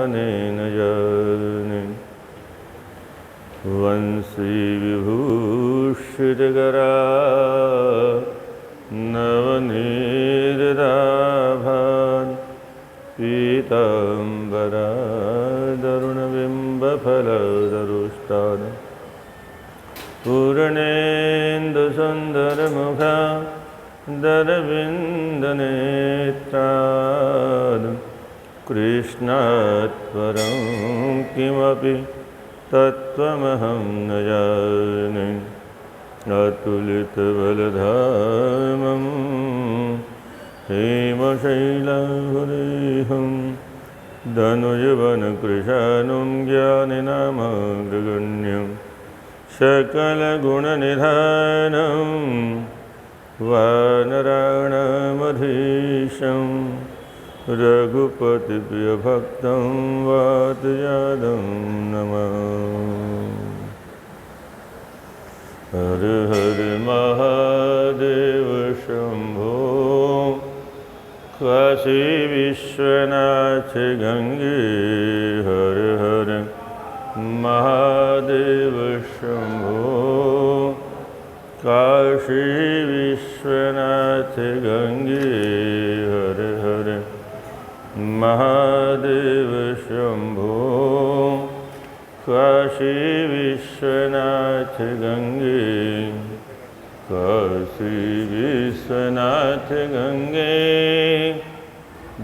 न जाने वंशी विभूषितकरा नवनीराभान् पीताम्बरादरुणबिम्बफलदरुष्टान् पूर्णेन्दुसुन्दरमुखा दरविन्दनेत्रान् कृष्णात् परं किमपि तत्त्वमहं न जाने अतुलितबलधामं हेमशैलावरेहं धनुजवनकृशानुं ज्ञानिनामग्रगण्यं सकलगुणनिधानं वानराणामधीशं रघुपतिप्रियभक्तं वातजातं नमः। हर हर महादेव शंभो काशी विश्वनाथ गंगे। हर हर महादेव शंभो काशी विश्वनाथ गंगे। हर हर महादेव शंभो काशी विश्वनाथ गंगे। काशी विश्वनाथ गंगे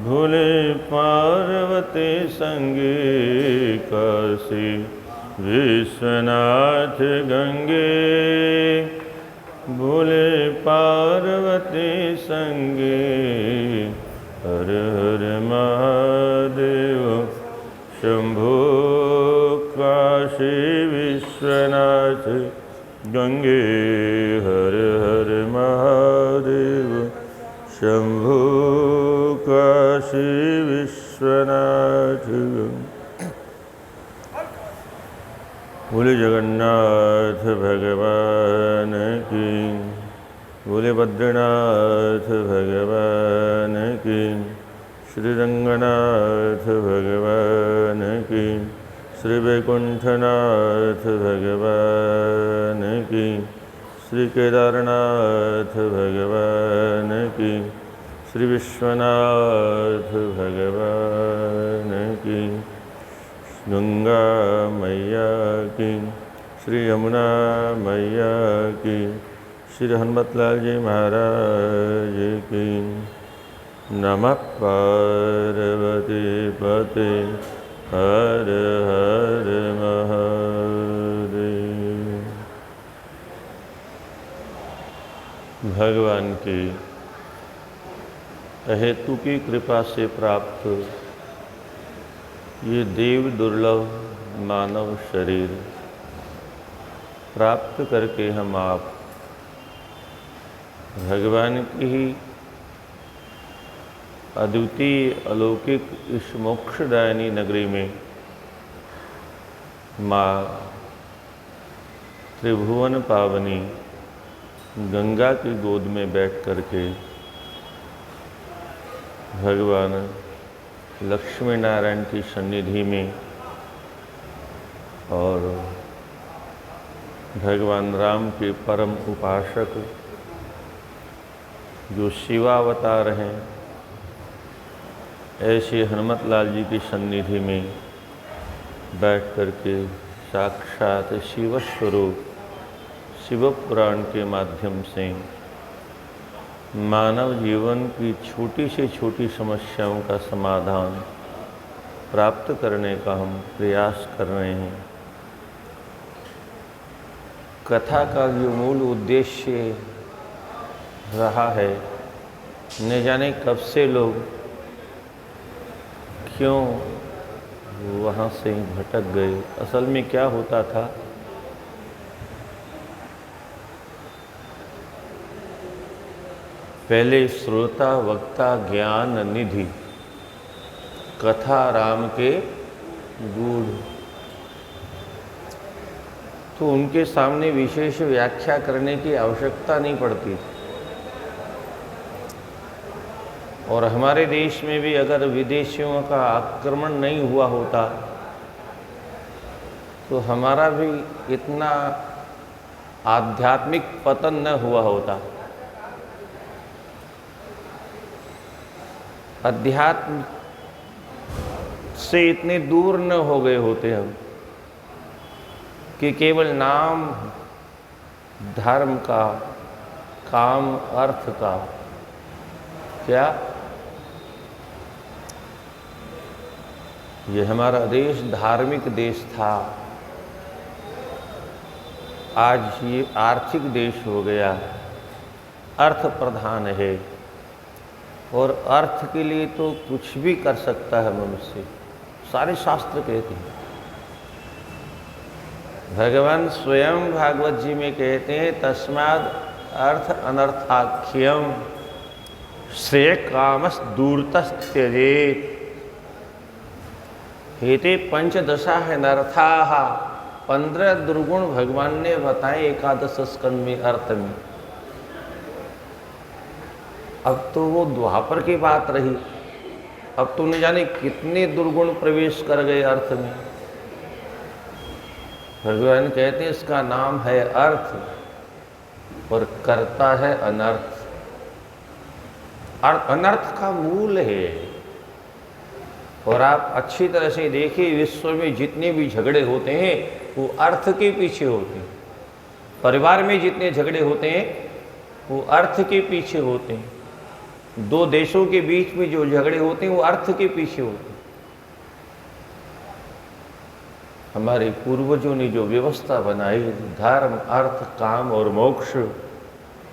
भोले पार्वती संगे। काशी विश्वनाथ गंगे भोले पार्वती संगे। हर हर महादेव शंभो काशी विश्वनाथ गंगे। हर हर महादेव शंभो काशी विश्वनाथ गंगे। बोले जगन्नाथ भगवान की, बोले बद्रीनाथ भगवान की, श्री रंगनाथ भगवान की, श्री वैकुंठनाथ भगवान की, श्री केदारनाथ भगवान की, श्री विश्वनाथ भगवान की, गंगा मैया की, श्री यमुना मैया की, श्री हनुमतलाल जी महाराज की। नमः पार्वती पते हर हर महादेव। भगवान की अहेतु की कृपा से प्राप्त ये देव दुर्लभ मानव शरीर प्राप्त करके हम आप भगवान की ही अद्वितीय अलौकिक इस मोक्षदायिनी नगरी में माँ त्रिभुवन पावनी गंगा की गोद में बैठ करके भगवान लक्ष्मी नारायण की सन्निधि में और भगवान राम के परम उपासक जो शिवावतार हैं ऐसे हनुमतलाल जी की सन्निधि में बैठ करके साक्षात शिव स्वरूप शिव पुराण के माध्यम से मानव जीवन की छोटी से छोटी समस्याओं का समाधान प्राप्त करने का हम प्रयास कर रहे हैं। कथा का जो मूल उद्देश्य रहा है, न जाने कब से लोग क्यों वहाँ से भटक गए। असल में क्या होता था, पहले श्रोता वक्ता ज्ञान निधि कथा राम के गूढ़, तो उनके सामने विशेष व्याख्या करने की आवश्यकता नहीं पड़ती थी। और हमारे देश में भी अगर विदेशियों का आक्रमण नहीं हुआ होता तो हमारा भी इतना आध्यात्मिक पतन न हुआ होता। अध्यात्म से इतने दूर न हो गए होते हम कि केवल नाम धर्म का, काम अर्थ का, क्या ये हमारा देश धार्मिक देश था, आज ये आर्थिक देश हो गया, अर्थ प्रधान है। और अर्थ के लिए तो कुछ भी कर सकता है मनुष्य, सारे शास्त्र कहते हैं। भगवान स्वयं भागवत जी में कहते हैं, तस्माद् अर्थ अनर्थाख्यम श्रेय कामस दूरतः त्यजेत्। हेते पंचदशा है नर्थाः, 15 दुर्गुण भगवान ने बताए एकादश स्कंद में अर्थ में। अब तो वो द्वापर की बात रही, अब तो न जाने कितने दुर्गुण प्रवेश कर गए अर्थ में। भगवान कहते हैं इसका नाम है अर्थ और करता है अनर्थ। अनर्थ का मूल है। और आप अच्छी तरह से देखिए, विश्व में जितने भी झगड़े होते हैं वो अर्थ के पीछे होते हैं। परिवार में जितने झगड़े होते हैं वो अर्थ के पीछे होते हैं। दो देशों के बीच में जो झगड़े होते हैं वो अर्थ के पीछे होते हैं। हमारे पूर्वजों ने जो व्यवस्था बनाई, धर्म, अर्थ, काम और मोक्ष,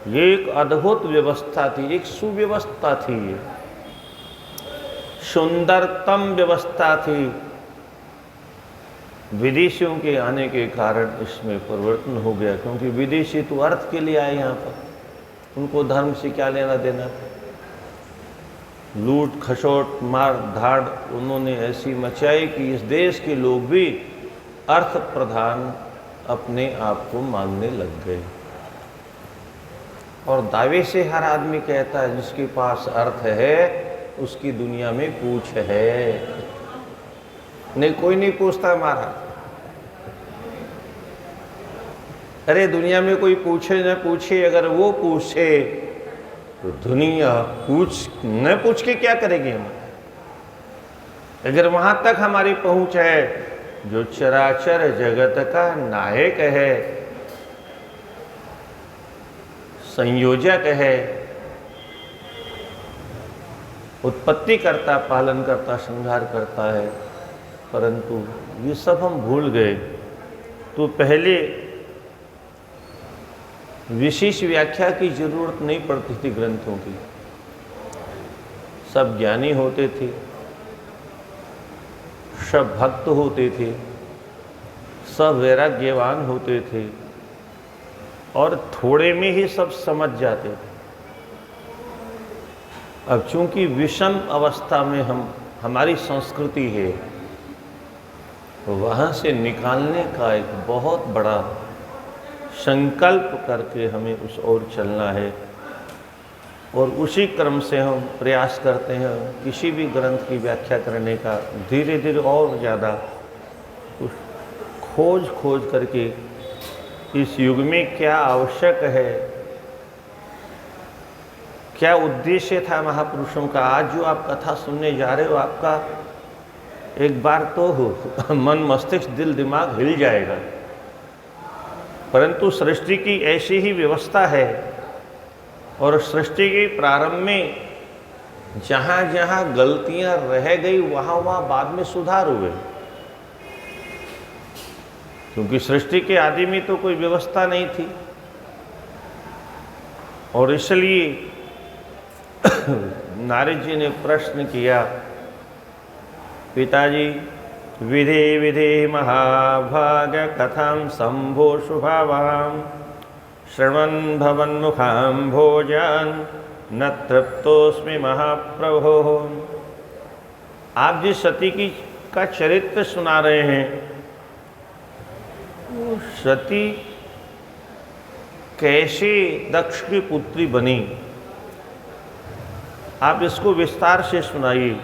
ये एक अद्भुत व्यवस्था थी, एक सुव्यवस्था थी, ये सुंदरतम व्यवस्था थी। विदेशियों के आने के कारण इसमें परिवर्तन हो गया, क्योंकि विदेशी तो अर्थ के लिए आए यहाँ पर, उनको धर्म से क्या लेना देना। लूट खसोट मार धाड़ उन्होंने ऐसी मचाई कि इस देश के लोग भी अर्थ प्रधान अपने आप को मानने लग गए। और दावे से हर आदमी कहता है जिसके पास अर्थ है उसकी दुनिया में पूछ है। नहीं, कोई नहीं पूछता महाराज। अरे दुनिया में कोई पूछे न पूछे, अगर वो पूछे तो दुनिया न पूछ के क्या करेगी हम। अगर वहां तक हमारी पहुंच है, जो चराचर जगत का नायक है, संयोजक है, उत्पत्ति करता, पालन करता, संहार करता है, परंतु ये सब हम भूल गए। तो पहले विशेष व्याख्या की जरूरत नहीं पड़ती थी ग्रंथों की। सब ज्ञानी होते थे, सब भक्त होते थे, सब वैराग्यवान होते थे और थोड़े में ही सब समझ जाते थे। अब चूंकि विषम अवस्था में हमारी संस्कृति है, तो वहाँ से निकालने का एक बहुत बड़ा संकल्प करके हमें उस ओर चलना है। और उसी क्रम से हम प्रयास करते हैं किसी भी ग्रंथ की व्याख्या करने का, धीरे धीरे और ज़्यादा खोज करके इस युग में क्या आवश्यक है, क्या उद्देश्य था महापुरुषों का। आज जो आप कथा सुनने जा रहे हो, आपका एक बार तो मन मस्तिष्क दिल दिमाग हिल जाएगा। परंतु सृष्टि की ऐसी ही व्यवस्था है और सृष्टि के प्रारंभ में जहाँ जहाँ गलतियाँ रह गई वहाँ वहाँ बाद में सुधार हुए, क्योंकि सृष्टि के आदि में तो कोई व्यवस्था नहीं थी। और इसलिए नारद जी ने प्रश्न किया, पिताजी विधे विधे महाभाग कथां शंभो शुभावाम श्रवन् भवन्मुखां भोजान न तृप्तोस्मि महाप्रभो। आप जिस सती का चरित्र सुना रहे हैं, वो सती कैसे दक्ष की पुत्री बनी, आप इसको विस्तार से सुनाइए।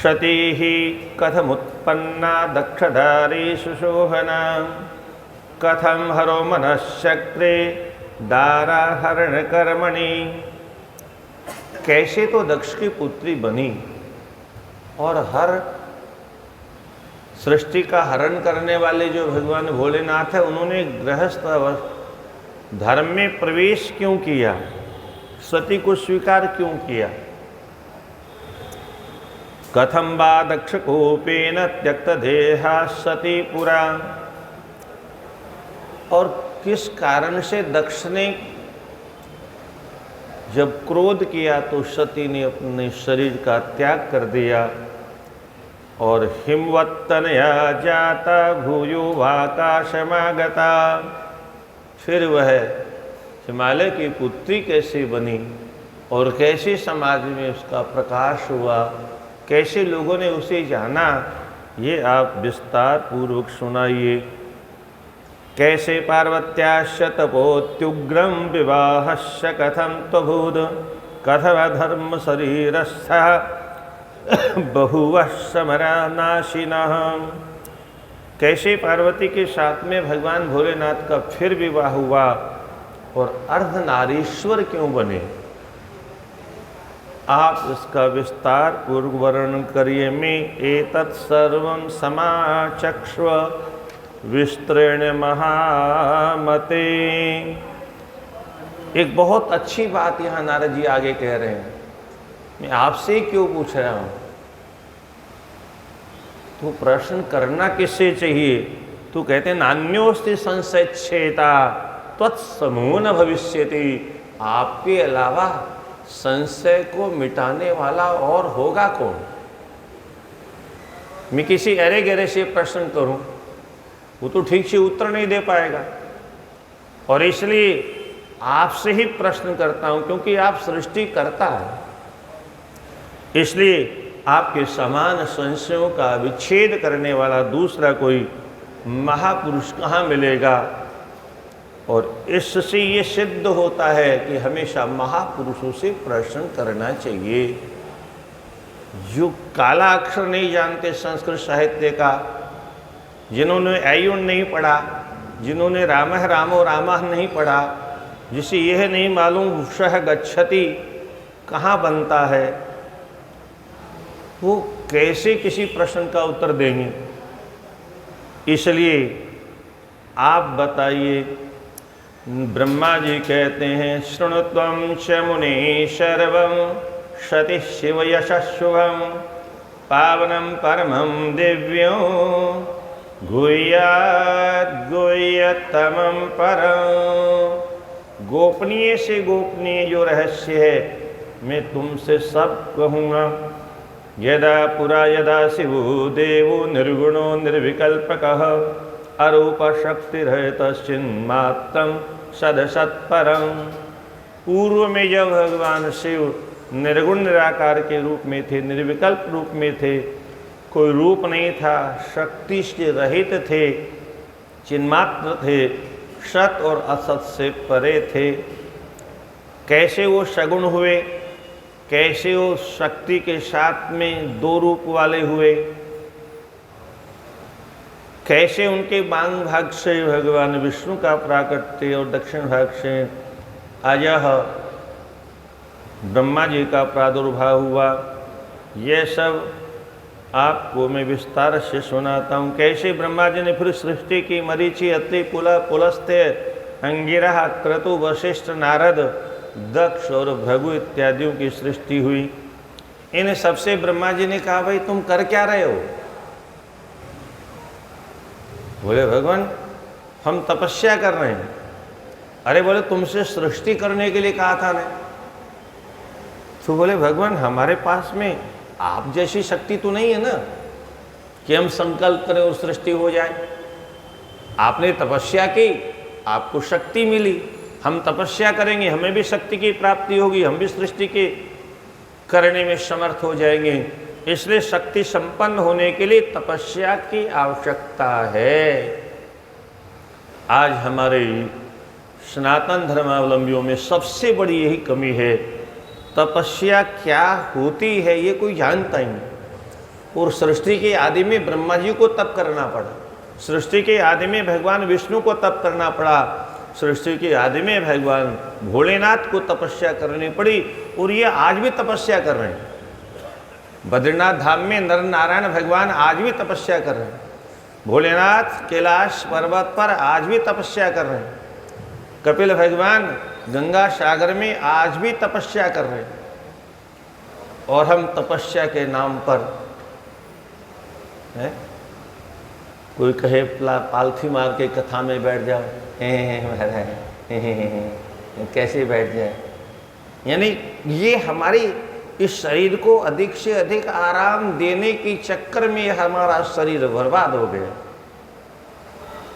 सती ही कथमुत्पन्ना दक्षधारी सुशोभना, कथम हरो मनश्चक्रे दाराहरण कर्मणि। कैसे तो दक्ष की पुत्री बनी और हर सृष्टि का हरण करने वाले जो भगवान भोलेनाथ है, उन्होंने गृहस्थ धर्म में प्रवेश क्यों किया, सती को स्वीकार क्यों किया। कथम वा दक्ष कोपेन त्यक्त देहा सती पुरा। और किस कारण से दक्ष ने जब क्रोध किया तो सती ने अपने शरीर का त्याग कर दिया और हिमवत्तनया जाता भूयो आकाशमागता। फिर वह हिमालय की पुत्री कैसे बनी और कैसे समाज में उसका प्रकाश हुआ, कैसे लोगों ने उसे जाना, ये आप विस्तार पूर्वक सुनाइए। कैसे पार्वत्याश्च तपोत्युग्रं विवाहस्य कथं त्वभूद, कथमधर्म शरीरस्थः बहुवः समरानाशिनः। कैसे पार्वती के साथ में भगवान भोलेनाथ का फिर विवाह हुआ और अर्धनारीश्वर क्यों बने, आप इसका विस्तार पूर्व वर्णन करिए। में एतत् सर्वं समाचक्ष्व विस्तृण महामते। एक बहुत अच्छी बात यहाँ नारद जी आगे कह रहे हैं, मैं आपसे क्यों पूछ रहा हूँ, तो प्रश्न करना किससे चाहिए। तो कहते हैं नान्योस्ति संशयच्छेता त्वत्समो न भविष्यति। आपके अलावा संशय को मिटाने वाला और होगा कौन। मैं किसी अरे गहरे से प्रश्न करूं, वो तो ठीक से उत्तर नहीं दे पाएगा, और इसलिए आपसे ही प्रश्न करता हूं, क्योंकि आप सृष्टि करता है। इसलिए आपके समान संशयों का विच्छेद करने वाला दूसरा कोई महापुरुष कहाँ मिलेगा। और इससे ये सिद्ध होता है कि हमेशा महापुरुषों से प्रश्न करना चाहिए। जो काला अक्षर नहीं जानते संस्कृत साहित्य का, जिन्होंने अयुण नहीं पढ़ा, जिन्होंने रामः रामो रामः नहीं पढ़ा, जिसे यह नहीं मालूम वृक्षः गच्छति कहाँ बनता है, वो कैसे किसी प्रश्न का उत्तर देंगे। इसलिए आप बताइए। ब्रह्मा जी कहते हैं शृणुत्वं च मुने सर्वं सति शिव यशस्वं पावनं परमं दिव्यं गुह्यात् गुह्यतमं परं। गोपनीय से गोपनीय जो रहस्य है मैं तुमसे सब कहूँगा। यदा पुरा यदा शिवो देवो निर्गुणो निर्विकल्पकः अरूप शक्तिरहितश्चिन्मात्रं सदसत्परं। पूर्व में जब भगवान शिव निर्गुण निराकार के रूप में थे, निर्विकल्प रूप में थे, कोई रूप नहीं था, शक्ति से रहित थे, चिन्मात्र थे, सत और असत से परे थे। कैसे वो सगुण हुए, कैसे वो शक्ति के साथ में दो रूप वाले हुए, कैसे उनके बांग भाग से भगवान विष्णु का प्राकट्य और दक्षिण भाग से अजह ब्रह्मा जी का प्रादुर्भाव हुआ, ये सब आपको मैं विस्तार से सुनाता हूँ। कैसे ब्रह्मा जी ने फिर सृष्टि की, मरीचि अत्रि पुलस्त्य अंगिरा क्रतु वशिष्ठ नारद दक्ष और भृगु इत्यादियों की सृष्टि हुई। इन सबसे ब्रह्मा जी ने कहा भाई तुम कर क्या रहे हो। बोले भगवान हम तपस्या कर रहे हैं। अरे बोले तुमसे सृष्टि करने के लिए कहा था ने। तो बोले भगवान हमारे पास में आप जैसी शक्ति तो नहीं है ना कि हम संकल्प करें और सृष्टि हो जाए। आपने तपस्या की, आपको शक्ति मिली, हम तपस्या करेंगे, हमें भी शक्ति की प्राप्ति होगी, हम भी सृष्टि के करने में समर्थ हो जाएंगे। इसलिए शक्ति संपन्न होने के लिए तपस्या की आवश्यकता है। आज हमारे सनातन धर्मावलंबियों में सबसे बड़ी यही कमी है, तपस्या क्या होती है ये कोई जानता ही नहीं। और सृष्टि के आदि में ब्रह्मा जी को तप करना पड़ा, सृष्टि के आदि में भगवान विष्णु को तप करना पड़ा, सृष्टि के आदि में भगवान भोलेनाथ को तपस्या करनी पड़ी, और ये आज भी तपस्या कर रहे हैं। बद्रीनाथ धाम में नर नारायण भगवान आज भी तपस्या कर रहे हैं, भोलेनाथ कैलाश पर्वत पर आज भी तपस्या कर रहे हैं, कपिल भगवान गंगा सागर में आज भी तपस्या कर रहे हैं। और हम तपस्या के नाम पर है, कोई कहे पालथी मार के कथा में बैठ जाओ, कैसे बैठ जाए। यानी ये हमारी इस शरीर को अधिक से अधिक आराम देने के चक्कर में हमारा शरीर बर्बाद हो गया।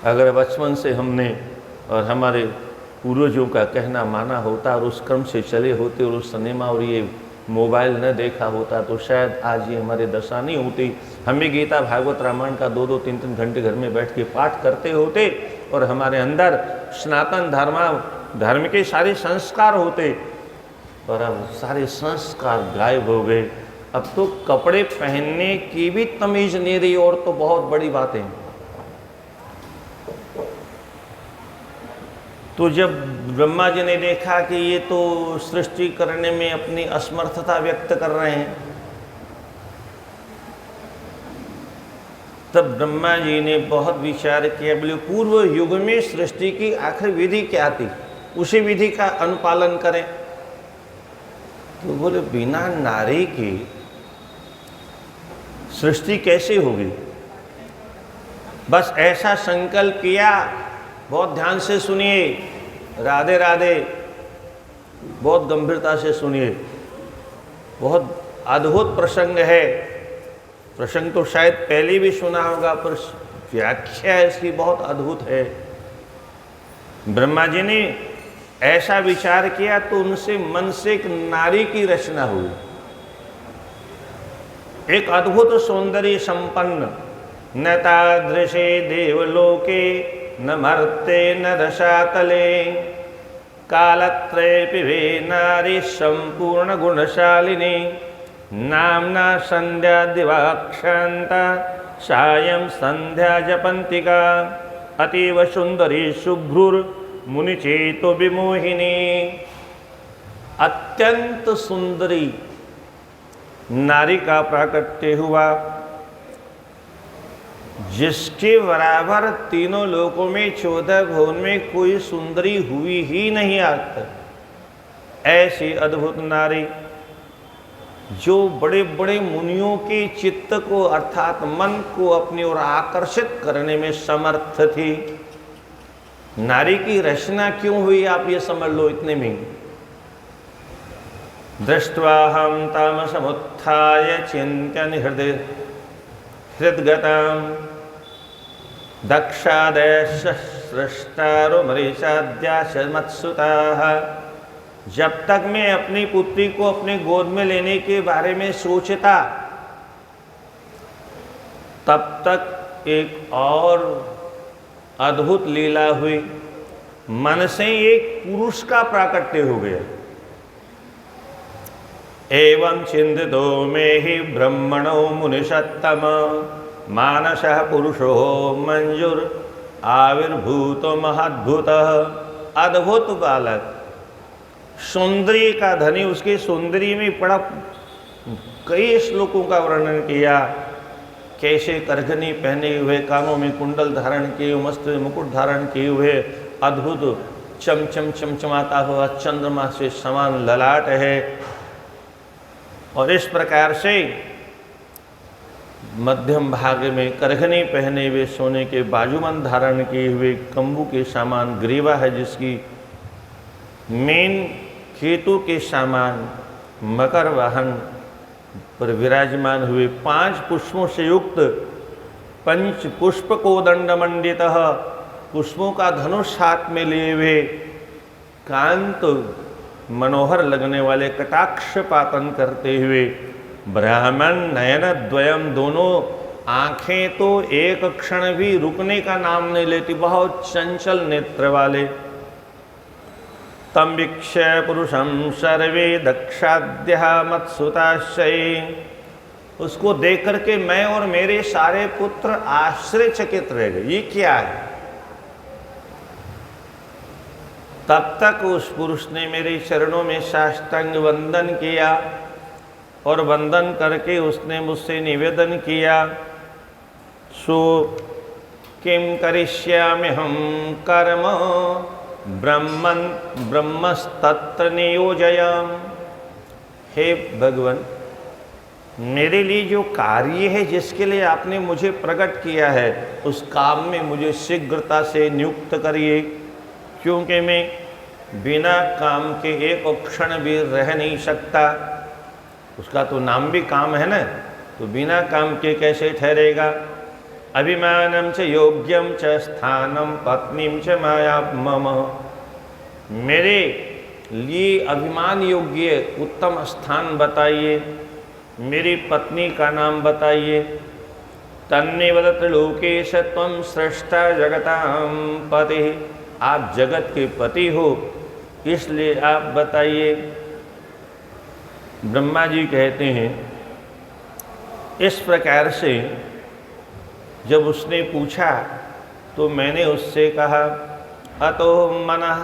अगर बचपन से हमने और हमारे पूर्वजों का कहना माना होता और उस क्रम से चले होते और उस सिनेमा और ये मोबाइल न देखा होता तो शायद आज ये हमारी दशा नहीं होती। हमें गीता भागवत रामायण का 2-2 3-3 घंटे घर में बैठ के पाठ करते होते और हमारे अंदर सनातन धर्म के सारे संस्कार होते। और अब सारे संस्कार गायब हो गए। अब तो कपड़े पहनने की भी तमीज नहीं रही, और तो बहुत बड़ी बात है। तो जब ब्रह्मा जी ने देखा कि ये तो सृष्टि करने में अपनी असमर्थता व्यक्त कर रहे हैं, तब ब्रह्मा जी ने बहुत विचार किया। बोले पूर्व युग में सृष्टि की आखिर विधि क्या थी, उसी विधि का अनुपालन करें। तो बोले बिना नारी की सृष्टि कैसे होगी। बस ऐसा संकल्प किया। बहुत ध्यान से सुनिए, राधे राधे, बहुत गंभीरता से सुनिए। बहुत अद्भुत प्रसंग है। प्रसंग तो शायद पहले भी सुना होगा, पर व्याख्या इसकी बहुत अद्भुत है। ब्रह्मा जी ने ऐसा विचार किया तो उनसे मन से एक नारी की रचना हुई, एक अद्भुत सौंदर्य संपन्न। न तादृशे देवलोके न मर्ते न रसातले कालत्रये पिबे नारी संपूर्ण गुणशालिनी नाम्ना संध्या दिवाक्षांता सायं संध्या जपंतिका अतीव सुंदरी शुभ्रुर मुनिचेतो विमोहिनी। अत्यंत सुंदरी नारी का प्राकट्य हुआ, जिसके बराबर तीनों लोकों में 14 भुवन में कोई सुंदरी हुई ही नहीं आज तक। ऐसी अद्भुत नारी जो बड़े बड़े मुनियों के चित्त को अर्थात मन को अपनी ओर आकर्षित करने में समर्थ थी। नारी की रचना क्यों हुई आप ये समझ लो इतने में। दृष्ट्वा हम तामसमुत्थाय चिंत्यन हृदगतां दक्षादयश्च सृष्टारो मरीचाद्याश्चमत्सुताः। जब तक मैं अपनी पुत्री को अपने गोद में लेने के बारे में सोचता, तब तक एक और अद्भुत लीला हुई। मन से एक पुरुष का प्राकट्य हो गया। एवं चिंतितो में ही ब्रह्मणो मुनिषत्तम मानसः पुरुषो मंजुर आविर्भूतो महद्भुत। अद्भुत बालक, सौंदर्य का धनी, उसके सौंदर्य में बड़ा कई श्लोकों का वर्णन किया। कैसे करघनी पहने हुए, कानों में कुंडल धारण किए, मस्त मुकुट धारण किए हुए, अद्भुत चमचम चमचमाता हुआ चंद्रमा से समान ललाट है। और इस प्रकार से मध्यम भाग में करघनी पहने हुए, सोने के बाजूबंद धारण किए हुए, कंबू के समान ग्रीवा है जिसकी, मेन केतु के समान मकर वाहन पर विराजमान हुए, 5 पुष्पों से युक्त पंच पुष्प को दंडमंडित, पुष्पों का धनुष हाथ में लिए हुए, कांत मनोहर लगने वाले कटाक्ष पातन करते हुए, ब्राह्मण नयन द्वयम, दोनों आंखें तो एक क्षण भी रुकने का नाम नहीं लेती, बहुत चंचल नेत्र वाले। तम वीक्ष्य पुरुषम सर्वे दक्षाद्यः मत्सुताश्चये। उसको देख करके मैं और मेरे सारे पुत्र आश्चर्यचकित रह गए, ये क्या है। तब तक उस पुरुष ने मेरे चरणों में साष्टांग वंदन किया और वंदन करके उसने मुझसे निवेदन किया, सो किम करिष्यामि हम कर्म ब्रह्मस्तत्र नियोजयम्। हे भगवान, मेरे लिए जो कार्य है जिसके लिए आपने मुझे प्रकट किया है, उस काम में मुझे शीघ्रता से नियुक्त करिए, क्योंकि मैं बिना काम के एक क्षण भी रह नहीं सकता। उसका तो नाम भी काम है ना, तो बिना काम के कैसे ठहरेगा। अभिमानम च योग्यम च स्थानम पत्नीम च माया मम। मेरे लिए अभिमान योग्य उत्तम स्थान बताइए, मेरी पत्नी का नाम बताइए। तन्ने वदत लोकेश त्वं स्रष्टा जगतां पति। आप जगत के पति हो, इसलिए आप बताइए। ब्रह्मा जी कहते हैं, इस प्रकार से जब उसने पूछा तो मैंने उससे कहा, अतो मनः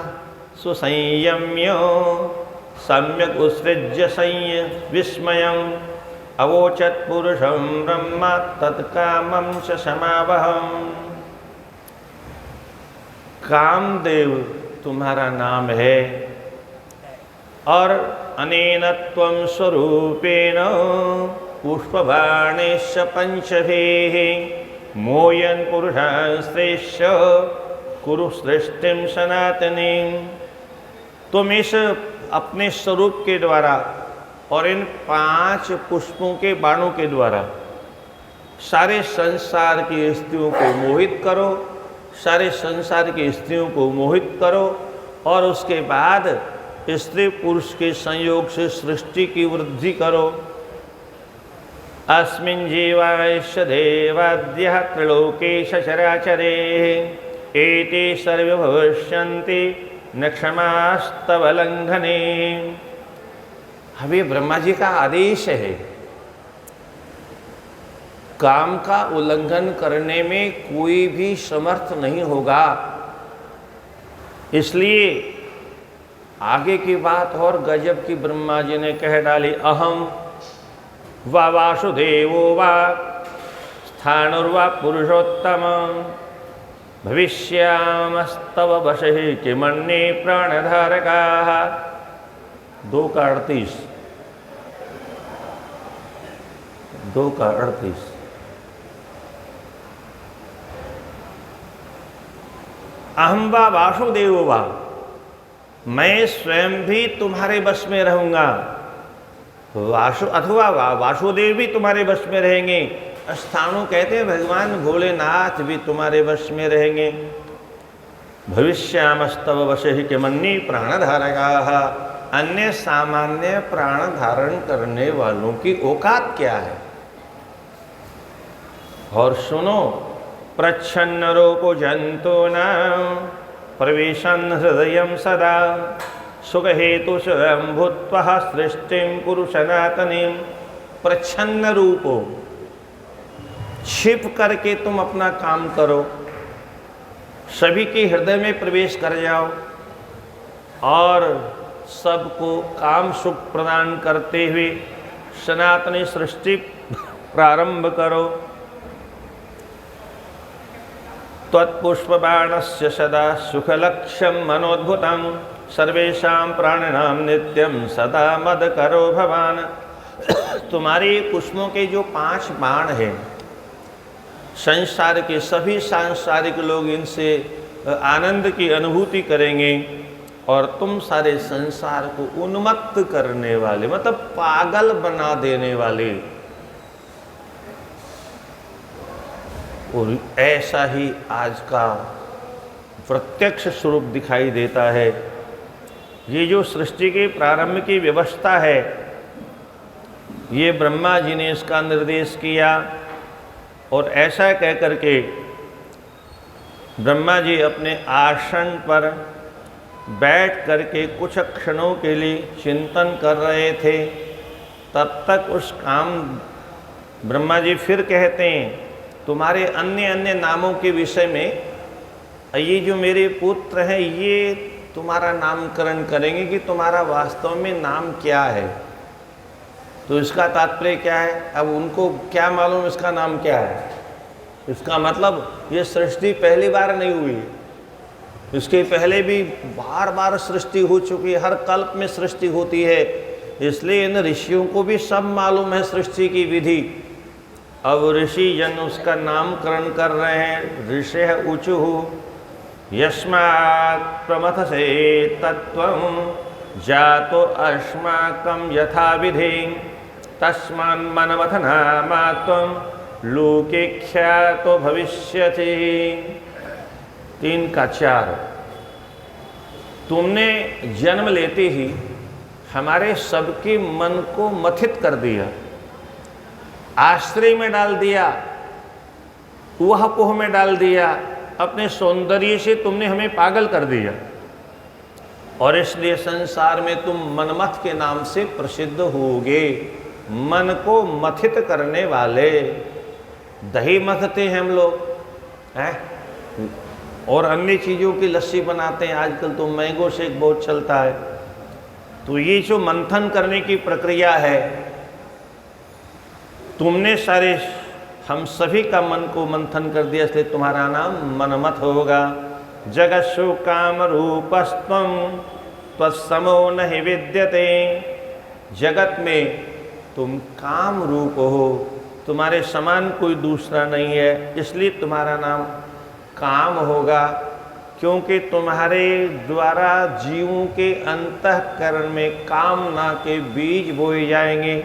सुसंयम्यो सम्यक उत्सृज्य विस्मयम् अवोचत पुरुषं ब्रह्मा तत्कामं च समावहम्। कामदेव तुम्हारा नाम है और अनेन त्वं स्वरूपेण पुष्पबाणेश पंचभेः मोयन पुरुषान् श्रेष्ठ कुरु सृष्टिं सनातनीं। तुम इस अपने स्वरूप के द्वारा और इन 5 पुष्पों के बाणों के द्वारा सारे संसार की स्त्रियों को मोहित करो, सारे संसार की स्त्रियों को मोहित करो और उसके बाद स्त्री पुरुष के संयोग से सृष्टि की वृद्धि करो। अस्मिन् जीवाश्च देवाद्यः त्रिलोकेश चराचरे एते सर्वे भविष्यन्ति न क्षमास्तव लंघने। अभी ब्रह्मा जी का आदेश है, काम का उल्लंघन करने में कोई भी समर्थ नहीं होगा। इसलिए आगे की बात और गजब की ब्रह्मा जी ने कह डाली, अहम वा वासुदेवो वा स्थाणुर्वा पुरुषोत्तम भविष्यामस्तव वशः किमन्ये प्राणधारकाः। 2 का 38, 2 का 38। अहम वा वासुदेवो वा, मैं स्वयं भी तुम्हारे वश में रहूंगा, अथवा वासुदेव भी तुम्हारे वश में रहेंगे। स्थाणु कहते हैं भगवान भोलेनाथ भी तुम्हारे वश में रहेंगे। भविष्यामस्तव वशः किमन्ये प्राणधारकाः। अन्य सामान्य प्राण धारण करने वालों की औकात क्या है। और सुनो, प्रच्छन्न रूपो जंतूनां प्रवेशन् हृदयं सदा सुख हेतु स्वयं भूत्वा सृष्टिं कुरु सनातनीं। प्रच्छन्न रूपो, छिप करके तुम अपना काम करो, सभी के हृदय में प्रवेश कर जाओ और सबको काम सुख प्रदान करते हुए सनातनी सृष्टि प्रारंभ करो। त्वत्पुष्पबाणस्य सदा सुखलक्ष्यं मनोद्भुतं सर्वेषां प्राणिनां नित्यं सदा मद करो भवान। तुम्हारे पुष्पों के जो 5 बाण हैं, संसार के सभी सांसारिक लोग इनसे आनंद की अनुभूति करेंगे और तुम सारे संसार को उन्मत्त करने वाले, मतलब पागल बना देने वाले, और ऐसा ही आज का प्रत्यक्ष स्वरूप दिखाई देता है। ये जो सृष्टि के प्रारंभ की व्यवस्था है, ये ब्रह्मा जी ने इसका निर्देश किया और ऐसा कह करके ब्रह्मा जी अपने आसन पर बैठ करके कुछ क्षणों के लिए चिंतन कर रहे थे, तब तक उस काम ब्रह्मा जी फिर कहते हैं तुम्हारे अन्य अन्य नामों के विषय में, ये जो मेरे पुत्र हैं ये तुम्हारा नामकरण करेंगे कि तुम्हारा वास्तव में नाम क्या है। तो इसका तात्पर्य क्या है? अब उनको क्या मालूम इसका नाम क्या है? इसका मतलब ये सृष्टि पहली बार नहीं हुई, इसके पहले भी बार बार सृष्टि हो चुकी है, हर कल्प में सृष्टि होती है, इसलिए इन ऋषियों को भी सब मालूम है सृष्टि की विधि। अब ऋषि जन उसका नामकरण कर रहे हैं। ऋषि ऊचुः यस्मात् प्रमथसे तत्त्वं जातो अस्माकं यथा विधि तस्मान् मनमथनामा त्वं लोके ख्यातो भविष्यति। 3 का 4। तुमने जन्म लेते ही हमारे सबके मन को मथित कर दिया, आश्रय में डाल दिया, ऊहापोह में डाल दिया, अपने सौंदर्य से तुमने हमें पागल कर दिया, और इसलिए संसार में तुम मनमथ के नाम से प्रसिद्ध होगे। मन को मथित करने वाले। दही मथते हैं हम लोग हैं, और अन्य चीज़ों की लस्सी बनाते हैं, आजकल तो मैंगो शेक बहुत चलता है। तो ये जो मंथन करने की प्रक्रिया है, तुमने सारे हम सभी का मन को मंथन कर दिया, इसलिए तुम्हारा नाम मनमथ होगा। जगत्सु काम रूपस्त्वं त्वत्समो नहि विद्यते। जगत में तुम काम रूप हो, तुम्हारे समान कोई दूसरा नहीं है, इसलिए तुम्हारा नाम काम होगा, क्योंकि तुम्हारे द्वारा जीवों के अंतःकरण में कामना के बीज बोए जाएंगे।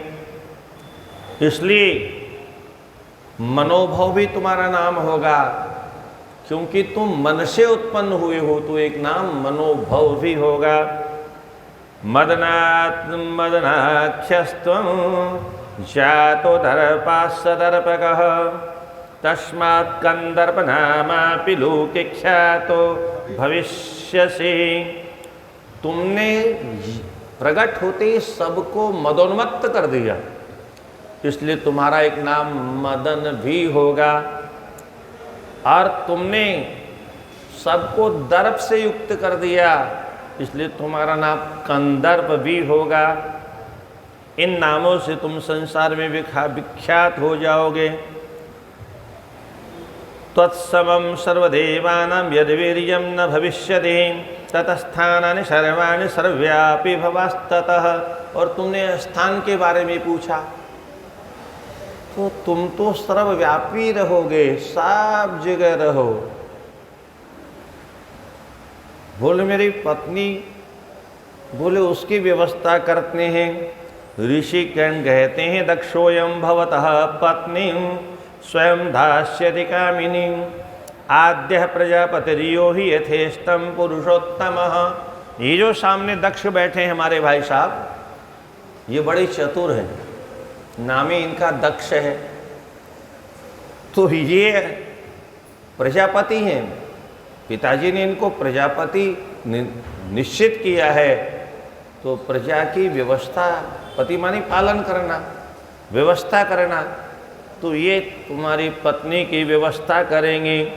इसलिए मनोभव भी तुम्हारा नाम होगा, क्योंकि तुम मन से उत्पन्न हुए हो, तो एक नाम मनोभव भी होगा। मदनात् मदनाख्यस्त्वं जातो दर्पास्य दर्पकः तस्मात् कंदर्पनामापि लोके ख्यातो भविष्यसि। तुमने प्रकट होते ही सबको मदोन्मत्त कर दिया, इसलिए तुम्हारा एक नाम मदन भी होगा। और तुमने सबको दर्प से युक्त कर दिया, इसलिए तुम्हारा नाम कंदर्प भी होगा। इन नामों से तुम संसार में विख्यात हो जाओगे। त्वत्समं सर्वदेवानां यद्वीर्यं न भविष्यति ततस्थानानि सर्वाणि सर्वव्यापी भवास्ततः। और तुमने स्थान के बारे में पूछा, तो तुम तो सर्वव्यापी रहोगे, सब जगह रहो। बोले मेरी पत्नी, बोले उसकी व्यवस्था करते हैं। ऋषि कहते हैं दक्षोयं भवतः पत्नी स्वयं दास्यति कामिनी आद्य प्रजापतिर्यो ही यथेष्टम पुरुषोत्तमः। ये जो सामने दक्ष बैठे हैं हमारे भाई साहब, ये बड़े चतुर हैं, नाम ही इनका दक्ष है। तो ये प्रजापति हैं, पिताजी ने इनको प्रजापति निश्चित किया है। तो प्रजा की व्यवस्था, पति माने पालन करना, व्यवस्था करना, तो ये तुम्हारी पत्नी की व्यवस्था करेंगे।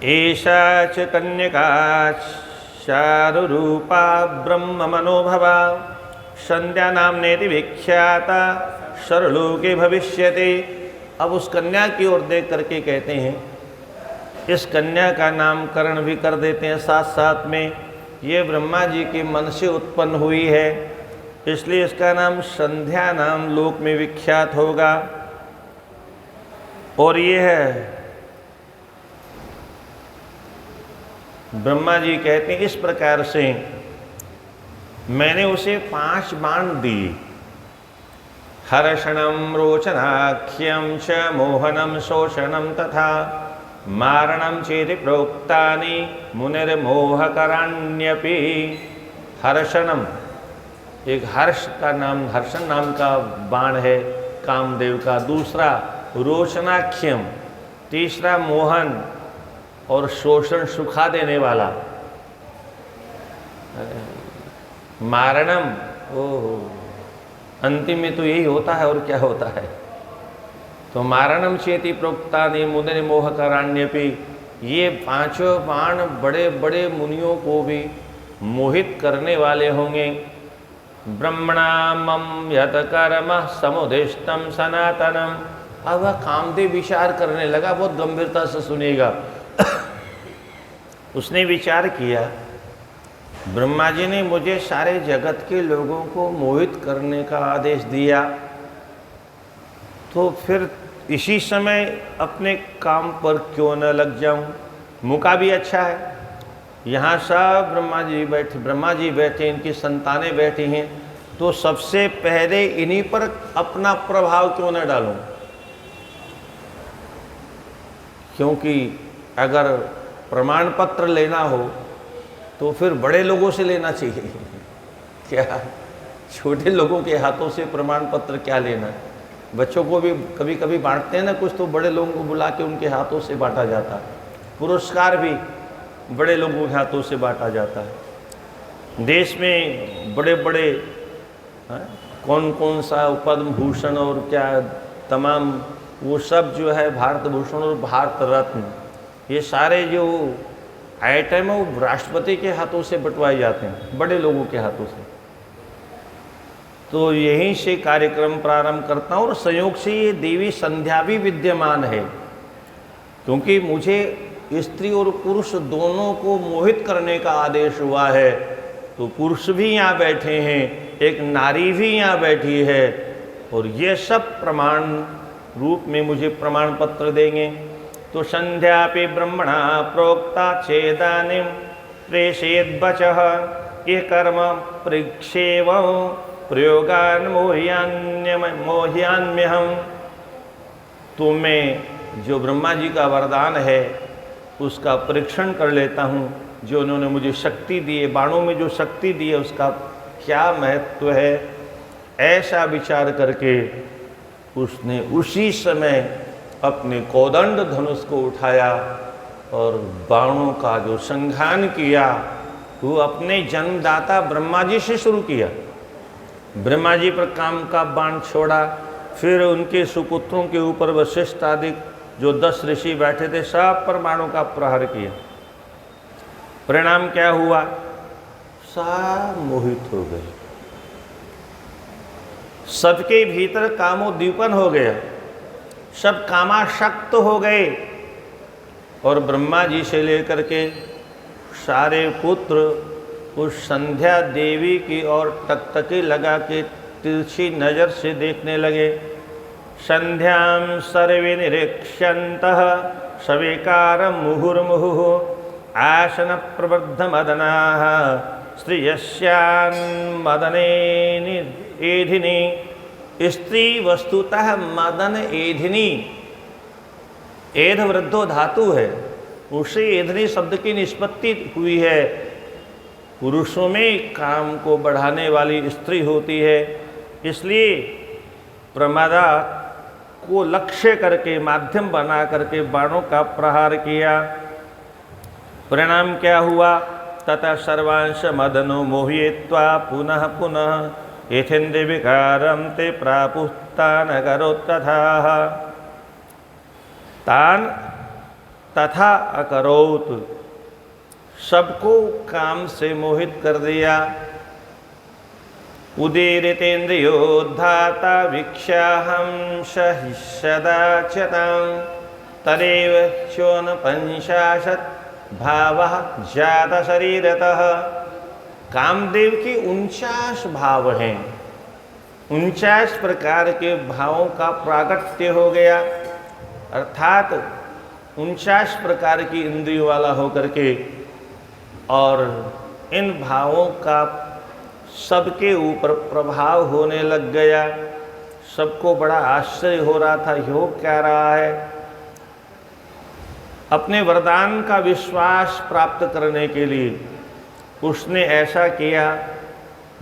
एषा च कन्यका चारुरूपा ब्रह्म मनोभवा संध्या नाम्नेति विख्याता सर्वलोके भविष्यति। अब उस कन्या की ओर देख करके कहते हैं, इस कन्या का नामकरण भी कर देते हैं साथ साथ में। ये ब्रह्मा जी के मन से उत्पन्न हुई है, इसलिए इसका नाम संध्या नाम लोक में विख्यात होगा। और ये है, ब्रह्मा जी कहते हैं इस प्रकार से मैंने उसे 5 बाण दिए। हर्षणम रोचनाख्यम च मोहनम शोषणम तथा मारणम चेति प्रोक्तानि मुनिर्मोहकराण्यपि। हर्षणम एक हर्ष का नाम, हर्षण नाम का बाण है कामदेव का। दूसरा रोचनाख्यम, तीसरा मोहन और शोषण सुखा देने वाला। मारणम, ओहो, अंतिम में तो यही होता है और क्या होता है। तो मारणम चेति प्रोक्ता ने मुदन मोह कराण्यपि, ये पांचों बाण बड़े बड़े मुनियों को भी मोहित करने वाले होंगे। ब्रह्मणा मम यत कर्म समुदिष्टम सनातनम। अब वह कामदेव विचार करने लगा, बहुत गंभीरता से सुनिएगा। उसने विचार किया, ब्रह्मा जी ने मुझे सारे जगत के लोगों को मोहित करने का आदेश दिया, तो फिर इसी समय अपने काम पर क्यों न लग जाऊं। मौका भी अच्छा है, यहाँ सब ब्रह्मा जी बैठे, इनकी संतानें बैठी हैं, तो सबसे पहले इन्हीं पर अपना प्रभाव क्यों न डालूं। क्योंकि अगर प्रमाण पत्र लेना हो तो फिर बड़े लोगों से लेना चाहिए, क्या छोटे लोगों के हाथों से प्रमाण पत्र क्या लेना। बच्चों को भी कभी कभी बांटते हैं ना कुछ, तो बड़े लोगों को बुला के उनके हाथों से बांटा जाता है। पुरस्कार भी बड़े लोगों के हाथों से बांटा जाता है। देश में बड़े बड़े कौन कौन सा पद्म भूषण और क्या तमाम वो सब जो है, भारत भूषण और भारत रत्न, ये सारे जो आइटम है वो राष्ट्रपति के हाथों से बंटवाए जाते हैं, बड़े लोगों के हाथों से। तो यहीं से कार्यक्रम प्रारंभ करता हूँ, और संयोग से ये देवी संध्या भी विद्यमान है, क्योंकि मुझे स्त्री और पुरुष दोनों को मोहित करने का आदेश हुआ है। तो पुरुष भी यहाँ बैठे हैं, एक नारी भी यहाँ बैठी है, और ये सब प्रमाण रूप में मुझे प्रमाण पत्र देंगे। तो संध्या पे ब्रह्मणा प्रोक्ता चेदानिम प्रेषेद बचः ये कर्म परीक्षेव प्रयोगान मोह्यान्म्यहम्। तो मैं जो ब्रह्मा जी का वरदान है उसका परीक्षण कर लेता हूँ। जो उन्होंने मुझे शक्ति दी है, बाणों में जो शक्ति दी है उसका क्या महत्व है, ऐसा विचार करके उसने उसी समय अपने कोदंड धनुष को उठाया और बाणों का जो संघान किया वो अपने जन्मदाता ब्रह्मा जी से शुरू किया। ब्रह्मा जी पर काम का बाण छोड़ा, फिर उनके सुपुत्रों के ऊपर वशिष्ठ आदि जो 10 ऋषि बैठे थे सब पर बाणों का प्रहार किया। परिणाम क्या हुआ, सब मोहित हो गए, सबके भीतर कामोद्दीपन हो गया, सब कामाशक्त हो गए। और ब्रह्मा जी से लेकर के सारे पुत्र उस संध्या देवी की ओर टकटकी लगा के तिरछी नज़र से देखने लगे। संध्यां सर्वे निरीक्ष्यन्तः सविकारं मुहुर्मुहुः आसन प्रबद्ध मदनाः स्त्रियस्यान् मदने एधिनी। स्त्री वस्तुतः मदन एधिनी, एध वृद्धो धातु है, उससे एधनी शब्द की निष्पत्ति हुई है। पुरुषों में काम को बढ़ाने वाली स्त्री होती है, इसलिए प्रमादा को लक्ष्य करके माध्यम बना करके बाणों का प्रहार किया। परिणाम क्या हुआ, तथा सर्वांश मदनो मोहयित्वा पुनः पुनः यथेन्द्र विकारं ते प्रापुस्तान अकरोत्तथाः। तान तथा अकरोत, सबको काम से मोहित कर दिया। उदीरितेन्द्रियोद्धाता वीक्ष्याहं सदाच्यतां तदेव चोनपंचाशत् भावः जात शरीरतः। कामदेव के 49 भाव हैं, 49 प्रकार के भावों का प्रागट्य हो गया, अर्थात 49 प्रकार की इंद्रियों वाला होकर के, और इन भावों का सबके ऊपर प्रभाव होने लग गया। सबको बड़ा आश्चर्य हो रहा था, योग क्या रहा है। अपने वरदान का विश्वास प्राप्त करने के लिए उसने ऐसा किया,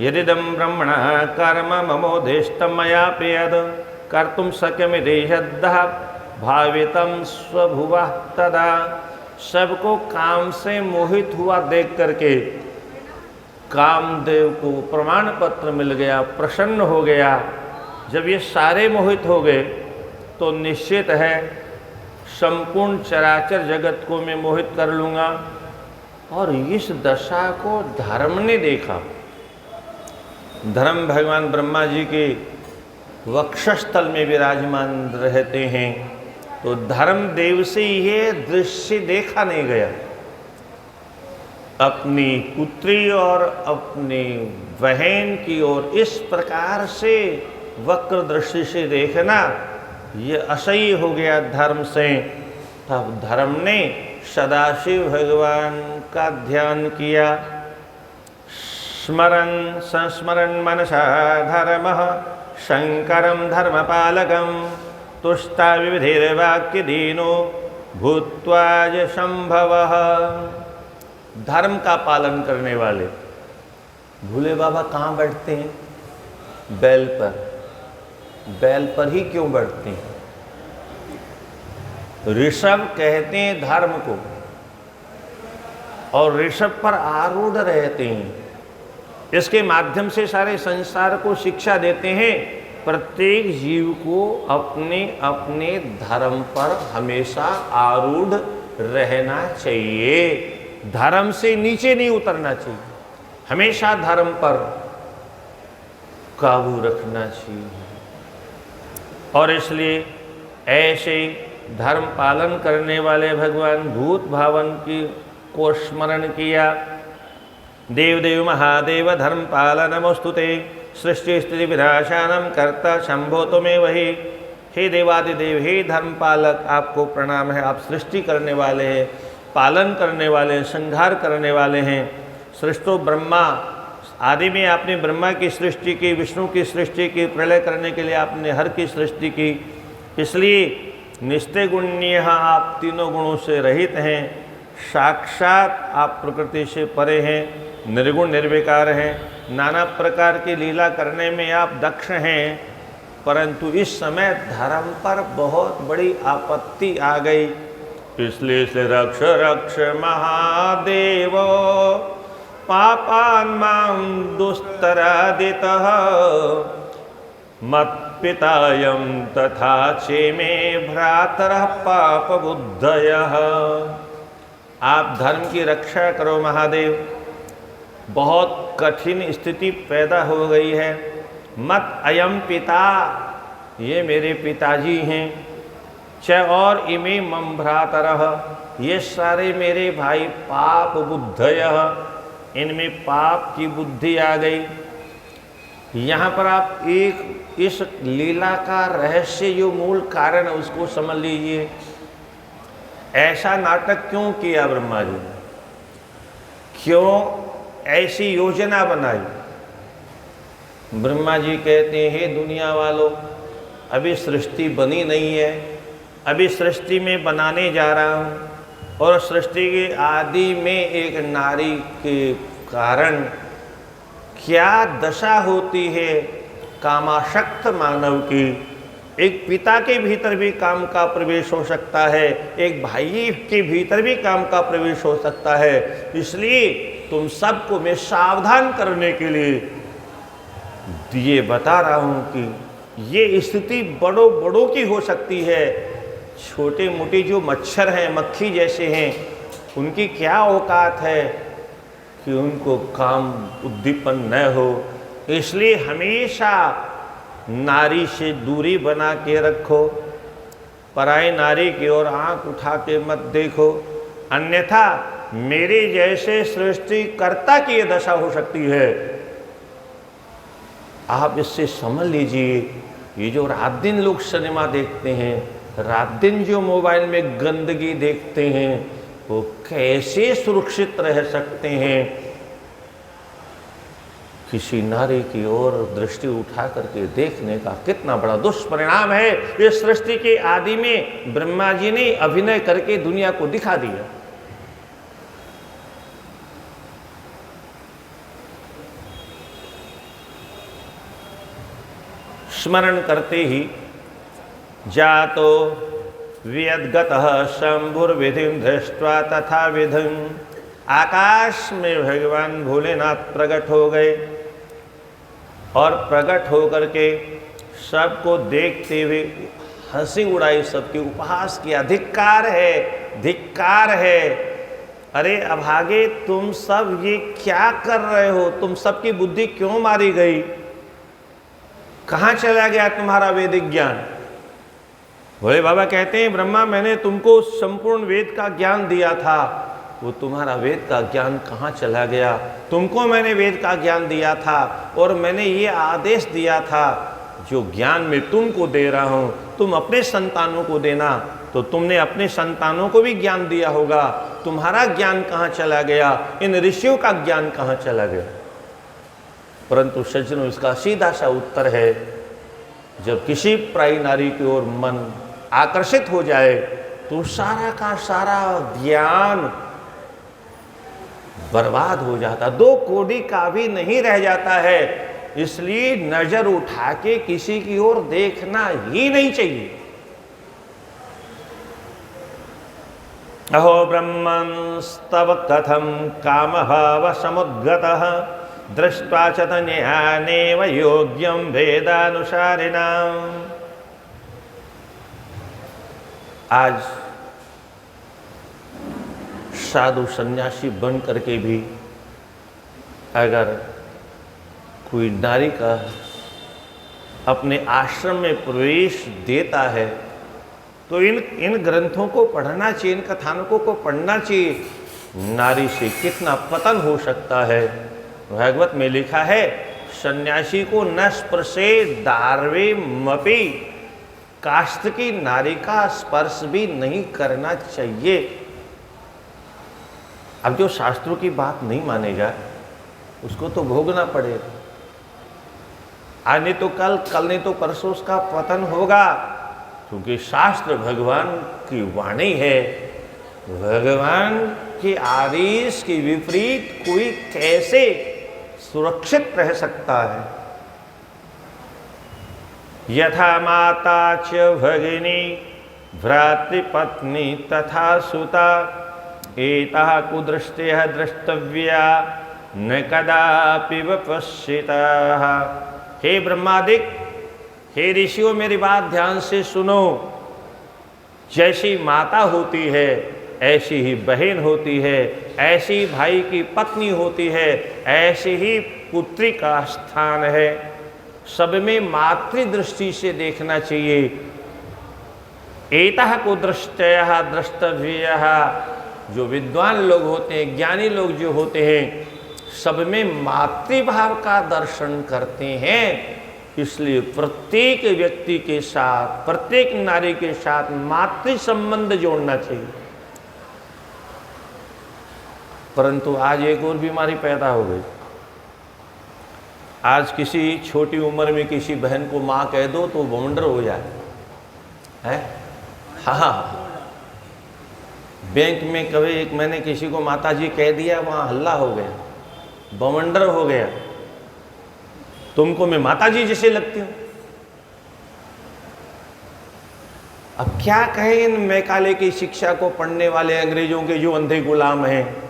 यदिदं ब्रह्मणः कर्म ममोदेष्टं मया प्रियद कर्तुं शक्यमिति यद्यः भावितं स्वभुवः तदा। सबको काम से मोहित हुआ देख करके कामदेव को प्रमाण पत्र मिल गया, प्रसन्न हो गया। जब ये सारे मोहित हो गए तो निश्चित है संपूर्ण चराचर जगत को मैं मोहित कर लूँगा। और इस दशा को धर्म ने देखा। धर्म भगवान ब्रह्मा जी के वक्षस्थल में विराजमान रहते हैं, तो धर्म देव से ये दृश्य देखा नहीं गया। अपनी पुत्री और अपनी बहन की ओर इस प्रकार से वक्र दृष्टि से देखना ये असह्य हो गया धर्म से। तब धर्म ने सदाशिव भगवान का ध्यान किया। स्मरन् संस्मरन् मनसा धर्मः शंकरं धर्मपालकं तुष्टा विविधैर्वाक्य दीनो भूत्वा च संभवः। धर्म का पालन करने वाले भोले बाबा कहाँ बैठते हैं? बैल पर। बैल पर ही क्यों बैठते हैं? ऋषभ कहते हैं धर्म को, और ऋषभ पर आरूढ़ रहते हैं। इसके माध्यम से सारे संसार को शिक्षा देते हैं। प्रत्येक जीव को अपने अपने धर्म पर हमेशा आरूढ़ रहना चाहिए। धर्म से नीचे नहीं उतरना चाहिए, हमेशा धर्म पर काबू रखना चाहिए। और इसलिए ऐसे धर्म पालन करने वाले भगवान भूत भावन की को स्मरण किया। देव देव महादेव धर्म पालनमस्तुते सृष्टि स्थिति विनाशानम कर्ता शंभो तुम्हें वही। हे देवादिदेव, हे धर्म पालक, आपको प्रणाम है। आप सृष्टि करने वाले हैं, पालन करने वाले हैं, संहार करने वाले हैं। सृष्टो ब्रह्मा, आदि में आपने ब्रह्मा की सृष्टि की, विष्णु की सृष्टि की, प्रलय करने के लिए आपने हर की सृष्टि की। इसलिए निस्ते गुण्य आप तीनों गुणों से रहित हैं। साक्षात आप प्रकृति से परे हैं, निर्गुण निर्विकार हैं। नाना प्रकार की लीला करने में आप दक्ष हैं, परंतु इस समय धर्म पर बहुत बड़ी आपत्ति आ गई। इसलिए से रक्ष रक्ष महादेव पापान मां दुस्तरादितः मत्पितायं तथा चेमे भ्रातरः पाप बुद्धयः। आप धर्म की रक्षा करो महादेव, बहुत कठिन स्थिति पैदा हो गई है। मत अयम पिता, ये मेरे पिताजी हैं। च और इमे मम भ्रातरः, ये सारे मेरे भाई पाप बुद्धयः, इनमें पाप की बुद्धि आ गई। यहाँ पर आप एक इस लीला का रहस्य जो मूल कारण है उसको समझ लीजिए। ऐसा नाटक क्यों किया ब्रह्मा जी ने? क्यों ऐसी योजना बनाई? ब्रह्मा जी कहते हैं, हे दुनिया वालों, अभी सृष्टि बनी नहीं है, अभी सृष्टि में बनाने जा रहा हूँ। और सृष्टि के आदि में एक नारी के कारण क्या दशा होती है कामासक्त मानव की। एक पिता के भीतर भी काम का प्रवेश हो सकता है, एक भाई के भीतर भी काम का प्रवेश हो सकता है। इसलिए तुम सबको मैं सावधान करने के लिए ये बता रहा हूँ कि ये स्थिति बड़ों बड़ों की हो सकती है। छोटे मोटे जो मच्छर हैं, मक्खी जैसे हैं, उनकी क्या औकात है कि उनको काम उद्दीपन न हो। इसलिए हमेशा नारी से दूरी बना के रखो, पराई नारी की ओर आंख उठा के मत देखो, अन्यथा मेरे जैसे सृष्टिकर्ता की ये दशा हो सकती है। आप इससे समझ लीजिए, ये जो रात दिन लोग सिनेमा देखते हैं, रात दिन जो मोबाइल में गंदगी देखते हैं, वो कैसे सुरक्षित रह सकते हैं? किसी नारी की ओर दृष्टि उठा करके देखने का कितना बड़ा दुष्परिणाम है। इस सृष्टि के आदि में ब्रह्मा जी ने अभिनय करके दुनिया को दिखा दिया। स्मरण करते ही जातो वियद्गतः शंभुर्विधिं दृष्ट्वा तथा विधिं आकाश में भगवान भोलेनाथ प्रकट हो गए और प्रकट होकर के सबको देखते हुए हंसी उड़ाई, सबकी उपहास किया। धिक्कार है, धिक्कार है, अरे अभागे तुम सब ये क्या कर रहे हो? तुम सबकी बुद्धि क्यों मारी गई? कहाँ चला गया तुम्हारा वैदिक ज्ञान? भोले बाबा कहते हैं, ब्रह्मा मैंने तुमको संपूर्ण वेद का ज्ञान दिया था, वो तुम्हारा वेद का ज्ञान कहाँ चला गया? तुमको मैंने वेद का ज्ञान दिया था और मैंने ये आदेश दिया था, जो ज्ञान मैं तुमको दे रहा हूँ तुम अपने संतानों को देना, तो तुमने अपने संतानों को भी ज्ञान दिया होगा, तुम्हारा ज्ञान कहाँ चला गया? इन ऋषियों का ज्ञान कहाँ चला गया? परंतु सज्जनों, इसका सीधा सा उत्तर है, जब किसी प्रायी नारी की ओर मन आकर्षित हो जाए तो सारा का सारा ज्ञान बर्बाद हो जाता, 2 कौड़ी का भी नहीं रह जाता है। इसलिए नजर उठा के किसी की ओर देखना ही नहीं चाहिए। अहो ब्रह्मंस्तव कथम कामभाव समुद्गतः दृष्ट्वा च तन्यानेव योग्यं वेदानुसारिणाम्। आज साधु सन्यासी बन करके भी अगर कोई नारी का अपने आश्रम में प्रवेश देता है तो इन ग्रंथों को पढ़ना चाहिए, इन कथानकों को पढ़ना चाहिए। नारी से कितना पतन हो सकता है। भागवत में लिखा है, सन्यासी को न स्पर्शे दार्वे मपि, काष्ठ की नारी का स्पर्श भी नहीं करना चाहिए। अब जो शास्त्रों की बात नहीं मानेगा उसको तो भोगना पड़ेगा। आज नहीं तो कल, कल नहीं तो परसों उसका पतन होगा, क्योंकि शास्त्र भगवान की वाणी है। भगवान के आदेश के विपरीत कोई कैसे सुरक्षित रह सकता है? यथा माता च भगिनी भ्रातृपत्नी तथा सुता एताः कुदृष्टयः द्रष्टव्या न कदापि वपश्यताः। हे ब्रह्मादिक, हे ऋषियों, मेरी बात ध्यान से सुनो। जैसी माता होती है ऐसी ही बहन होती है, ऐसी भाई की पत्नी होती है, ऐसे ही पुत्री का स्थान है। सब में मातृदृष्टि से देखना चाहिए। एतः को दृष्टयः द्रष्टव्यः, जो विद्वान लोग होते हैं, ज्ञानी लोग जो होते हैं, सब में मातृभाव का दर्शन करते हैं। इसलिए प्रत्येक व्यक्ति के साथ, प्रत्येक नारी के साथ मातृ संबंध जोड़ना चाहिए। परंतु आज एक और बीमारी पैदा हो गई। आज किसी छोटी उम्र में किसी बहन को माँ कह दो तो बवंडर हो जाए है। हाँ, बैंक में कभी एक मैंने किसी को माता जी कह दिया, वहाँ हल्ला हो गया, बवंडर हो गया, तुमको मैं माता जी जैसे लगती हूँ। अब क्या कहें इन मैकाले की शिक्षा को पढ़ने वाले अंग्रेजों के जो अंधे गुलाम हैं।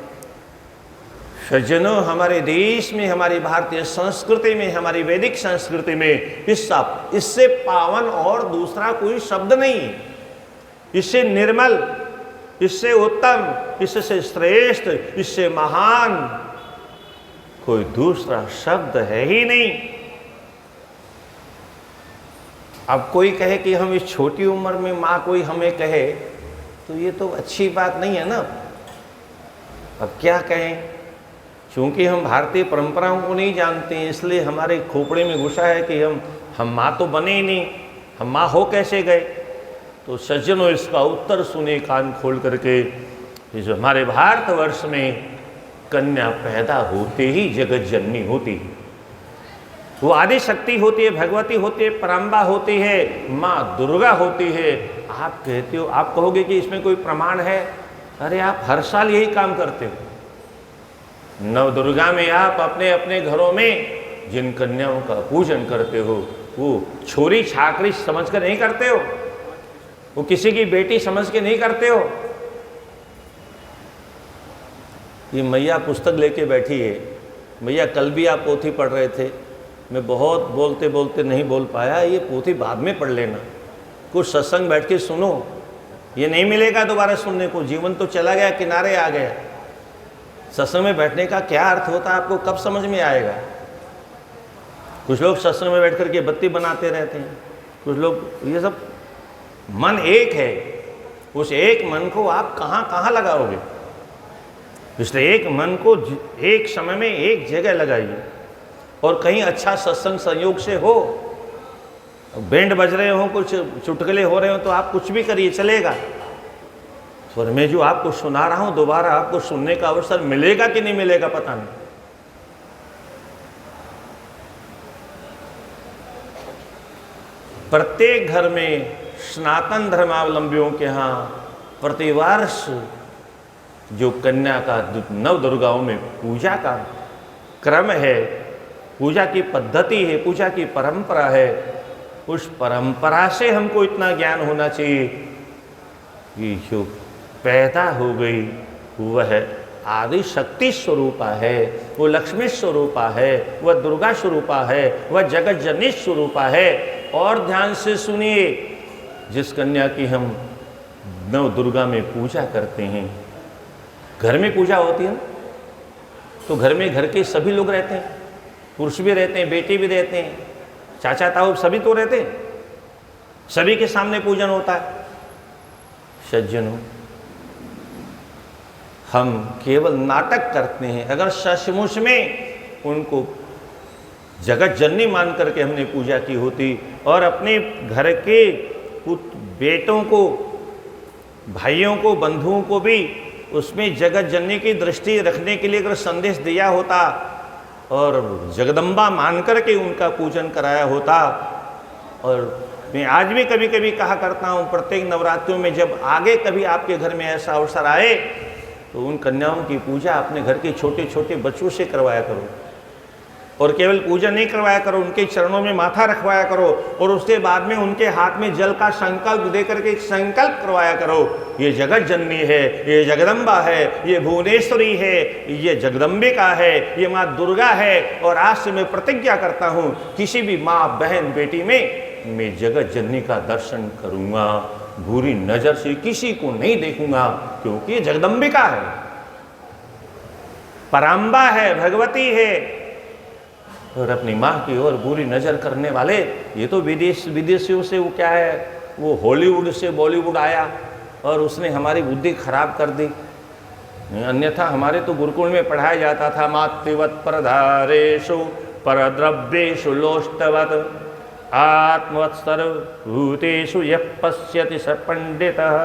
सज्जनों, हमारे देश में, हमारी भारतीय संस्कृति में, हमारी वैदिक संस्कृति में इससे पावन और दूसरा कोई शब्द नहीं है। इससे निर्मल, इससे उत्तम, इससे श्रेष्ठ, इससे महान कोई दूसरा शब्द है ही नहीं। अब कोई कहे कि हम इस छोटी उम्र में माँ कोई हमें कहे तो ये तो अच्छी बात नहीं है ना। अब क्या कहें, क्योंकि हम भारतीय परंपराओं को नहीं जानते हैं, इसलिए हमारे खोपड़े में घुसा है कि हम माँ तो बने ही नहीं, हम माँ हो कैसे गए। तो सज्जनों, इसका उत्तर सुने कान खोल करके। जो हमारे भारतवर्ष में कन्या पैदा होते ही जगत जननी होती है, वो आदि शक्ति होती है, भगवती होती है, पराम्बा होती है, माँ दुर्गा होती है। आप कहते हो, आप कहोगे कि इसमें कोई प्रमाण है? अरे आप हर साल यही काम करते हो। नव दुर्गा में आप अपने अपने घरों में जिन कन्याओं का पूजन करते हो, वो छोरी छाकरी समझ कर नहीं करते हो, वो किसी की बेटी समझ के नहीं करते हो। ये मैया पुस्तक लेके बैठी है। मैया कल भी आप पोथी पढ़ रहे थे, मैं बहुत बोलते बोलते नहीं बोल पाया, ये पोथी बाद में पढ़ लेना, कुछ सत्संग बैठ के सुनो, ये नहीं मिलेगा दोबारा सुनने को, जीवन तो चला गया, किनारे आ गया। सत्संग में बैठने का क्या अर्थ होता है आपको कब समझ में आएगा। कुछ लोग सत्संग में बैठ करके बत्ती बनाते रहते हैं, कुछ लोग, ये सब मन एक है, उस एक मन को आप कहाँ कहाँ लगाओगे। इसलिए एक मन को एक समय में एक जगह लगाइए, और कहीं अच्छा सत्संग संयोग से हो, बैंड बज रहे हो, कुछ चुटकुले हो रहे हो, तो आप कुछ भी करिए, चलेगा। और मैं जो आपको सुना रहा हूं, दोबारा आपको सुनने का अवसर मिलेगा कि नहीं मिलेगा पता नहीं। प्रत्येक घर में सनातन धर्मावलंबियों के यहाँ प्रतिवर्ष जो कन्या का नव दुर्गाओं में पूजा का क्रम है, पूजा की पद्धति है, पूजा की परंपरा है, उस परंपरा से हमको इतना ज्ञान होना चाहिए कि जो पैदा हो गई वह आदि शक्ति स्वरूपा है, वो लक्ष्मी स्वरूपा है, वह दुर्गा स्वरूपा है, वह जगत जननी स्वरूपा है। और ध्यान से सुनिए, जिस कन्या की हम नव दुर्गा में पूजा करते हैं, घर में पूजा होती है तो घर में घर के सभी लोग रहते हैं, पुरुष भी रहते हैं, बेटे भी रहते हैं, चाचा ताऊ सभी तो रहते हैं, सभी के सामने पूजन होता है। सज्जनों, हम केवल नाटक करते हैं। अगर सचमुच में उनको जगत जननी मान करके हमने पूजा की होती और अपने घर के बेटों को, भाइयों को, बंधुओं को भी उसमें जगत जननी की दृष्टि रखने के लिए अगर संदेश दिया होता और जगदम्बा मान करके उनका पूजन कराया होता। और मैं आज भी कभी कभी कहा करता हूँ, प्रत्येक नवरात्रियों में जब आगे कभी आपके घर में ऐसा अवसर आए तो उन कन्याओं की पूजा अपने घर के छोटे छोटे बच्चों से करवाया करो। और केवल पूजा नहीं करवाया करो, उनके चरणों में माथा रखवाया करो, और उसके बाद में उनके हाथ में जल का संकल्प दे करके एक संकल्प करवाया करो, ये जगत जननी है, ये जगदम्बा है, ये भुवनेश्वरी है, ये जगदम्बिका है, ये माँ दुर्गा है। और आज से मैं प्रतिज्ञा करता हूँ, किसी भी माँ बहन बेटी में मैं जगत जननी का दर्शन करूँगा, बुरी नज़र से किसी को नहीं देखूंगा, क्योंकि ये जगदम्बिका है, पराम्बा है, भगवती है। और अपनी माँ की ओर बुरी नज़र करने वाले, ये तो विदेशियों से, वो क्या है, वो हॉलीवुड से बॉलीवुड आया और उसने हमारी बुद्धि खराब कर दी। अन्यथा हमारे तो गुरुकुल में पढ़ाया जाता था, मातृवत परधारेषु परद्रव्येषु लोष्टवत आत्मवत् सर्वभूतेषु यः पश्यति स पंडितः।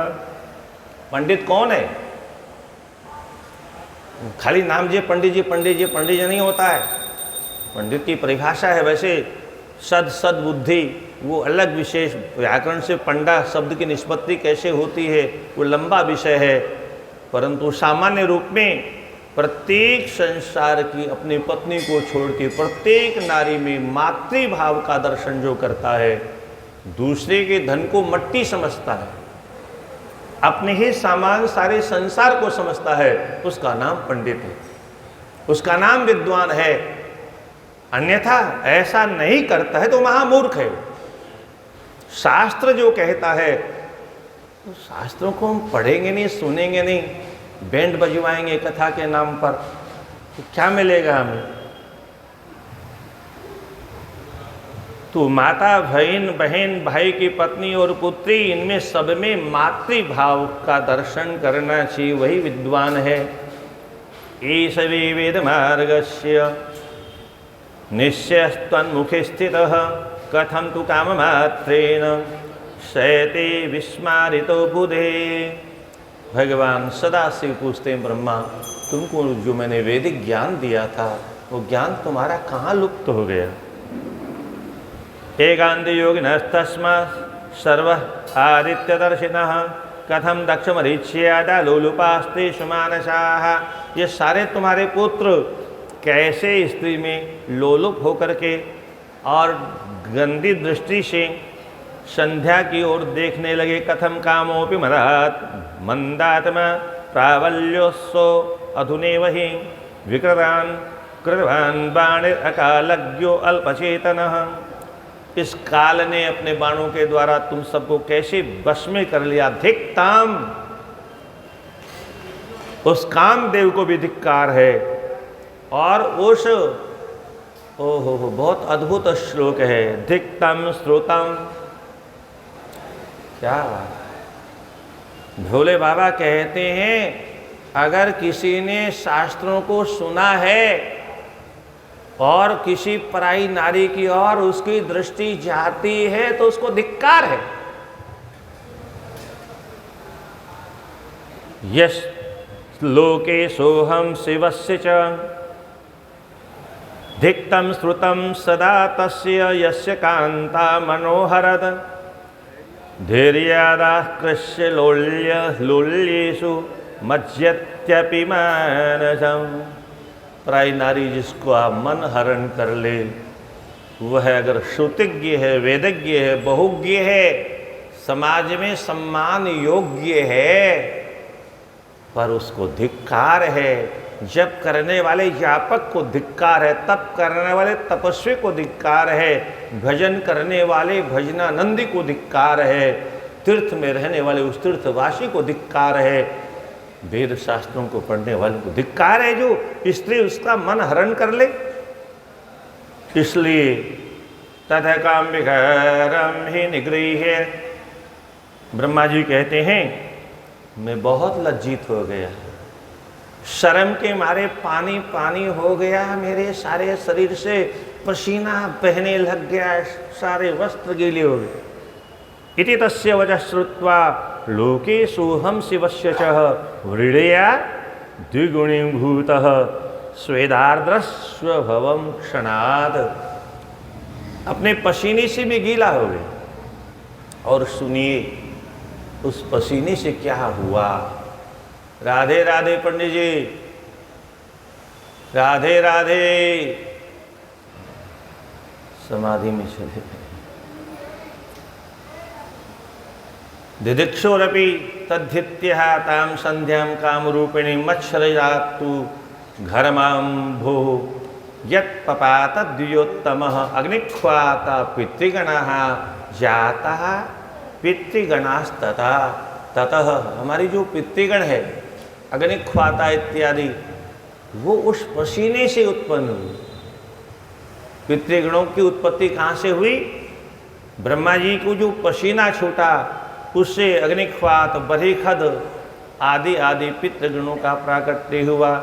पंडित कौन है? खाली नाम जे पंडित जी, पंडित जी, पंडित जी नहीं होता है। पंडित की परिभाषा है वैसे सद बुद्धि, वो अलग विशेष। व्याकरण से पंडा शब्द की निष्पत्ति कैसे होती है वो लंबा विषय है, परंतु सामान्य रूप में प्रत्येक संसार की अपनी पत्नी को छोड़ के प्रत्येक नारी में मातृभाव का दर्शन जो करता है, दूसरे के धन को मट्टी समझता है, अपने ही सामान सारे संसार को समझता है, उसका नाम पंडित है, उसका नाम विद्वान है। अन्यथा ऐसा नहीं करता है तो महामूर्ख है। शास्त्र जो कहता है, तो शास्त्रों को हम पढ़ेंगे नहीं, सुनेंगे नहीं, बैंड बजवाएंगे कथा के नाम पर, तो क्या मिलेगा हमें? तो माता, बहन, भाई की पत्नी और पुत्री, इनमें सब में मातृभाव का दर्शन करना चाहिए, वही विद्वान है। ईश वेद मार्गस्य निश्चयस्त्वन्मुखे स्थितः कथं तु काममात्रेण शयते विस्मारितो बुधे। भगवान सदाशिव पूछते हैं, ब्रह्मा, तुमको जो मैंने वैदिक ज्ञान दिया था वो ज्ञान तुम्हारा कहाँ लुप्त हो गया? एकांत योगिनस्तस्मात् सर्वः आदित्यदर्शिनः कथम दक्षमरीच्यादा लोलुपास्तेषु मानसाः। ये सारे तुम्हारे पुत्र कैसे स्त्री में लोलुप होकर के और गंदी दृष्टि से संध्या की ओर देखने लगे। कथम कामोपि मदात् मंदात्मा प्रावल्योत्सो अधुनेव हि विकृतान् कृतवान् बाणिर अकालज्ञो अल्पचेतनः। इस काल ने अपने बाणों के द्वारा तुम सबको कैसे वश में कर लिया। धिक्ताम, उस कामदेव को भी धिक्कार है। और उस ओहो बहुत अद्भुत श्लोक है, धिक्तम श्रोतम। क्या भोले बाबा कहते हैं, अगर किसी ने शास्त्रों को सुना है और किसी पराई नारी की ओर उसकी दृष्टि जाती है तो उसको धिक्कार है। यश लोके सोहम शिवस्य च धिक्तम श्रुतम सदा तस्य यस्य कांता मनोहरद धैर्यादा कृष्य लोल्येषु मज्जत्यपि मानसम। पराई नारी जिसको आप मन हरण कर ले, वह अगर श्रुतिज्ञ है, वेदज्ञ है, बहुज्ञ है, समाज में सम्मान योग्य है, पर उसको धिक्कार है। जब करने वाले जापक को धिक्कार है, तप करने वाले तपस्वी को धिक्कार है, भजन करने वाले भजनानंदी को धिक्कार है, तीर्थ में रहने वाले उस तीर्थवासी को धिक्कार है, वेद शास्त्रों को पढ़ने वाले को धिक्कार है जो स्त्री उसका मन हरण कर ले। इसलिए तथा काम विकारम ही निगृह्य, ब्रह्मा जी कहते हैं मैं बहुत लज्जित हो गया, शर्म के मारे पानी पानी हो गया, मेरे सारे शरीर से पसीना बहने लग गया, सारे वस्त्र गीले हो गए। इति तस्य वचः श्रुत्वा लोके सोहम शिवस्य च व्रीडया द्विगुणीभूतः स्वेदार्द्रस्वभवं क्षणाद। अपने पसीने से भी गीला हो गए। और सुनिए उस पसीने से क्या हुआ। राधे राधे पंडित जी, राधे राधे। समाधि में चले गए। दिदिक्षोरपि तद्धित्यः तां संध्यां कामरूपिणी मच्छरजातु घरमां भोः यत्पपातद्वियोत्तमः अग्निख्वाता पितृगणः जातः पितृगणास्ततः। ततः हमारी जो पितृगण है अग्निख्वाता इत्यादि, वो उस पसीने से उत्पन्न हुई। पितृगणों की उत्पत्ति कहाँ से हुई? ब्रह्मा जी को जो पसीना छूटा उससे अग्निख्वात, बरीखद आदि आदि पितृगणों का प्राकट्य हुआ।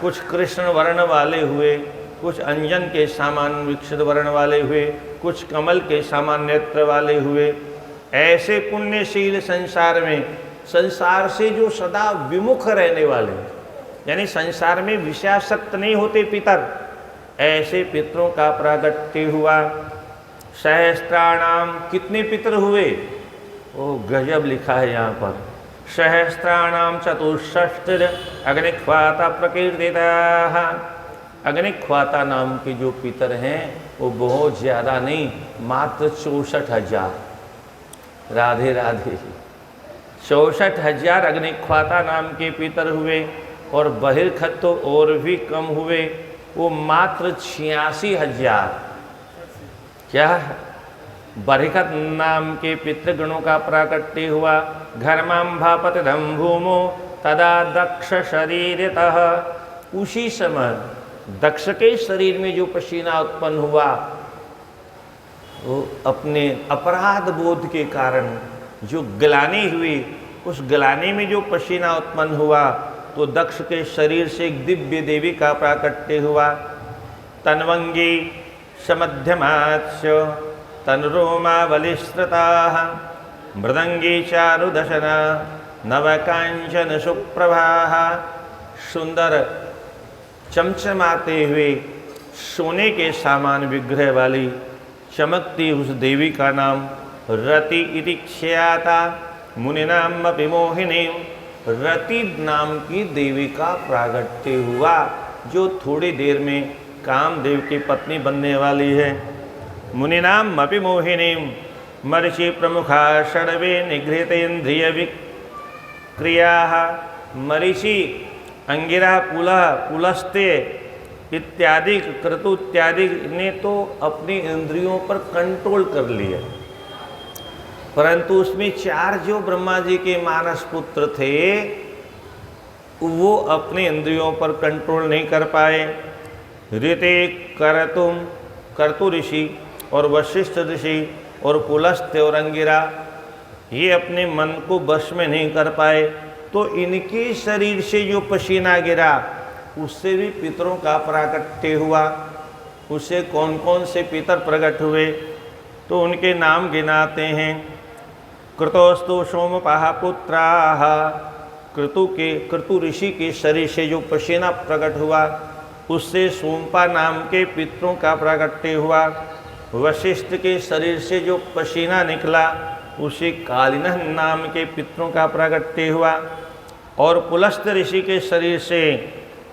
कुछ कृष्ण वर्ण वाले हुए, कुछ अंजन के समान विकसित वर्ण वाले हुए, कुछ कमल के समान नेत्र वाले हुए। ऐसे पुण्यशील संसार में, संसार से जो सदा विमुख रहने वाले, यानी संसार में विषयासक्त नहीं होते पितर, ऐसे पितरों का प्रागट्य हुआ। सहस्त्राणाम, कितने पितर हुए? ओ गजब लिखा है यहाँ पर। सहस्त्राणाम चतुष्षष्टिर अग्निख्वाता प्रकीर्तिताः। अग्निख्वाता नाम के जो पितर हैं वो बहुत ज़्यादा नहीं, मात्र 64,000। राधे राधे। 64,000 अग्निख्वाता नाम के पितर हुए। और बहिर्खत तो और भी कम हुए, वो मात्र 86,000। क्या? बरिखत नाम के पितृगणों का प्राकट्य हुआ। घर्मां भापतिदं भूमो तदा दक्ष शरीरतः। उसी समय दक्ष के शरीर में जो पसीना उत्पन्न हुआ, वो अपने अपराध बोध के कारण जो ग्लानि हुई, उस ग्लानि में जो पसीना उत्पन्न हुआ, तो दक्ष के शरीर से एक दिव्य देवी का प्राकट्य हुआ। तन्वंगी समध्यमात्स्य तनुरोमा बलिश्रुताः मृदंगी चारुदशना नवकांचन सुप्रभाः। सुंदर चमचमाते हुए सोने के समान विग्रह वाली चमकती उस देवी का नाम रति इति ख्याता मुनिनाम अपि मोहिनी। रति नाम की देवी का प्रागट्य हुआ, जो थोड़ी देर में कामदेव की पत्नी बनने वाली है। मुनिनाम अपि मोहिनी मर्षि प्रमुखा षड्वे निगृहीतेन्द्रिय विक्रियाः। मरीचि अंगिरा, पुलस्त्य इत्यादि, क्रतु इत्यादि ने तो अपनी इंद्रियों पर कंट्रोल कर लिया, परंतु उसमें 4 जो ब्रह्मा जी के मानस पुत्र थे वो अपने इंद्रियों पर कंट्रोल नहीं कर पाए। ऋते, कर्तु ऋषि और वशिष्ठ ऋषि और पुलस्त्य और अंगिरा ये अपने मन को वश में नहीं कर पाए, तो इनके शरीर से जो पसीना गिरा उससे भी पितरों का प्राकट्य हुआ। उससे कौन कौन से पितर प्रकट हुए तो उनके नाम गिनाते हैं। कृतोस्तु सोमपाः पुत्राः, कृतु ऋषि के शरीर से जो पसीना प्रकट हुआ उससे सोमपा नाम के पितरों का प्राकट्य हुआ। वशिष्ठ के शरीर से जो पसीना निकला उसे कालिनह नाम के पितरों का प्राकट्य हुआ। और पुलस्त्य ऋषि के शरीर से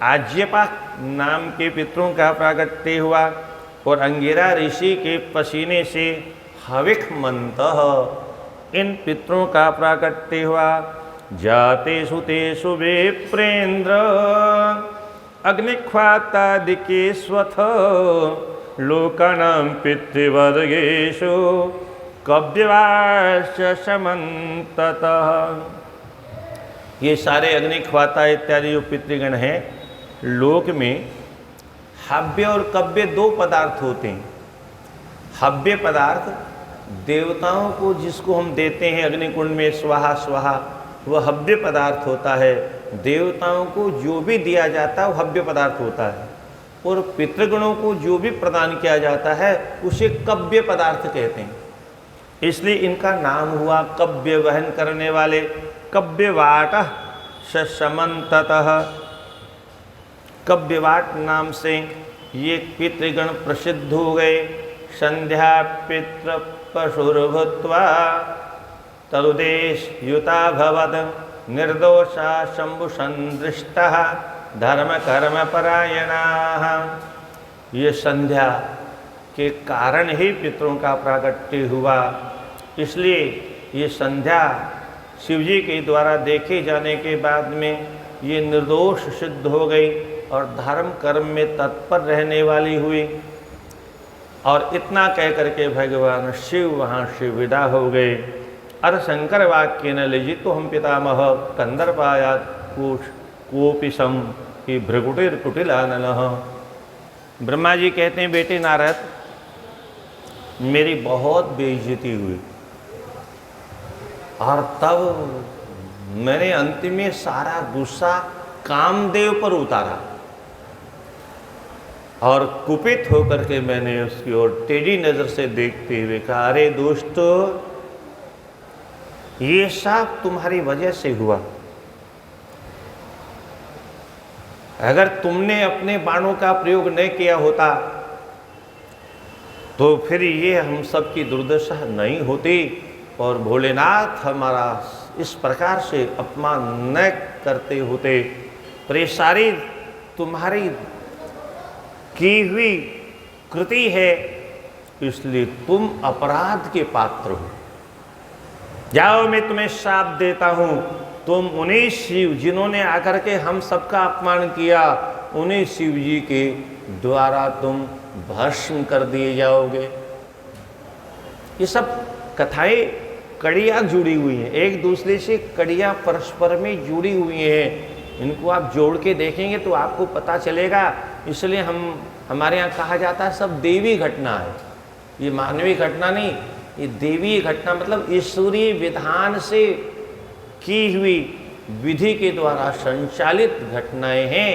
आज्यपा नाम के पितरों का प्राकट्य हुआ। और अंगिरा ऋषि के पसीने से हविखमन्तः इन पितरों का प्राकट्य हुआ। जातेषु तेषु विप्रेन्द्र अग्निख्वातादिके स्वथ लोकानां पितृवर्गेषु कव्यवाश्च समन्ततः। ये सारे अग्निख्वाता इत्यादि जो पितृगण हैं, लोक में हव्य और कव्य 2 पदार्थ होते हैं। हव्य पदार्थ देवताओं को जिसको हम देते हैं अग्निकुंड में स्वाहा स्वाहा, वह हव्य पदार्थ होता है। देवताओं को जो भी दिया जाता है वो हव्य पदार्थ होता है। और पितृगणों को जो भी प्रदान किया जाता है उसे कव्य पदार्थ कहते हैं। इसलिए इनका नाम हुआ कव्य वहन करने वाले। कव्यवाटः समन्ततः, कव्यवाट नाम से ये पितृगण प्रसिद्ध हो गए। संध्या पितृ पशुर्भूत्वा तरुदेश युता भवद निर्दोषा शंभु संदृष्टः धर्म कर्म परायणाः। ये संध्या के कारण ही पितरों का प्राकट्य हुआ। इसलिए ये संध्या शिवजी के द्वारा देखे जाने के बाद में ये निर्दोष सिद्ध हो गई और धर्म कर्म में तत्पर रहने वाली हुई। और इतना कह करके भगवान शिव वहाँ से विदा हो गए। अर शंकर वाक्य न लिजितो हम पितामह कंदर्पायात कोपि सम कि भृगुटिर कुटिलानलः। ब्रह्मा जी कहते हैं, बेटे नारद, मेरी बहुत बेइज्जती हुई और तब मैंने अंतिम में सारा गुस्सा कामदेव पर उतारा और कुपित होकर के मैंने उसकी ओर तेजी नज़र से देखते हुए कहा, अरे दोस्तों, ये सब तुम्हारी वजह से हुआ। अगर तुमने अपने बाणों का प्रयोग नहीं किया होता तो फिर ये हम सब की दुर्दशा नहीं होती और भोलेनाथ हमारा इस प्रकार से अपमान न करते होते। पर ये सारी तुम्हारी की हुई कृति है, इसलिए तुम अपराध के पात्र हो। जाओ, मैं तुम्हें शाप देता हूँ, तुम उन्हीं शिव जिन्होंने आकर के हम सबका अपमान किया, उन्हीं शिव जी के द्वारा तुम भस्म कर दिए जाओगे। ये सब कथाएं कड़ियाँ जुड़ी हुई हैं, एक दूसरे से कड़ियाँ परस्पर में जुड़ी हुई हैं। इनको आप जोड़ के देखेंगे तो आपको पता चलेगा। इसलिए हमारे यहाँ कहा जाता है सब देवी घटना है, ये मानवीय घटना नहीं, ये देवी घटना मतलब ईश्वरीय विधान से की हुई विधि के द्वारा संचालित घटनाएं हैं।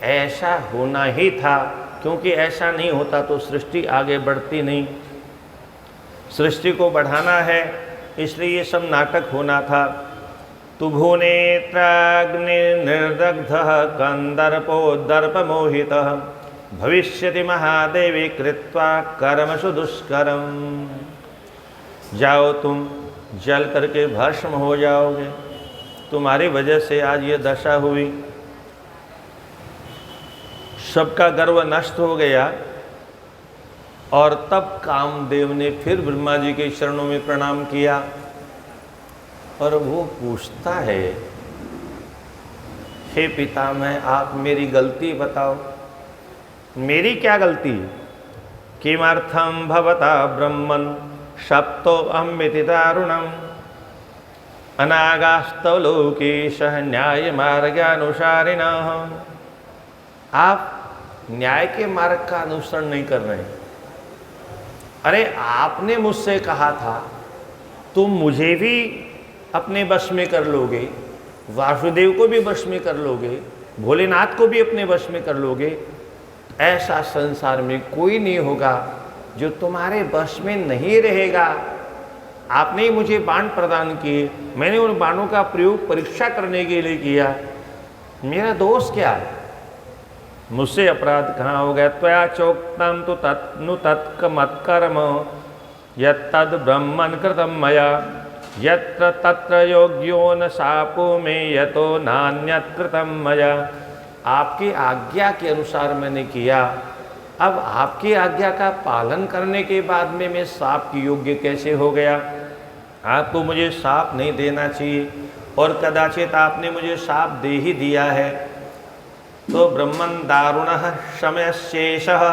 ऐसा होना ही था, क्योंकि ऐसा नहीं होता तो सृष्टि आगे बढ़ती नहीं। सृष्टि को बढ़ाना है, इसलिए ये सब नाटक होना था। तुभुनेत्राग्नि निर्दग्धः कंदर्पो दर्प मोहितः भविष्यति महादेवी कृत्वा कर्मसु दुष्करम। जाओ, तुम जल करके भस्म हो जाओगे, तुम्हारी वजह से आज ये दशा हुई। सबका गर्व नष्ट हो गया। और तब कामदेव ने फिर ब्रह्मा जी के चरणों में प्रणाम किया और वो पूछता है, हे पितामह, आप मेरी गलती बताओ। मेरी क्या गलती? किमर्थम भवता ब्रह्मन् शप्तो अहमिति दारुणम् अनागास्तव लोकेशः न्याय मार्गानुसारिणः। आप न्याय के मार्ग का अनुसरण नहीं कर रहे। अरे आपने मुझसे कहा था तुम मुझे भी अपने वश में कर लोगे, वासुदेव को भी वश में कर लोगे, भोलेनाथ को भी अपने वश में कर लोगे। ऐसा संसार में कोई नहीं होगा जो तुम्हारे वश में नहीं रहेगा। आपने ही मुझे बाण प्रदान किए, मैंने उन बाणों का प्रयोग परीक्षा करने के लिए किया। मेरा दोष क्या है? मुझसे अपराध कहाँ हो गया? त्वया चोक्तम तो तत्नु तत्कमत्कर्म यत्तद् ब्रह्मन् कृतं मया यत्र तत्र योग्यो न शापो में यतो नान्यत् कृतं मया। आपकी आज्ञा के अनुसार मैंने किया। अब आपकी आज्ञा का पालन करने के बाद में मैं शाप की योग्य कैसे हो गया? आपको मुझे शाप नहीं देना चाहिए, और कदाचित आपने मुझे शाप दे ही दिया है। तो ब्रह्मन् दारुणः शमयशेषः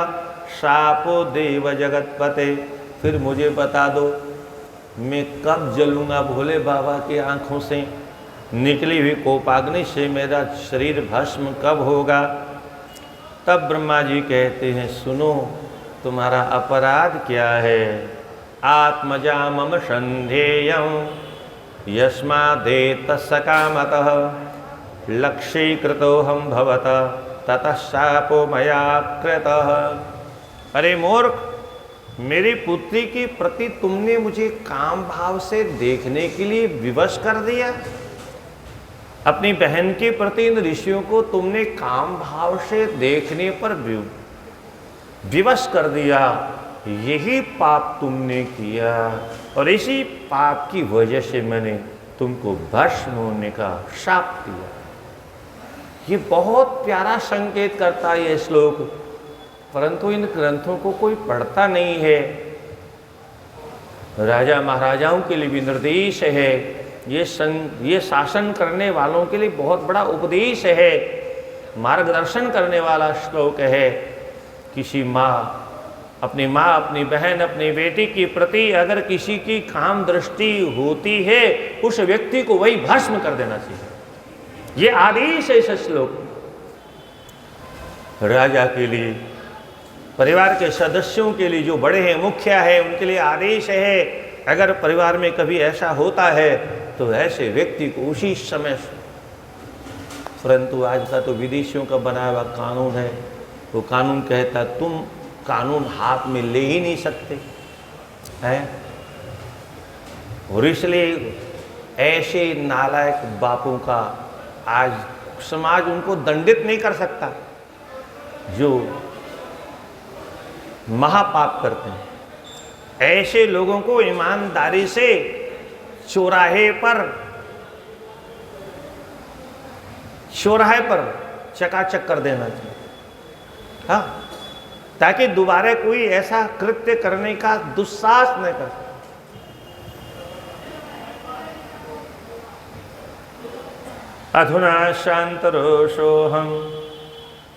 शापो देव जगतपते। फिर मुझे बता दो मैं कब जलूँगा? भोले बाबा की आँखों से निकली हुई कोपाग्नि से मेरा शरीर भस्म कब होगा? तब ब्रह्मा जी कहते हैं, सुनो तुम्हारा अपराध क्या है? आत्मजा मम संधेयं यस्मादेत सकामतः लक्ष्यीकृतोऽहं भवतः ततः शापो मया कृतः। अरे मूर्ख, मेरी पुत्री के प्रति तुमने मुझे काम भाव से देखने के लिए विवश कर दिया। अपनी बहन के प्रति इन ऋषियों को तुमने काम भाव से देखने पर विवश कर दिया। यही पाप तुमने किया, और इसी पाप की वजह से मैंने तुमको भस्म होने का शाप दिया। ये बहुत प्यारा संकेत करता है ये श्लोक, परंतु इन ग्रंथों को कोई पढ़ता नहीं है। राजा महाराजाओं के लिए भी निर्देश है, ये शासन करने वालों के लिए बहुत बड़ा उपदेश है, मार्गदर्शन करने वाला श्लोक है। किसी माँ, अपनी बहन, अपनी बेटी के प्रति अगर किसी की काम दृष्टि होती है, उस व्यक्ति को वही भस्म कर देना चाहिए। ये आदेश है इस श्लोक। राजा के लिए, परिवार के सदस्यों के लिए, जो बड़े हैं, मुखिया है, उनके लिए आदेश है। अगर परिवार में कभी ऐसा होता है तो ऐसे व्यक्ति को उसी समय। परंतु आज का तो विदेशियों का बनाया हुआ कानून है। वो कानून कहता तुम कानून हाथ में ले ही नहीं सकते हैं, और इसलिए ऐसे नालायक बापों का आज समाज उनको दंडित नहीं कर सकता जो महापाप करते हैं। ऐसे लोगों को ईमानदारी से चौराहे पर चकाचक कर देना चाहिए, हाँ, ताकि दोबारा कोई ऐसा कृत्य करने का दुस्साहस न कर सके। अधुना शांत रोषोहम।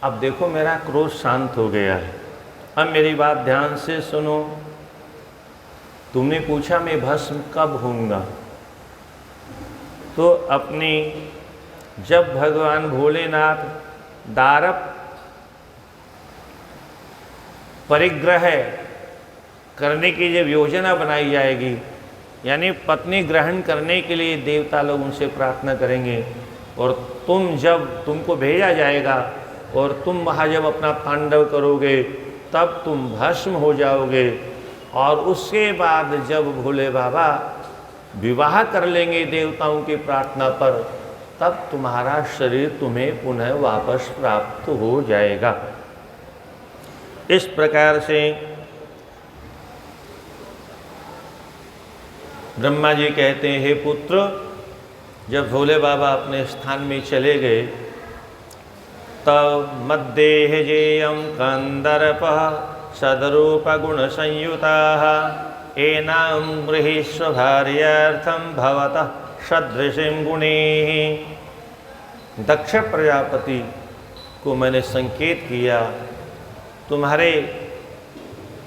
अब देखो मेरा क्रोध शांत हो गया है। अब मेरी बात ध्यान से सुनो। तुमने पूछा मैं भस्म कब होऊंगा, तो अपनी जब भगवान भोलेनाथ दारप परिग्रह करने की जब योजना बनाई जाएगी, यानी पत्नी ग्रहण करने के लिए देवता लोग उनसे प्रार्थना करेंगे, और तुमको भेजा जाएगा, और तुम वहाँ जब अपना तांडव करोगे तब तुम भस्म हो जाओगे। और उसके बाद जब भोले बाबा विवाह कर लेंगे देवताओं की प्रार्थना पर, तब तुम्हारा शरीर तुम्हें पुनः वापस प्राप्त हो जाएगा। इस प्रकार से ब्रह्मा जी कहते हैं, हे पुत्र, जब भोले बाबा अपने स्थान में चले गए तब मद्देह जेयम कंदर्पः सदरूप गुण संयुता एनाम गृहीष्व भार्यार्थम भवतः सदृशिं गुणैः। दक्ष प्रजापति को मैंने संकेत किया, तुम्हारे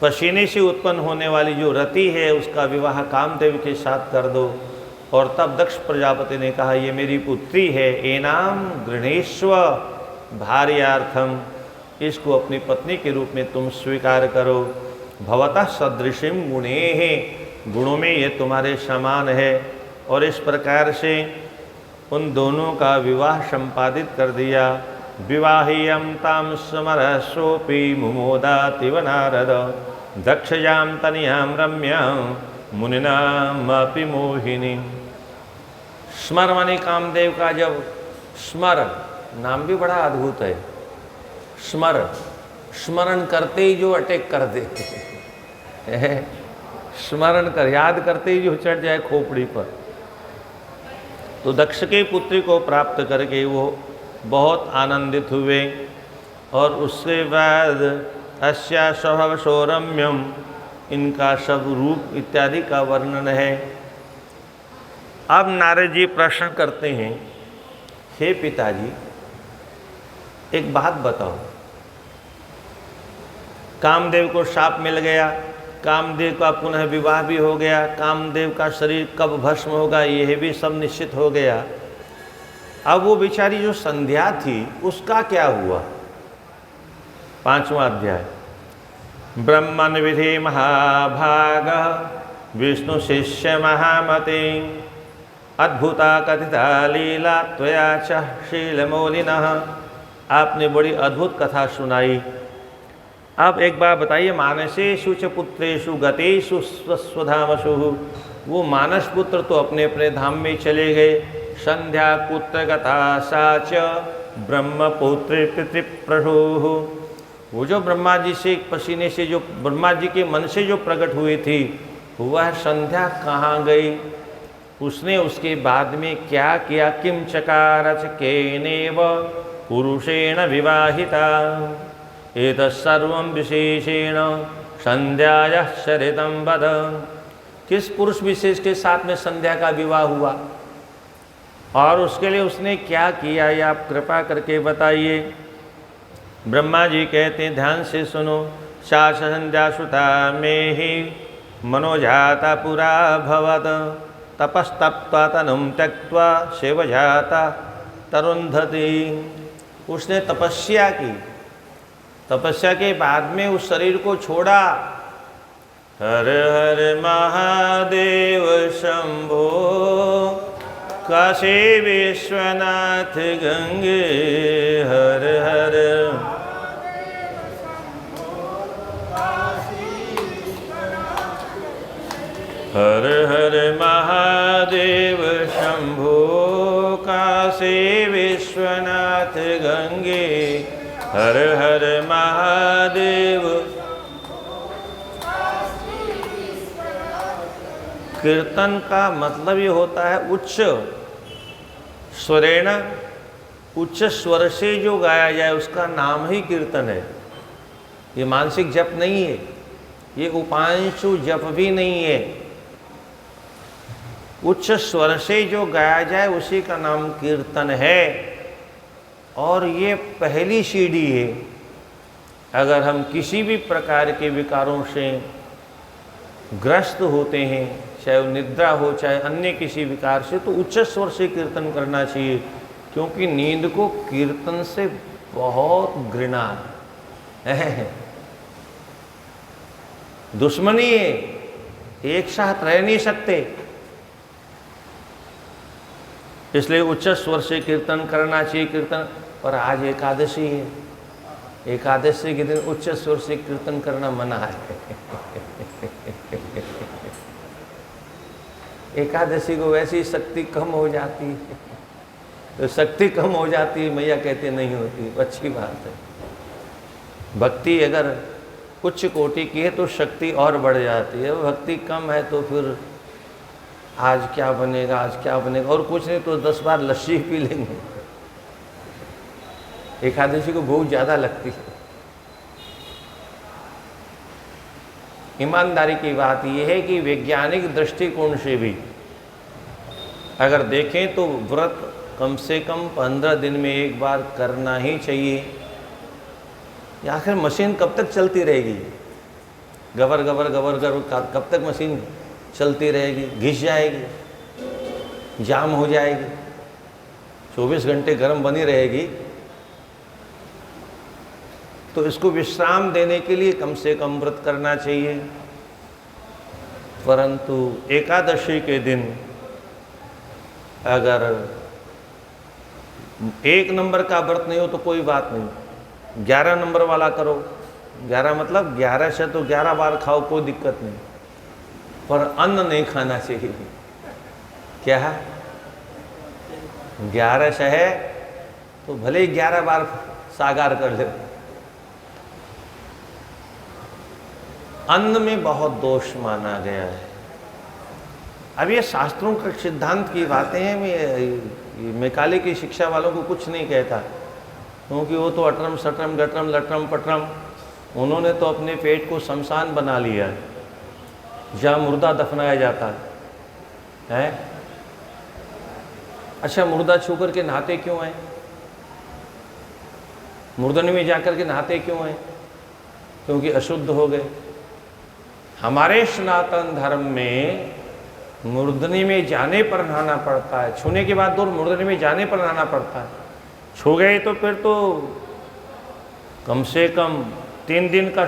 पसीने से उत्पन्न होने वाली जो रति है उसका विवाह कामदेव के साथ कर दो। और तब दक्ष प्रजापति ने कहा, ये मेरी पुत्री है, एनाम गृणेश्व भार्यार्थम, इसको अपनी पत्नी के रूप में तुम स्वीकार करो। भवतः सदृशिम गुणे है, गुणों में ये तुम्हारे समान है। और इस प्रकार से उन दोनों का विवाह संपादित कर दिया। विवाहियम ताम समरसोपि मुमोदातिव नारद, दक्षजाम तनियाम रम्याम मुनिनामपि मोहिनी। स्मर माने कामदेव का जब स्मर, नाम भी बड़ा अद्भुत है, स्मर, स्मरण करते ही जो अटैक कर दे, स्मरण कर, याद करते ही जो चढ़ जाए खोपड़ी पर। तो दक्ष के पुत्री को प्राप्त करके वो बहुत आनंदित हुए। और उसके बाद अस्या स्वभाव सौरम्यम, इनका सब रूप इत्यादि का वर्णन है। अब नारद जी प्रश्न करते हैं, हे पिताजी एक बात बताओ, कामदेव को शाप मिल गया, कामदेव का पुनः विवाह भी हो गया, कामदेव का शरीर कब भस्म होगा यह भी सब निश्चित हो गया। अब वो बेचारी जो संध्या थी उसका क्या हुआ? 5वां अध्याय। ब्रह्मन् विधि महाभाग विष्णु शिष्य महामते, अद्भुता कथिता लीला त्वया च शीलमौलिनः। आपने बड़ी अद्भुत कथा सुनाई। अब एक बात बताइए, मानसेषु च पुत्रेषु गतेषु स्वधामसु, वो मानस पुत्र तो अपने अपने धाम में चले गए। संध्या पुत्र गता सा च ब्रह्मपुत्र पितृप्रभुः, वो जो ब्रह्मा जी से पसीने से, जो ब्रह्मा जी के मन से जो प्रकट हुई थी, वह संध्या कहाँ गई? उसने उसके बाद में क्या किया? किम चकारच केनेव पुरुषेण विवाहिता, एतत्सर्वं विशेषेण संध्यायाः चरितं वद। किस पुरुष विशेष के साथ में संध्या का विवाह हुआ और उसके लिए उसने क्या किया, ये आप कृपा करके बताइए। ब्रह्मा जी कहते हैं, ध्यान से सुनो। सा संध्या सुता में ही मनोजाता पुरा भवत, तपस्तप्त्वा तनुं त्यक्त्वा शिवजाता तरुन्धति। उसने तपस्या की, तपस्या के बाद में उस शरीर को छोड़ा। हर हर महादेव शंभो, काशी विश्वनाथ गंगे, हर हर। हर हर महादेव शंभो, काशी विश्वनाथ गंगे, हर हर महादेव। कीर्तन का मतलब ये होता है उच्च स्वरेण, उच्च स्वर से जो गाया जाए उसका नाम ही कीर्तन है। ये मानसिक जप नहीं है, ये उपांशु जप भी नहीं है। उच्च स्वर से जो गाया जाए उसी का नाम कीर्तन है। और ये पहली सीढ़ी है। अगर हम किसी भी प्रकार के विकारों से ग्रस्त होते हैं, चाहे वो निद्रा हो चाहे अन्य किसी विकार से, तो उच्च स्वर से कीर्तन करना चाहिए, क्योंकि नींद को कीर्तन से बहुत घृणा है, दुश्मनी है, एक साथ रह नहीं सकते। इसलिए उच्च स्वर से कीर्तन करना चाहिए। कीर्तन, और आज एकादशी है, एकादशी के दिन उच्च स्वर से कीर्तन करना मना है। एकादशी को वैसी शक्ति कम हो जाती है, तो शक्ति कम हो जाती है, मैया कहते नहीं होती, अच्छी बात है। भक्ति अगर उच्च कोटि की है तो शक्ति और बढ़ जाती है, भक्ति कम है तो फिर आज क्या बनेगा, आज क्या बनेगा, और कुछ नहीं तो 10 बार लस्सी पी लेंगे। एकादशी को बहुत ज़्यादा लगती है। ईमानदारी की बात यह है कि वैज्ञानिक दृष्टिकोण से भी अगर देखें तो व्रत कम से कम 15 दिन में एक बार करना ही चाहिए। या आखिर मशीन कब तक चलती रहेगी? गबर गबर गबर गबर कब तक मशीन चलती रहेगी? घिस जाएगी, जाम हो जाएगी, 24 घंटे गर्म बनी रहेगी। तो इसको विश्राम देने के लिए कम से कम व्रत करना चाहिए। परंतु एकादशी के दिन अगर 1 नंबर का व्रत नहीं हो तो कोई बात नहीं, 11 नंबर वाला करो। 11 मतलब 11 से तो 11 बार खाओ, कोई दिक्कत नहीं, पर अन्न नहीं खाना चाहिए। क्या है? 11 है तो भले ही 11 बार सागार कर ले। अन्न में बहुत दोष माना गया है। अब ये शास्त्रों का सिद्धांत की बातें हैं। मैं काले की शिक्षा वालों को कुछ नहीं कहता, क्योंकि वो तो अटरम सटरम गटरम लटरम पटरम, उन्होंने तो अपने पेट को शमशान बना लिया है, जहाँ मुर्दा दफनाया जाता है। अच्छा, मुर्दा छू करके नहाते क्यों हैं? मुर्दनी में जाकर के नहाते क्यों हैं? क्योंकि अशुद्ध हो गए। हमारे सनातन धर्म में मुर्दनी में जाने पर नहाना पड़ता है। छूने के बाद दूर, मुर्दनी में जाने पर नहाना पड़ता है। छू गए तो फिर तो कम से कम 3 दिन का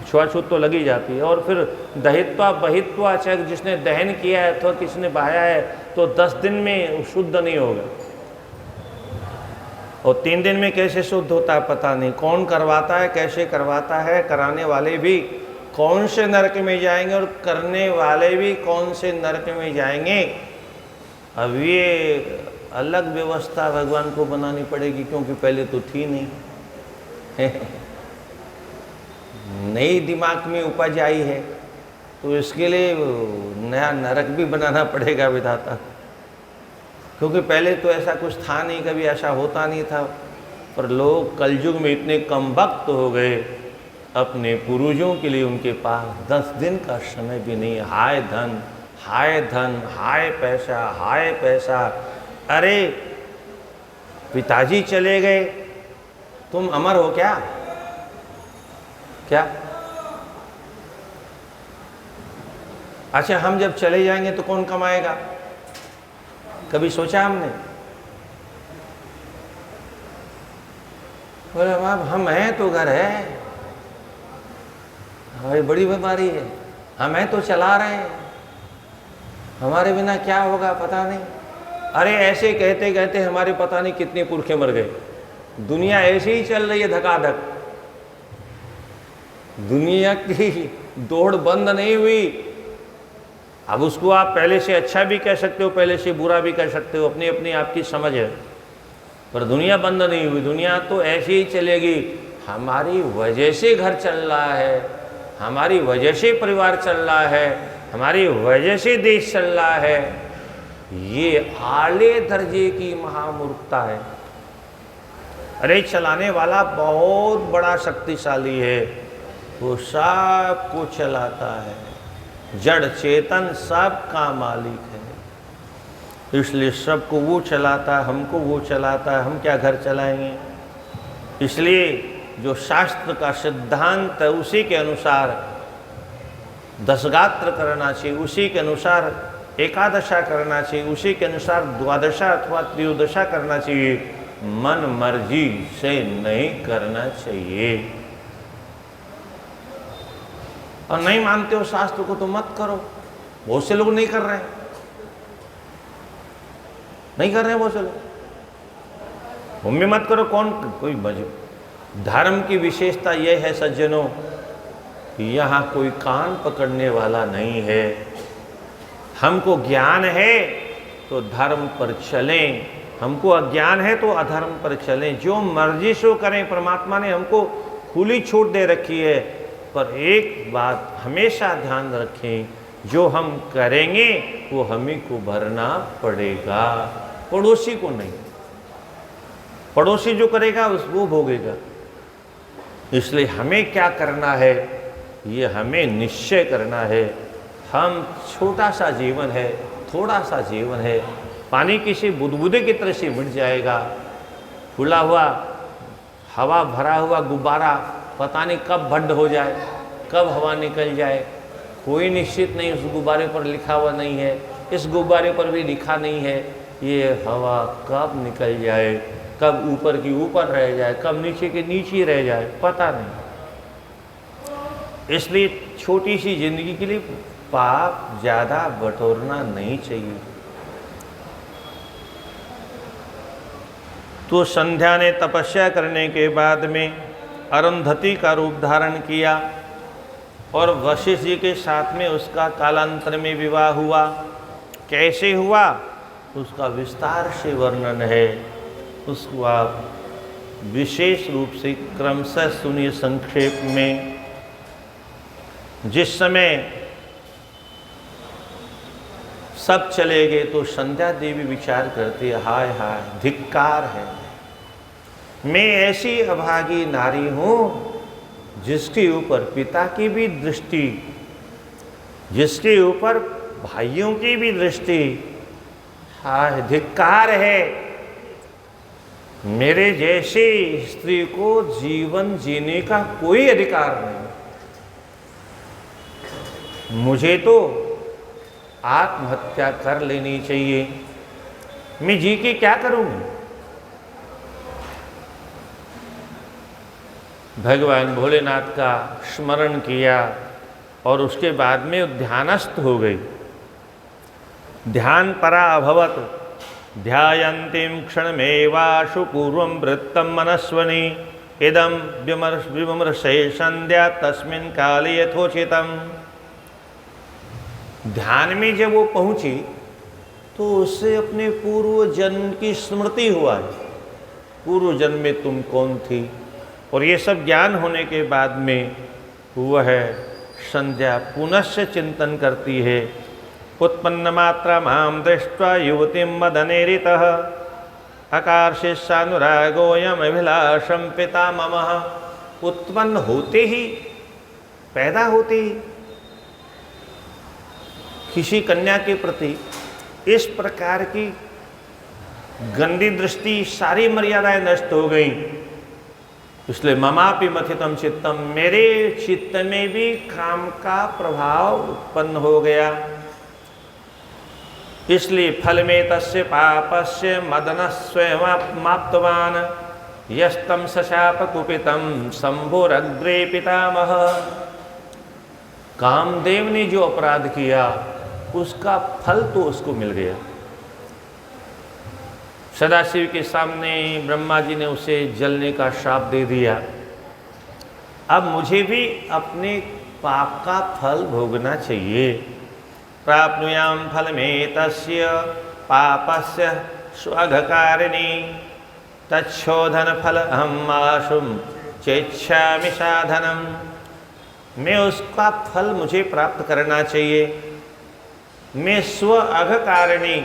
छुआछूत तो लगी जाती है। और फिर दहित्वा बहित्वा, चाहे जिसने दहन किया है अथवा किसने बहाया है, तो 10 दिन में शुद्ध नहीं होगा। और 3 दिन में कैसे शुद्ध होता है पता नहीं। कौन करवाता है, कैसे करवाता है, कराने वाले भी कौन से नरक में जाएंगे और करने वाले भी कौन से नरक में जाएंगे। अब ये अलग व्यवस्था भगवान को बनानी पड़ेगी, क्योंकि पहले तो थी नहीं। नई दिमाग में उपज आई है, तो इसके लिए नया नरक भी बनाना पड़ेगा विधाता, क्योंकि पहले तो ऐसा कुछ था नहीं, कभी ऐसा होता नहीं था। पर लोग कलयुग में इतने कमबख्त हो गए, अपने पूर्वजों के लिए उनके पास 10 दिन का समय भी नहीं। हाय धन, हाय धन, हाय पैसा, हाय पैसा। अरे पिताजी चले गए, तुम अमर हो क्या? क्या? अच्छा, हम जब चले जाएंगे तो कौन कमाएगा? कभी सोचा हमने? बोले बाप, हम हैं तो घर है, हमारी बड़ी बीमारी है, हम हैं तो चला रहे हैं, हमारे बिना क्या होगा पता नहीं। अरे ऐसे कहते कहते हमारे पता नहीं कितने पुरखे मर गए। दुनिया ऐसे ही चल रही है धकाधक, दुनिया की दौड़ बंद नहीं हुई। अब उसको आप पहले से अच्छा भी कह सकते हो, पहले से बुरा भी कह सकते हो, अपनी अपनी आपकी समझ है, पर दुनिया बंद नहीं हुई। दुनिया तो ऐसे ही चलेगी। हमारी वजह से घर चल रहा है, हमारी वजह से परिवार चल रहा है, हमारी वजह से देश चल रहा है। ये आले दर्जे की महामूर्खता है। अरे चलाने वाला बहुत बड़ा शक्तिशाली है, वो सब को चलाता है, जड़ चेतन सब का मालिक है। इसलिए सबको वो चलाता है, हमको वो चलाता है, हम क्या घर चलाएंगे। इसलिए जो शास्त्र का सिद्धांत है उसी के अनुसार दशगात्र करना चाहिए, उसी के अनुसार एकादशा करना चाहिए, उसी के अनुसार द्वादशा अथवा त्रयोदशा करना चाहिए। मन मर्जी से नहीं करना चाहिए। और नहीं मानते हो शास्त्र को तो मत करो। बहुत से लोग नहीं कर रहे हैं, नहीं कर रहे हैं बहुत से लोग। तुम भी मत करो। कौन कोई धर्म की विशेषता यह है सज्जनों, यहाँ कोई कान पकड़ने वाला नहीं है। हमको ज्ञान है तो धर्म पर चलें, हमको अज्ञान है तो अधर्म पर चलें। जो मर्जी सो करें, परमात्मा ने हमको खुली छूट दे रखी है। पर एक बात हमेशा ध्यान रखें, जो हम करेंगे वो हमें को भरना पड़ेगा, पड़ोसी को नहीं। पड़ोसी जो करेगा वो भोगेगा। इसलिए हमें क्या करना है, ये हमें निश्चय करना है। हम छोटा सा जीवन है, थोड़ा सा जीवन है, पानी किसी बुदबुदे की तरह से मिट जाएगा। खुला हुआ हवा भरा हुआ गुब्बारा पता नहीं कब बंद हो जाए, कब हवा निकल जाए, कोई निश्चित नहीं। उस गुब्बारे पर लिखा हुआ नहीं है, इस गुब्बारे पर भी लिखा नहीं है ये हवा कब निकल जाए, कब ऊपर की ऊपर रह जाए, कब नीचे के नीचे रह जाए, पता नहीं। इसलिए छोटी सी जिंदगी के लिए पाप ज़्यादा बटोरना नहीं चाहिए। तो संध्या ने तपस्या करने के बाद में अरुंधति का रूप धारण किया और वशिष्ठ जी के साथ में उसका कालांतर में विवाह हुआ। कैसे हुआ उसका विस्तार से वर्णन है, उसको आप विशेष रूप से क्रमशः सुनिए संक्षेप में। जिस समय सब चले गए तो संध्या देवी विचार करती है, हाय हाय धिक्कार है, मैं ऐसी अभागी नारी हूँ जिसके ऊपर पिता की भी दृष्टि, जिसके ऊपर भाइयों की भी दृष्टि, हाय धिक्कार है। मेरे जैसी स्त्री को जीवन जीने का कोई अधिकार नहीं, मुझे तो आत्महत्या कर लेनी चाहिए, मैं जी के क्या करूंगी। भगवान भोलेनाथ का स्मरण किया और उसके बाद में ध्यानस्थ हो गई। ध्यान परा अभवत ध्यायन्तीं क्षणमेवाशु पूर्वं वृत्तं मनस्वनि इदं विमर्शे संध्या तस्मिन् काले यथोचितम्। ध्यान में जब वो पहुंची तो उससे अपने पूर्व जन्म की स्मृति हुआ, पूर्व जन्म में तुम कौन थी, और ये सब ज्ञान होने के बाद में वह संध्या पुनश्च चिंतन करती है। उत्पन्न मात्रा माम दृष्ट्वा युवतीं मदनेरितः अकार्षिस्सानुरागोऽयम् अभिलाषं पिता मम। उत्पन्न होते ही, पैदा होते ही किसी कन्या के प्रति इस प्रकार की गंदी दृष्टि, सारी मर्यादाएं नष्ट हो गई। इसलिए ममापि मथितम चित्तम, मेरे चित्त में भी काम का प्रभाव उत्पन्न हो गया। इसलिए फल में तस्य पापस्य मदन स्वयमाप्तवान यस्तम सशाप कुपितम शंभुरग्रे पितामह। कामदेव ने जो अपराध किया उसका फल तो उसको मिल गया। सदाशिव के सामने ब्रह्मा जी ने उसे जलने का श्राप दे दिया। अब मुझे भी अपने पाप का फल भोगना चाहिए। प्राप्नुयाम फलमेतस्य पापस्य स्वघकारिणी तच्छोधन फल अहम आशुम चेच्छामि साधनम। मैं उसका फल मुझे प्राप्त करना चाहिए। मैं स्व अघकारिणी,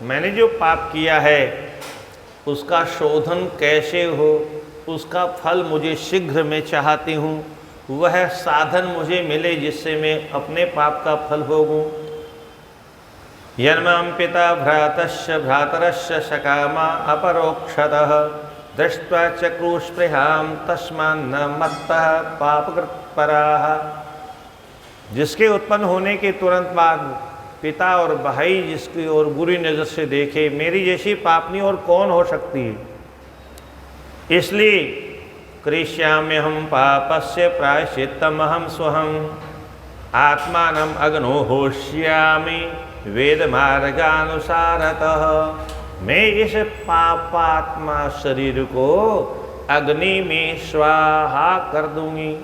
मैंने जो पाप किया है उसका शोधन कैसे हो, उसका फल मुझे शीघ्र में चाहती हूँ। वह साधन मुझे मिले जिससे मैं अपने पाप का फल भोगूं। यन्मां पिता भ्रातश्च भ्रातरश्च सकामा अपरोक्षतः दृष्ट्वा चक्रुस्पृहां तस्मान्न मत्तः पापकृतपराः। जिसके उत्पन्न होने के तुरंत बाद पिता और भाई जिसकी ओर बुरी नज़र से देखे, मेरी जैसी पापनी और कौन हो सकती है। इसलिए करिष्याम्यहं पापस्य प्रायश्चित्तमहं स्वहं आत्मानं अग्नो होष्यामि वेद मार्गानुसारतः। मैं इस पापात्मा शरीर को अग्नि में स्वाहा कर दूंगी।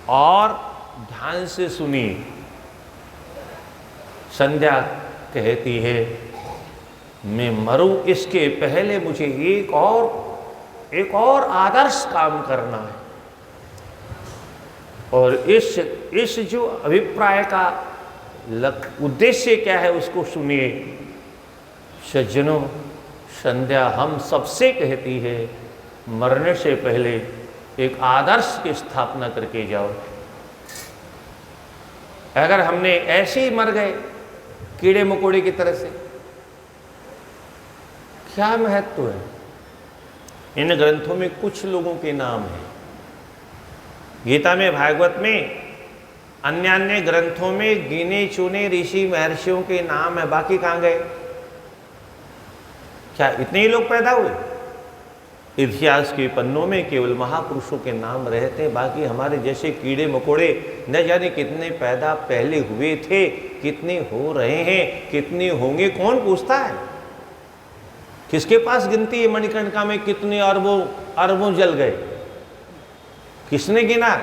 और ध्यान से सुनिए, संध्या कहती है मैं मरूं इसके पहले मुझे एक और आदर्श काम करना है। और इस जो अभिप्राय का उद्देश्य क्या है उसको सुनिए। सज्जनों, संध्या हम सबसे कहती है मरने से पहले एक आदर्श की स्थापना करके जाओ। अगर हमने ऐसे ही मर गए कीड़े मकोड़े की तरह से। क्या महत्व है? इन ग्रंथों में कुछ लोगों के नाम हैं। गीता में, भागवत में, अन्य अन्य ग्रंथों में गिने चुने ऋषि महर्षियों के नाम है, बाकी कहां गए? क्या इतने ही लोग पैदा हुए? इतिहास के पन्नों में केवल महापुरुषों के नाम रहते हैं, बाकी हमारे जैसे कीड़े मकोड़े न जाने कितने पैदा पहले हुए थे, कितने हो रहे हैं, कितने होंगे, कौन पूछता है? किसके पास गिनती है मणिकर्णिका में कितने अरबों अरबों जल गए? किसने गिना?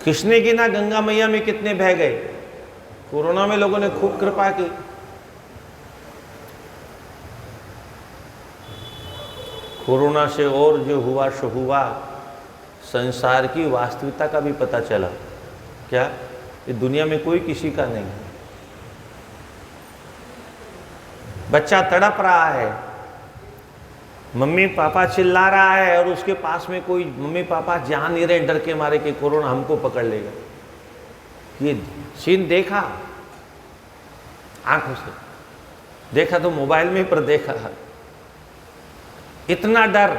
किसने गिना गंगा मैया में कितने बह गए? कोरोना में लोगों ने खूब कृपा की। कोरोना से और जो हुआ सो हुआ, संसार की वास्तविकता का भी पता चला। क्या? ये दुनिया में कोई किसी का नहीं है। बच्चा तड़प रहा है, मम्मी पापा चिल्ला रहा है और उसके पास में कोई मम्मी पापा जा नहीं रहे डर के मारे कि कोरोना हमको पकड़ लेगा। ये सीन देखा, आंखों से देखा तो मोबाइल में पर देखा। इतना डर,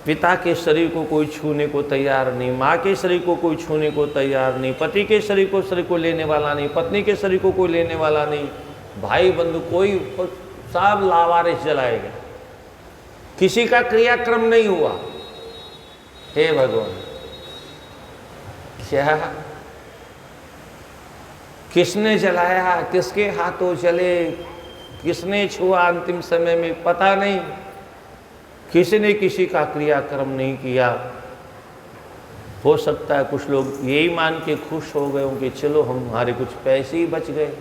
पिता के शरीर को कोई छूने को तैयार नहीं, माँ के शरीर को कोई छूने को तैयार नहीं, पति के शरीर को लेने वाला नहीं, पत्नी के शरीर को कोई लेने वाला नहीं, भाई बंधु कोई, सब लावारिस जलाएगा। किसी का क्रियाक्रम नहीं हुआ। हे भगवान, क्या किसने जलाया, किसके हाथों जले, किसने छुआ अंतिम समय में पता नहीं। किसी ने किसी का क्रियाक्रम नहीं किया। हो सकता है कुछ लोग यही मान के खुश हो गए कि चलो हमारे कुछ पैसे ही बच गए।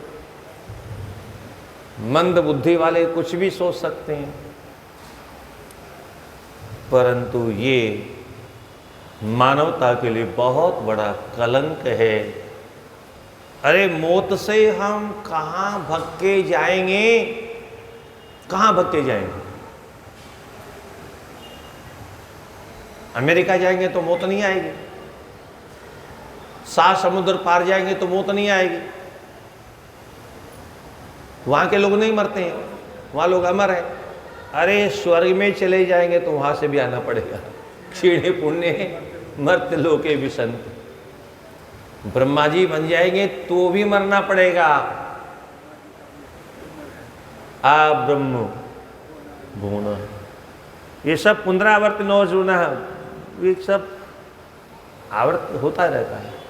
मंद बुद्धि वाले कुछ भी सोच सकते हैं, परंतु ये मानवता के लिए बहुत बड़ा कलंक है। अरे मौत से हम कहाँ भाग के जाएंगे? कहाँ भाग के जाएंगे? अमेरिका जाएंगे तो मौत नहीं आएगी, 7 समुद्र पार जाएंगे तो मौत नहीं आएगी। वहां के लोग नहीं मरते हैं, वहां लोग अमर है। अरे स्वर्ग में चले जाएंगे तो वहां से भी आना पड़ेगा। क्षीणे पुण्य मर्त्य लोके विसंत। ब्रह्मा जी बन जाएंगे तो भी मरना पड़ेगा। आ ब्रह्म भूण, ये सब पुनरावर्त नौजुन, ये सब आवर्त होता रहता है।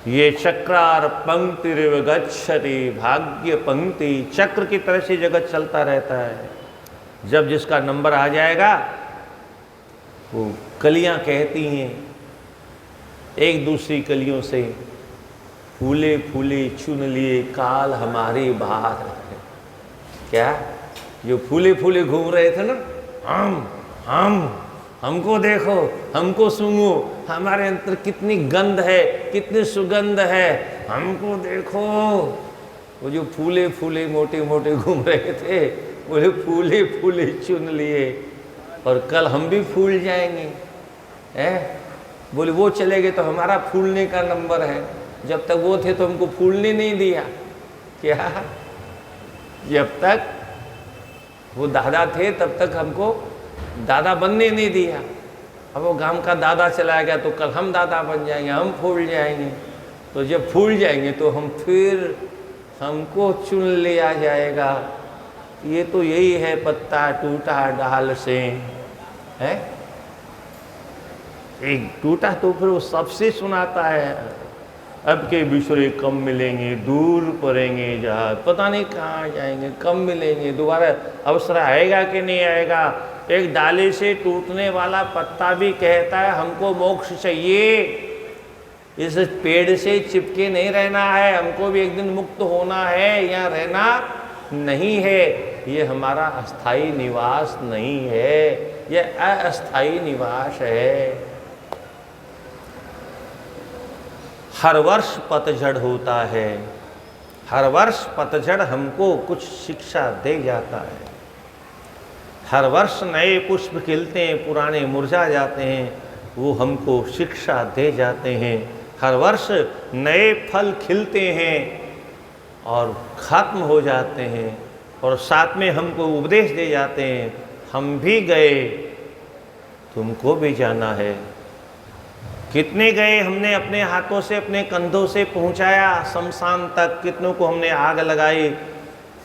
ये चक्रार पंक्ति गच्छति, भाग्य पंक्ति चक्र की तरह से जगत चलता रहता है। जब जिसका नंबर आ जाएगा, वो कलियां कहती हैं एक दूसरी कलियों से, फूले फूले चुन लिए काल हमारे बाहर। क्या? जो फूले फूले घूम रहे थे ना, हमको देखो, हमको सूंघो, हमारे अंदर कितनी गंध है, कितनी सुगंध है, हमको देखो। वो जो फूले फूले मोटे मोटे घूम रहे थे, बोले फूले फूले चुन लिए, और कल हम भी फूल जाएंगे। बोले वो चले गए तो हमारा फूलने का नंबर है, जब तक वो थे तो हमको फूलने नहीं दिया। क्या? जब तक वो दादा थे तब तक हमको दादा बनने नहीं दिया। अब वो गांव का दादा चला गया तो कल हम दादा बन जाएंगे, हम फूल जाएंगे। तो जब फूल जाएंगे तो हम फिर हमको चुन लिया जाएगा। ये तो यही है, पत्ता टूटा डाल से है। एक टूटा तो फिर वो सबसे सुनाता है, अब के बिछड़े कम मिलेंगे, दूर पड़ेंगे जहाँ, पता नहीं कहाँ जाएंगे, कम मिलेंगे, दोबारा अवसर आएगा कि नहीं आएगा। एक डाले से टूटने वाला पत्ता भी कहता है हमको मोक्ष चाहिए, इस पेड़ से चिपके नहीं रहना है, हमको भी एक दिन मुक्त होना है, यहाँ रहना नहीं है। ये हमारा अस्थाई निवास नहीं है, ये अस्थाई निवास है। हर वर्ष पतझड़ होता है, हर वर्ष पतझड़ हमको कुछ शिक्षा दे जाता है। हर वर्ष नए पुष्प खिलते हैं, पुराने मुरझा जाते हैं, वो हमको शिक्षा दे जाते हैं। हर वर्ष नए फल खिलते हैं और ख़त्म हो जाते हैं, और साथ में हमको उपदेश दे जाते हैं, हम भी गए, तुमको भी जाना है। कितने गए हमने अपने हाथों से, अपने कंधों से पहुंचाया शमशान तक, कितनों को हमने आग लगाई,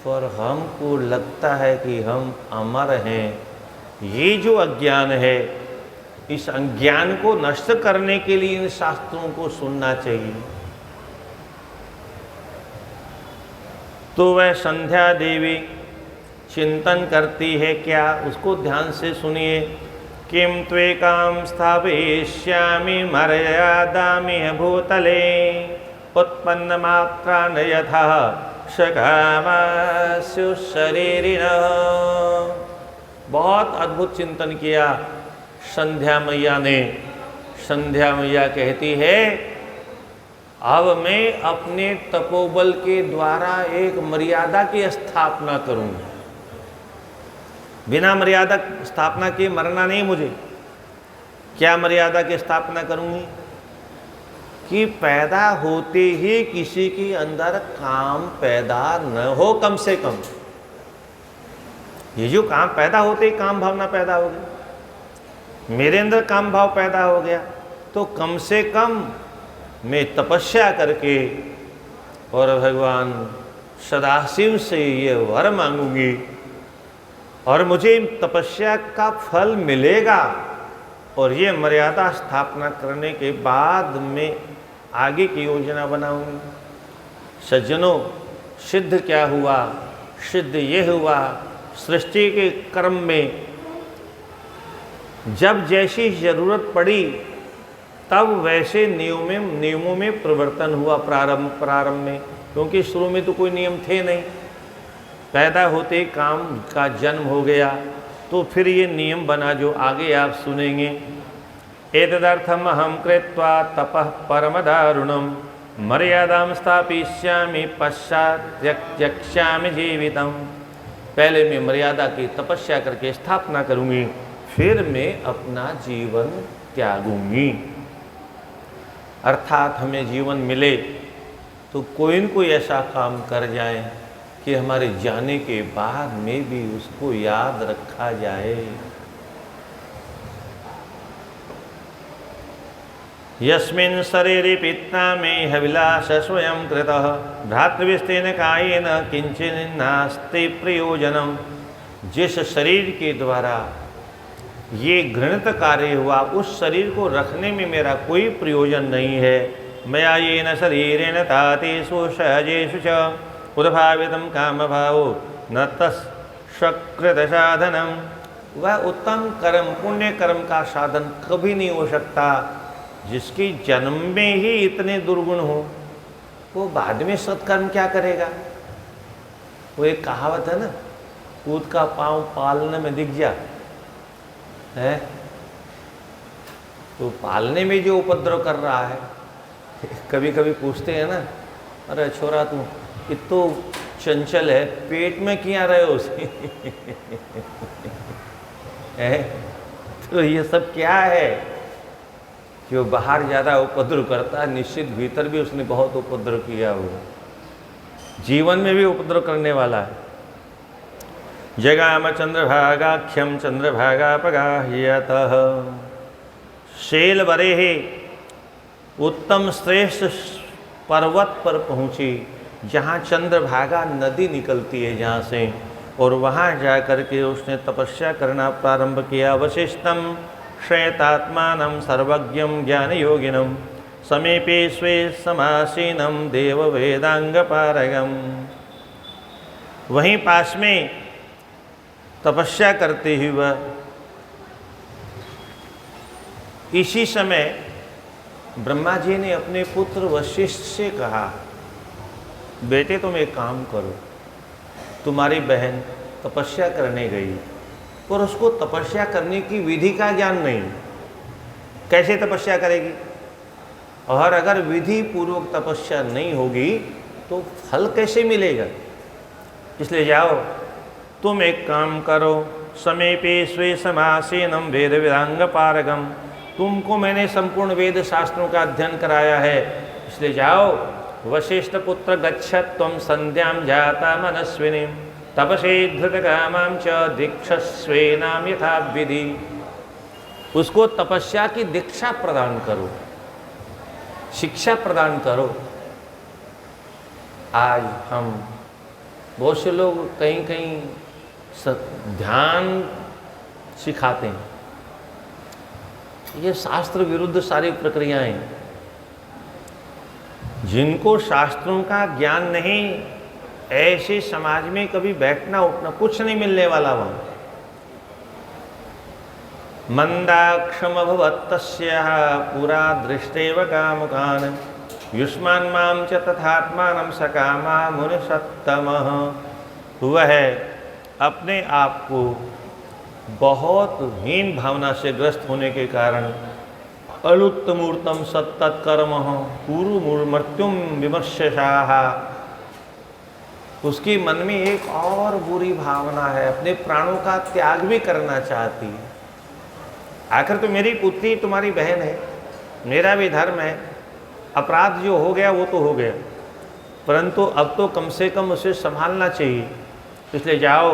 पर हमको लगता है कि हम अमर हैं। ये जो अज्ञान है, इस अज्ञान को नष्ट करने के लिए इन शास्त्रों को सुनना चाहिए। तो वह संध्या देवी चिंतन करती है क्या, उसको ध्यान से सुनिए। किम त्वेकां स्थापयिष्यामि मर्यादामिह भूतले उत्पन्नमात्रा न यथा सकामास्यु शरीरिणः। बहुत अद्भुत चिंतन किया संध्या मैया ने। संध्या मैया कहती है, अब मैं अपने तपोबल के द्वारा एक मर्यादा की स्थापना करूंगी। बिना मर्यादा स्थापना के मरना नहीं मुझे। क्या मर्यादा की स्थापना करूंगी? कि पैदा होते ही किसी के अंदर काम पैदा न हो, कम से कम। ये जो काम पैदा होते ही काम भावना पैदा हो गई, मेरे अंदर काम भाव पैदा हो गया, तो कम से कम मैं तपस्या करके और भगवान सदाशिव से ये वर मांगूंगी, और मुझे तपस्या का फल मिलेगा। और ये मर्यादा स्थापना करने के बाद मैं आगे की योजना बनाऊंगी। सज्जनों, सिद्ध क्या हुआ? सिद्ध ये हुआ, सृष्टि के क्रम में जब जैसी जरूरत पड़ी तब वैसे नियमों में परिवर्तन हुआ प्रारंभ में, क्योंकि शुरू में तो कोई नियम थे नहीं। पैदा होते काम का जन्म हो गया, तो फिर ये नियम बना जो आगे आप सुनेंगे। एतदर्थम अहम कृत्वा तपः परम दारुणम मर्यादां स्थापयिष्यामि पश्चात् त्यक्ष्यामि जीवितम। पहले मैं मर्यादा की तपस्या करके स्थापना करूंगी, फिर मैं अपना जीवन त्यागूंगी। अर्थात हमें जीवन मिले तो कोई न कोई ऐसा काम कर जाए कि हमारे जाने के बाद में भी उसको याद रखा जाए। यस्मिन् शरीरे पित्ता में हविलास स्वयं कृतः भ्रातृविस्तेन कायेन किंचिन नास्ति प्रयोजनम। जिस शरीर के द्वारा ये घृणित कार्य हुआ, उस शरीर को रखने में मेरा कोई प्रयोजन नहीं है। मया येन शरीरेण तातेषु सहजेषु च उद्भावितं कामभावो न तत्सकृत साधनम। वह उत्तम कर्म, पुण्य कर्म का साधन कभी नहीं हो सकता जिसकी जन्म में ही इतने दुर्गुण हो। वो बाद में सत्कर्म क्या करेगा? वो एक कहावत है ना, कूद का पाँव पालने में दिख जा है, तो पालने में जो उपद्रव कर रहा है। कभी कभी पूछते हैं ना, अरे छोरा तू इतो चंचल है, पेट में क्या रहे हो उसे है? तो ये सब क्या है कि वो बाहर ज़्यादा उपद्रव करता है, निश्चित भीतर भी उसने बहुत उपद्रव किया हो, जीवन में भी उपद्रव करने वाला है। जगाम चंद्रभागाख्यम चंद्रभागापगाह्यतः शैलवरेः। उत्तम श्रेष्ठ पर्वत पर पहुँची जहाँ चंद्रभागा नदी निकलती है जहाँ से, और वहाँ जा कर के उसने तपस्या करना प्रारंभ किया। वशिष्ठम श्वेतात्मानं सर्वज्ञं ज्ञानयोगिनं समीपे स्वे समासीनं देववेदांगपारगम। वहीं पास में तपस्या करते हुए इसी समय ब्रह्मा जी ने अपने पुत्र वशिष्ठ से कहा, बेटे तुम एक काम करो, तुम्हारी बहन तपस्या करने गई और उसको तपस्या करने की विधि का ज्ञान नहीं, कैसे तपस्या करेगी, और अगर विधि पूर्वक तपस्या नहीं होगी तो फल कैसे मिलेगा। इसलिए जाओ तुम एक काम करो, समीपे स्वे समासीनं वेद वेदांग पारगम। तू तुमको मैंने संपूर्ण वेद शास्त्रों का अध्ययन कराया है, इसलिए जाओ। वशिष्ठ पुत्र गच्छत त्वं संध्यां जाता मनस्विनी तपसे धृत कामां च दीक्षस्वेनाम यथा विधि। उसको तपस्या की दीक्षा प्रदान करो, शिक्षा प्रदान करो। आज हम बहुत से लोग कहीं कहीं ध्यान सिखाते हैं, ये शास्त्र विरुद्ध सारी प्रक्रियाएं। जिनको शास्त्रों का ज्ञान नहीं, ऐसे समाज में कभी बैठना उठना कुछ नहीं मिलने वाला। वहां मंदाक्षम भवत्तस्यः पुरा दृष्टेव कामुकान् युष्मान् मां च तथात्मानं सकामा मुनिसत्तमः। वह अपने आप को बहुत हीन भावना से ग्रस्त होने के कारण अलुत्तमूर्तम सत्तत्कर्म पूर्व मृत्युम विमर्शशाः, उसकी मन में एक और बुरी भावना है, अपने प्राणों का त्याग भी करना चाहती है। आखिर तो मेरी पुत्री तुम्हारी बहन है, मेरा भी धर्म है, अपराध जो हो गया वो तो हो गया, परंतु अब तो कम से कम उसे संभालना चाहिए। इसलिए जाओ,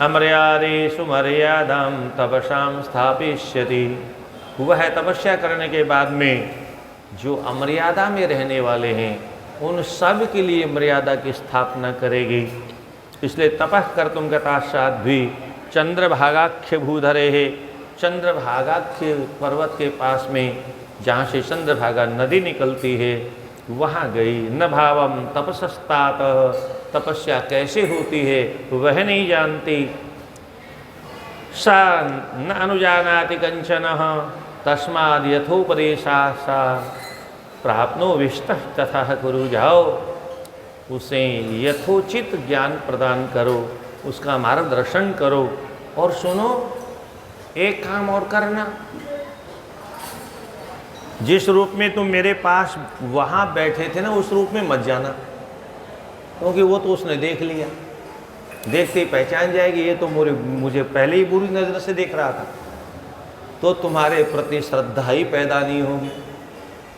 अमर्यादेषु मर्यादां तपसां स्थापयिष्यति। वह तपस्या करने के बाद में जो अमर्यादा में रहने वाले हैं उन सब के लिए मर्यादा की स्थापना करेगी। इसलिए तपः कर्तुं गताश्चात् भी चंद्रभागाख्य भूधरे है। चंद्रभागाख्य पर्वत के पास में जहाँ से चंद्रभागा नदी निकलती है वहाँ गई। न भावम तपसस्तात, तपस्या कैसे होती है वह नहीं जानती। सा न अनुजानाति कंचनः तस्माद् यथोपदेशात् सा प्राप्नोविष्टः तथा कुरु। जाओ, उसे यथोचित ज्ञान प्रदान करो, उसका मार्गदर्शन करो। और सुनो, एक काम और करना, जिस रूप में तुम मेरे पास वहाँ बैठे थे ना उस रूप में मत जाना, क्योंकि वो तो उसने देख लिया, देखते ही पहचान जाएगी ये तो मुझे पहले ही बुरी नज़र से देख रहा था। तो तुम्हारे प्रति श्रद्धा ही पैदा नहीं होगी,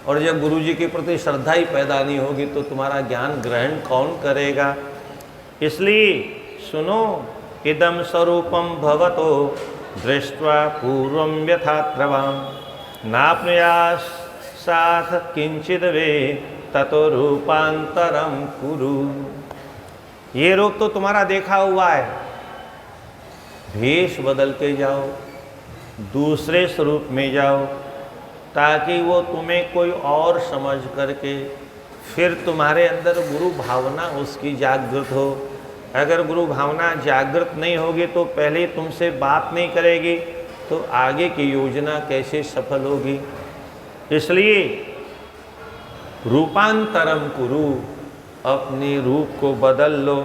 और जब गुरु जी के प्रति श्रद्धा ही पैदा नहीं होगी तो तुम्हारा ज्ञान ग्रहण कौन करेगा। इसलिए सुनो, इदम स्वरूपम भवतो दृष्ट्वा पूर्वं यथात्रवां नाप्नुयात् किंचिद वे ततो रूपांतरम कुरु। ये रूप तो तुम्हारा देखा हुआ है, भेष बदल के जाओ, दूसरे स्वरूप में जाओ, ताकि वो तुम्हें कोई और समझ करके फिर तुम्हारे अंदर गुरु भावना उसकी जागृत हो। अगर गुरु भावना जागृत नहीं होगी तो पहले तुमसे बात नहीं करेगी, तो आगे की योजना कैसे सफल होगी। इसलिए रूपांतरम कुरु, अपने रूप को बदल लो।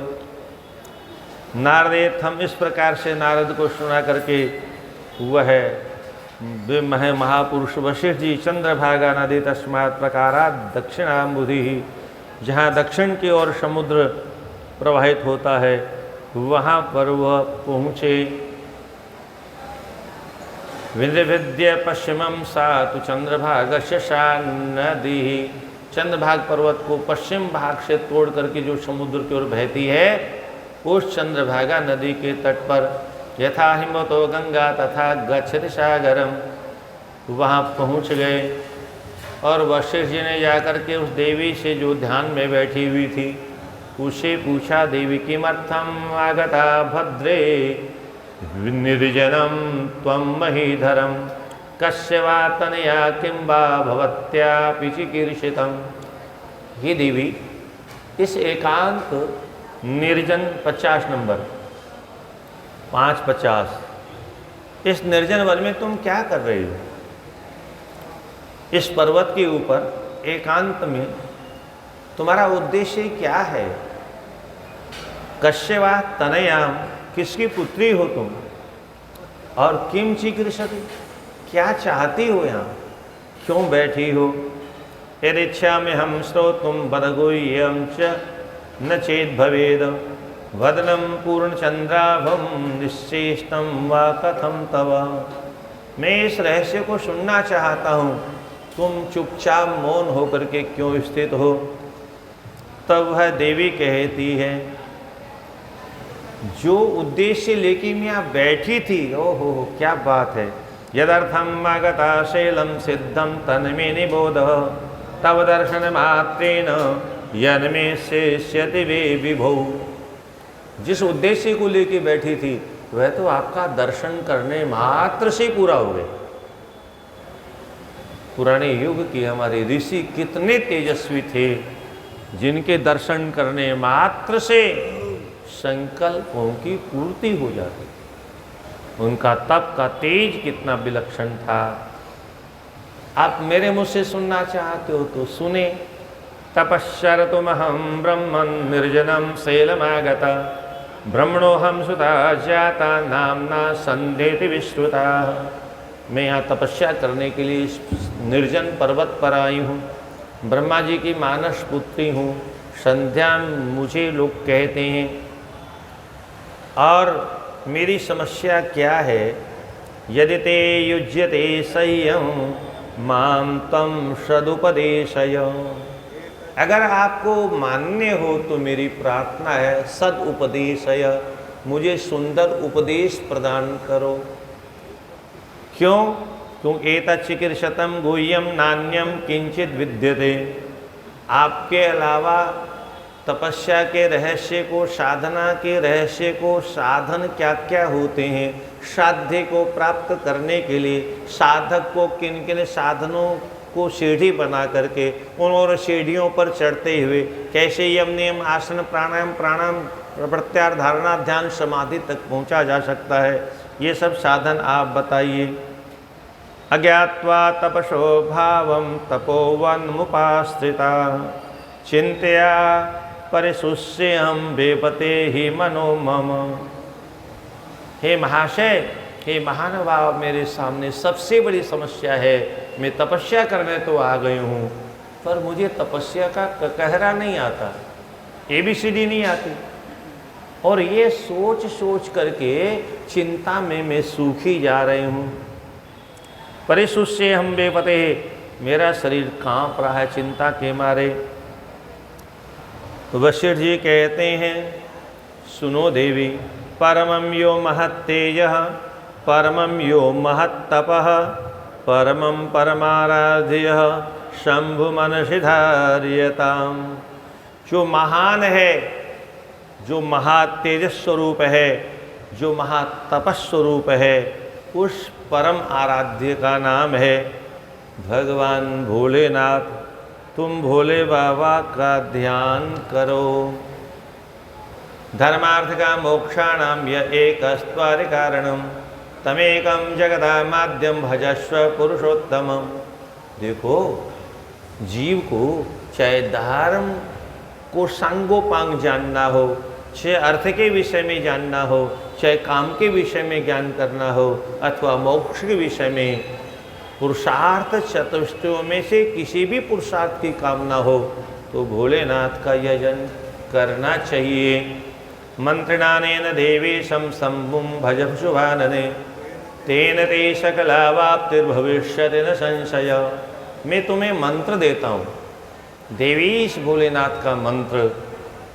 नारद, हम इस प्रकार से नारद को सुना करके वह महापुरुष वशिष्ठ जी चंद्रभागा नदी तस्मात् प्रकारात् दक्षिणाम्बुधि, जहाँ दक्षिण की ओर समुद्र प्रवाहित होता है वहाँ पर वह पहुँचे। विंध्य पश्चिमम सा तो चंद्रभागस्य सा नदी, चंद्रभाग पर्वत को पश्चिम भाग से तोड़ करके जो समुद्र की ओर बहती है उस चंद्रभागा नदी के तट पर यथा हिमवतो गंगा तथा गच्छति सागरम, वहाँ पहुँच गए। और वशिष्ठ जी ने जाकर के उस देवी से जो ध्यान में बैठी हुई थी उसे पूछा, देवी किमर्थम आगता भद्रे निर्जनम त्वं महीधरम कस्य वा तनया किं वा भवत्यापि चिकीर्षितम्। हे देवी, इस एकांत निर्जन 50 नंबर 550, इस निर्जन वन में तुम क्या कर रही हो? इस पर्वत के ऊपर एकांत में तुम्हारा उद्देश्य क्या है? कस्य वा तनयाम, किसकी पुत्री हो तुम? और किम चिकीर्षति, क्या चाहती हो यहाँ, क्यों बैठी हो? यदिच्छा में हम श्रोतुम वदगुह्यं च न चेद भवेद वदनम पूर्णचंद्राभम निश्चेष्टम वा कथम तव। मैं इस रहस्य को सुनना चाहता हूँ, तुम चुपचाप मौन होकर के क्यों स्थित हो? तब वह देवी कहती है, जो उद्देश्य लेके मैं यहाँ बैठी थी, ओहो क्या बात है, यदर्थम आगता शैलम सिद्धम तन्मे निबोध तव दर्शन मात्रेण यन्मे शेष्यति वे विभो। जिस उद्देश्य को लेके बैठी थी वह तो आपका दर्शन करने मात्र से पूरा हो गया। पुराने युग के हमारे ऋषि कितने तेजस्वी थे, जिनके दर्शन करने मात्र से संकल्पों की पूर्ति हो जाती। उनका तप का तेज कितना विलक्षण था। आप मेरे मुँह से सुनना चाहते हो तो सुने। तपश्चरतुमहं ब्रह्मन् निर्जनं शैलमागता ब्रह्मणोऽहं सुता जाता नाम्ना संध्येति विश्रुता। मैं यहाँ तपस्या करने के लिए निर्जन पर्वत पर आई हूँ, ब्रह्मा जी की मानस पुत्री हूँ, संध्या मुझे लोग कहते हैं। और मेरी समस्या क्या है? यदि ते युज्यते सह्यं मां तम सदुपदेशय। अगर आपको मान्य हो तो मेरी प्रार्थना है, सदुपदेशय, मुझे सुंदर उपदेश प्रदान करो। क्यों? क्यों एतच्चिकीर्षतं गुह्यं नान्यं किंचित विद्यते। आपके अलावा तपस्या के रहस्य को, साधना के रहस्य को, साधन क्या क्या होते हैं, साध्य को प्राप्त करने के लिए साधक को किन किन साधनों को सीढ़ी बना करके उन और सीढ़ियों पर चढ़ते हुए कैसे यम नियम आसन प्राणायाम प्रत्याहार धारणा ध्यान समाधि तक पहुंचा जा सकता है, ये सब साधन आप बताइए। अज्ञात्वा तपसो भावं तपोवन्मुपाश्रिता चिंतया परिशुष्यं वेपते ही मनो मम। हे महाशय, हे महानुभाव, मेरे सामने सबसे बड़ी समस्या है। मैं तपस्या करने तो आ गई हूँ, पर मुझे तपस्या का कहरा नहीं आता, ABCD नहीं आती, और ये सोच सोच करके चिंता में मैं सूखी जा रही हूँ। परिशुष्यं वेपते, मेरा शरीर कांप रहा है चिंता के मारे। तो वशिष्ठ जी कहते हैं, सुनो देवी, परमं यो महत्तेजः परमं यो महत्तपः परमं परमाराध्यः शंभु मनसि धार्यताम्। जो महान है, जो महातेजस स्वरूप है, जो महातपस स्वरूप है, उस परम आराध्य का नाम है भगवान भोलेनाथ। तुम भोले बाबा का ध्यान करो। धर्मार्थ का मोक्षाणाम य एकस्त्वारि कारणम तमेकं जगदामाद्यम भजस्व पुरुषोत्तमम। देखो, जीव को चाहे धर्म को सांगोपांग जानना हो, चाहे अर्थ के विषय में जानना हो, चाहे काम के विषय में ज्ञान करना हो, अथवा मोक्ष के विषय में, पुरुषार्थ चतुष्टयों में से किसी भी पुरुषार्थ की कामना हो तो भोलेनाथ का यजन करना चाहिए। मंत्रणानेन देवेशं शंभुं भज शुभानने तेन ते सकलावाप्तिर्भविष्यति न संशय। मैं तुम्हें मंत्र देता हूँ, देवीश भोलेनाथ का मंत्र,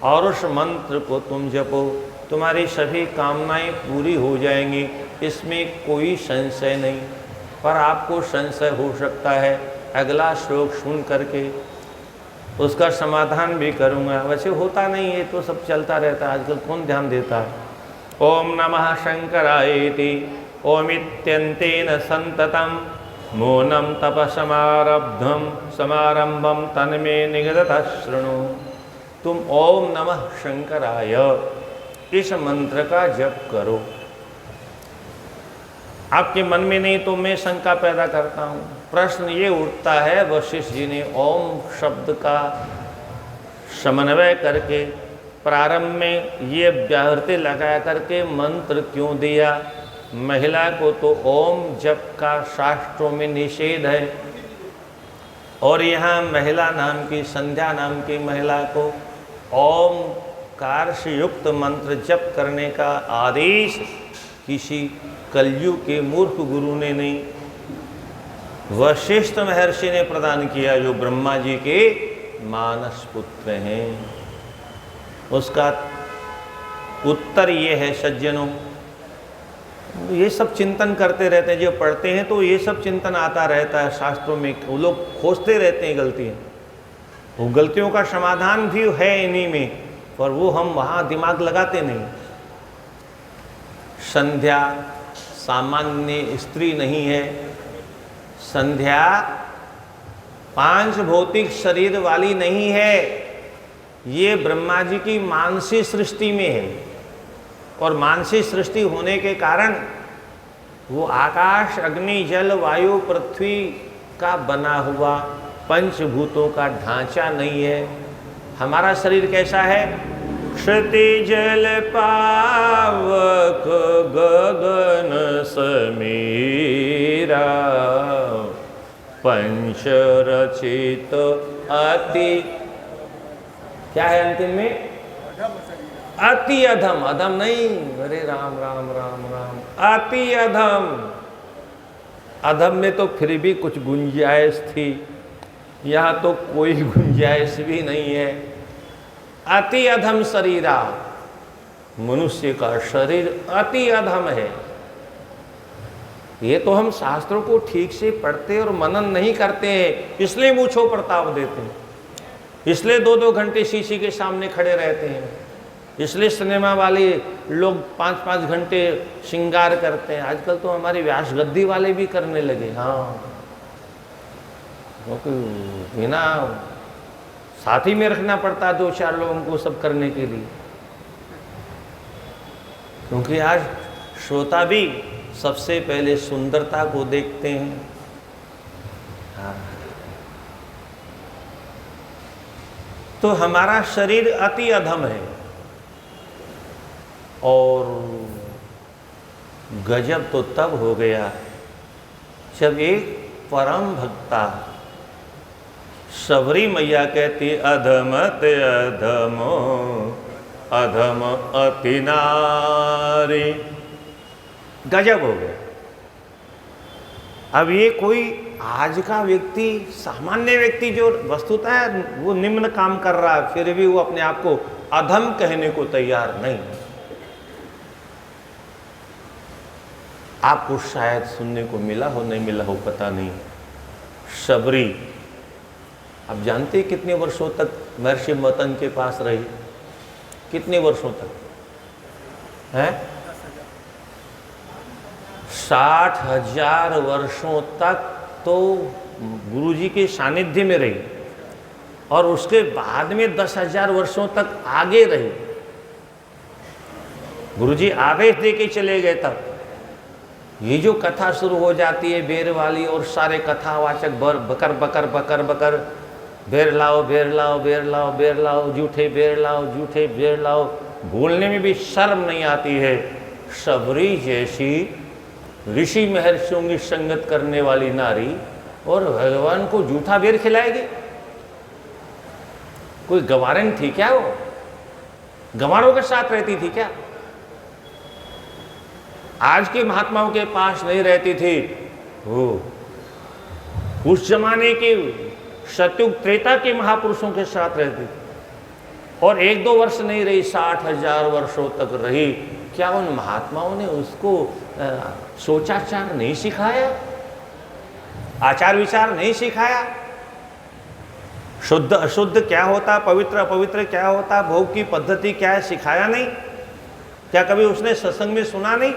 और उस मंत्र को तुम जपो, तुम्हारी सभी कामनाएं पूरी हो जाएंगी, इसमें कोई संशय नहीं। पर आपको संशय हो सकता है, अगला श्लोक सुन करके उसका समाधान भी करूँगा। वैसे होता नहीं है, तो सब चलता रहता है, आजकल कौन ध्यान देता है। ओम नमः शंकरायेति ओमित्यन्तेन संततम मौनं तपसमारब्धं समारंभं तन्मे निगदतः शृणु। तुम ओम नमः शंकराय इस मंत्र का जप करो। आपके मन में नहीं तो मैं शंका पैदा करता हूँ। प्रश्न ये उठता है, वशिष्ठ जी ने ओम शब्द का समन्वय करके प्रारंभ में ये व्याहृति लगा करके मंत्र क्यों दिया? महिला को तो ओम जप का शास्त्रों में निषेध है, और यहाँ महिला नाम की, संध्या नाम की महिला को ओमकार से युक्त मंत्र जप करने का आदेश किसी कलयुग के मूर्ख गुरु ने नहीं, वशिष्ठ महर्षि ने प्रदान किया, जो ब्रह्मा जी के मानस पुत्र हैं। उसका उत्तर ये है सज्जनों, ये सब चिंतन करते रहते हैं, जो पढ़ते हैं तो ये सब चिंतन आता रहता है शास्त्रों में, वो लोग खोजते रहते हैं गलतियाँ, वो गलतियों का समाधान भी है इन्हीं में, पर वो हम वहाँ दिमाग लगाते नहीं। संध्या सामान्य स्त्री नहीं है, संध्या 5 भौतिक शरीर वाली नहीं है, ये ब्रह्मा जी की मानसी सृष्टि में है। और मानसी सृष्टि होने के कारण वो आकाश, अग्नि, जल, वायु, पृथ्वी का बना हुआ पंचभूतों का ढांचा नहीं है। हमारा शरीर कैसा है? क्षति जल पावक गगन समीरा, पंच रचित अति, क्या है अंतिम में? अति अधम। अधम नहीं, अरे राम राम राम राम, अति अधम। अधम में तो फिर भी कुछ गुंजाइश थी, यहाँ तो कोई गुंजाइश भी नहीं है। अति अधम शरीरा, मनुष्य का शरीर अति अधम है। ये तो हम शास्त्रों को ठीक से पढ़ते और मनन नहीं करते हैं, इसलिए मूछों प्रताप देते हैं, इसलिए 2-2 घंटे शीशी के सामने खड़े रहते हैं, इसलिए सिनेमा वाले लोग 5-5 घंटे श्रृंगार करते हैं। आजकल तो हमारी व्यास गद्दी वाले भी करने लगे। हाँ, क्योंकि बिना साथी में रखना पड़ता 2-4 लोगों को सब करने के लिए, क्योंकि आज श्रोता भी सबसे पहले सुंदरता को देखते हैं। हाँ, तो हमारा शरीर अति अधम है। और गजब तो तब हो गया जब एक परम भक्ता शबरी मैया कहती, अधम ते अधमो अधम अति नारी। गजब हो गया। अब ये कोई आज का व्यक्ति, सामान्य व्यक्ति जो वस्तुतः वो निम्न काम कर रहा है, फिर भी वो अपने आप को अधम कहने को तैयार नहीं। आपको शायद सुनने को मिला हो, नहीं मिला हो पता नहीं, शबरी आप जानते हैं कितने वर्षों तक महर्षि मतंग के पास रही? कितने वर्षों तक हैं? 60,000 वर्षों तक तो गुरुजी के सानिध्य में रही, और उसके बाद में 10,000 वर्षों तक आगे रही। गुरुजी आदेश दे के चले गए। तब ये जो कथा शुरू हो जाती है बेर वाली, और सारे कथावाचक बकर बकर बकर बकर, बेर लाओ बेर लाओ बेर लाओ बेर लाओ, झूठे बेर लाओ झूठे बेर लाओ, बोलने में भी शर्म नहीं आती है। शबरी जैसी ऋषि महर्षियों की संगत करने वाली नारी और भगवान को झूठा बेर खिलाएगी? कोई गवारन थी क्या? वो गंवारों के साथ रहती थी क्या? आज के महात्माओं के पास नहीं रहती थी, वो उस जमाने के सतयुग त्रेता के महापुरुषों के साथ रहती थी। और 1-2 वर्ष नहीं रही, 60,000 वर्षों तक रही। क्या उन महात्माओं ने उसको सोचाचार नहीं सिखाया? आचार विचार नहीं सिखाया? शुद्ध अशुद्ध क्या होता, पवित्र अपवित्र क्या होता, भोग की पद्धति क्या है, सिखाया नहीं? क्या कभी उसने सत्संग में सुना नहीं?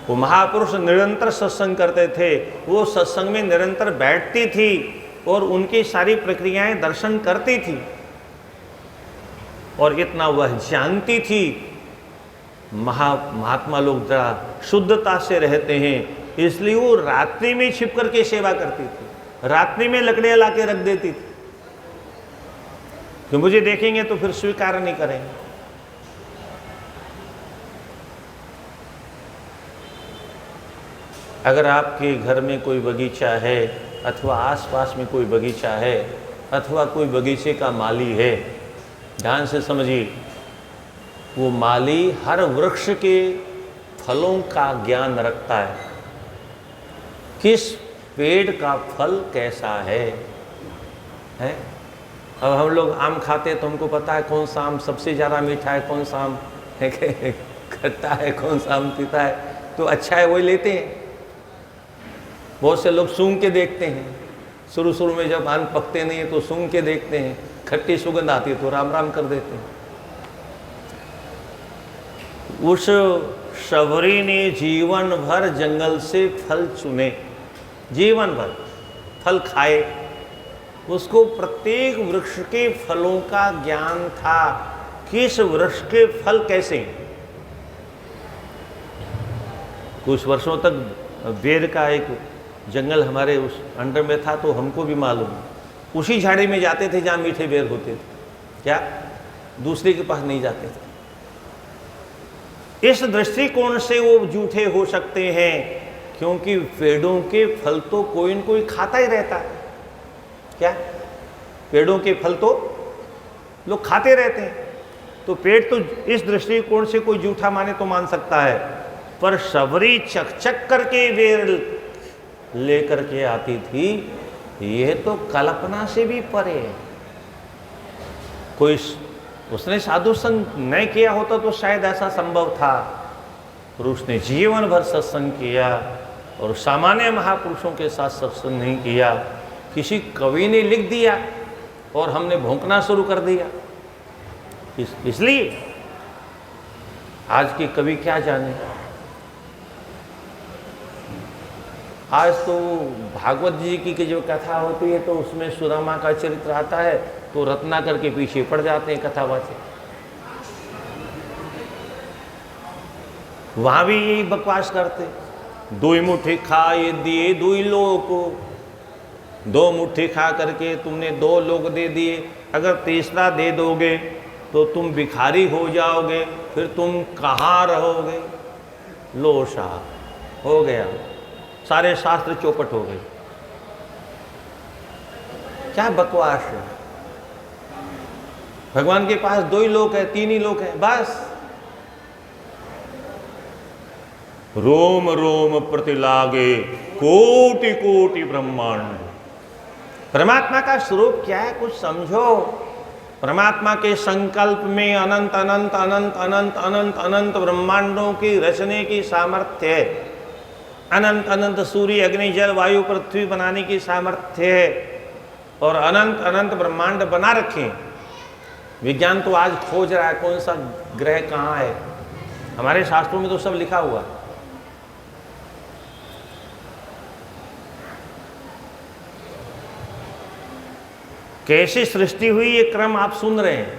वो महापुरुष निरंतर सत्संग करते थे, वो सत्संग में निरंतर बैठती थी और उनकी सारी प्रक्रियाएं दर्शन करती थी, और इतना वह जानती थी। महात्मा लोग जरा शुद्धता से रहते हैं, इसलिए वो रात्रि में छिप करके सेवा करती थी, रात्रि में लकड़ियां ला के रख देती थी कि मुझे देखेंगे तो फिर स्वीकार नहीं करेंगे। अगर आपके घर में कोई बगीचा है, अथवा आसपास में कोई बगीचा है, अथवा कोई बगीचे का माली है, ध्यान से समझिए, वो माली हर वृक्ष के फलों का ज्ञान रखता है, किस पेड़ का फल कैसा है? अब हम लोग आम खाते हैं तो हमको पता है कौन सा आम सबसे ज़्यादा मीठा है, कौन सा आम खट्टा है, कौन सा आम तीता है, तो अच्छा है वही लेते हैं। बहुत से लोग सूंघ के देखते हैं, शुरू में जब आम पकते नहीं है तो सूंघ के देखते हैं, खट्टी सुगंध आती है तो राम राम कर देते हैं। उस शबरी ने जीवन भर जंगल से फल चुने, जीवन भर फल खाए, उसको प्रत्येक वृक्ष के फलों का ज्ञान था, किस वृक्ष के फल कैसे। कुछ वर्षों तक बेर का एक जंगल हमारे उस अंडर में था, तो हमको भी मालूम, उसी झाड़ी में जाते थे जहाँ मीठे बेर होते थे, क्या दूसरे के पास नहीं जाते थे। इस दृष्टिकोण से वो झूठे हो सकते हैं, क्योंकि पेड़ों के फल तो कोई न कोई खाता ही रहता है। क्या पेड़ों के फल तो लोग खाते रहते हैं, तो पेड़ तो इस दृष्टिकोण से कोई झूठा माने तो मान सकता है, पर शबरी चक चक करके बेर लेकर के आती थी, यह तो कल्पना से भी परे है। कोई उसने साधु संग नहीं किया होता तो शायद ऐसा संभव था, पर उसने जीवन भर सत्संग किया और सामान्य महापुरुषों के साथ सत्संग नहीं किया। किसी कवि ने लिख दिया और हमने भौंकना शुरू कर दिया। इसलिए आज के कवि क्या जाने। आज तो भागवत जी की जो कथा होती है तो उसमें सुदामा का चरित्र आता है, तो रत्नाकर के पीछे पड़ जाते हैं कथावाचक। वहां भी यही बकवास करते, दुई मुट्ठी खाए दिए दुई लोग को, 2 मुट्ठी खा करके तुमने 2 लोग दे दिए, अगर तीसरा दे दोगे तो तुम भिखारी हो जाओगे, फिर तुम कहाँ रहोगे। लो साहब हो गया, सारे शास्त्र चौपट हो गए। क्या बकवास है। भगवान के पास 2 ही लोक है, 3 ही लोक है बस। रोम रोम प्रतिलागे कोटि कोटि ब्रह्मांड। परमात्मा का स्वरूप क्या है कुछ समझो। परमात्मा के संकल्प में अनंत अनंत अनंत अनंत अनंत अनंत ब्रह्मांडों की रचने की सामर्थ्य है। अनंत अनंत सूर्य अग्नि जल वायु पृथ्वी बनाने की सामर्थ्य है, और अनंत अनंत ब्रह्मांड बना रखे। विज्ञान तो आज खोज रहा है कौन सा ग्रह कहाँ है, हमारे शास्त्रों में तो सब लिखा हुआ है। कैसी सृष्टि हुई ये क्रम आप सुन रहे हैं,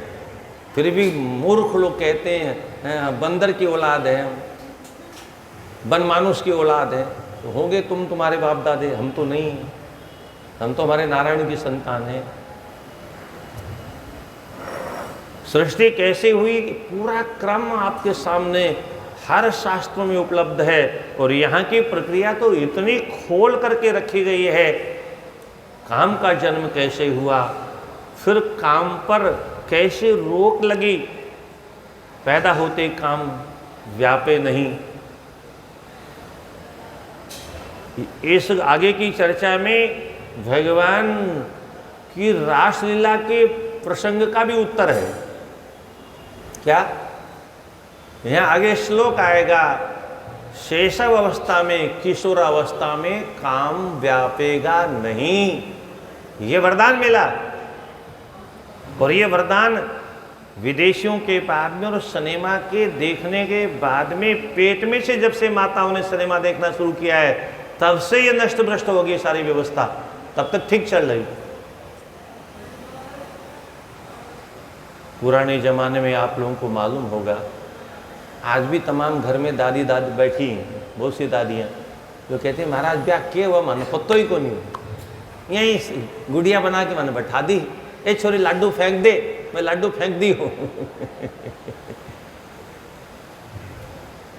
फिर भी मूर्ख लोग कहते हैं बंदर की औलाद है, वन मानुष की औलाद है। तो होंगे तुम, तुम्हारे बाप दादे, हम तो नहीं, हम तो हमारे नारायण की संतान है। सृष्टि कैसे हुई पूरा क्रम आपके सामने हर शास्त्रों में उपलब्ध है, और यहाँ की प्रक्रिया तो इतनी खोल करके रखी गई है। काम का जन्म कैसे हुआ, फिर काम पर कैसे रोक लगी, पैदा होते काम व्यापे नहीं। इस आगे की चर्चा में भगवान की रासलीला के प्रसंग का भी उत्तर है। क्या यहाँ आगे श्लोक आएगा, शैशव अवस्था में किशोर अवस्था में काम व्यापेगा नहीं, ये वरदान मिला। और ये वरदान विदेशियों के बाद में और सिनेमा के देखने के बाद में, पेट में से जब से माताओं ने सिनेमा देखना शुरू किया है तब से ये नष्ट भ्रष्ट हो गई सारी व्यवस्था। तब तक ठीक चल रही। पुराने जमाने में आप लोगों को मालूम होगा, आज भी तमाम घर में दादी दादी बैठी हैं, बहुत सी दादियाँ जो कहते हैं महाराज ब्याह के वो मन पत्तो ही को नहीं, यहीं गुड़िया बना के मैंने बैठा दी, ए छोरी लाडू फेंक दे, मैं लाडू फेंक दी हूँ।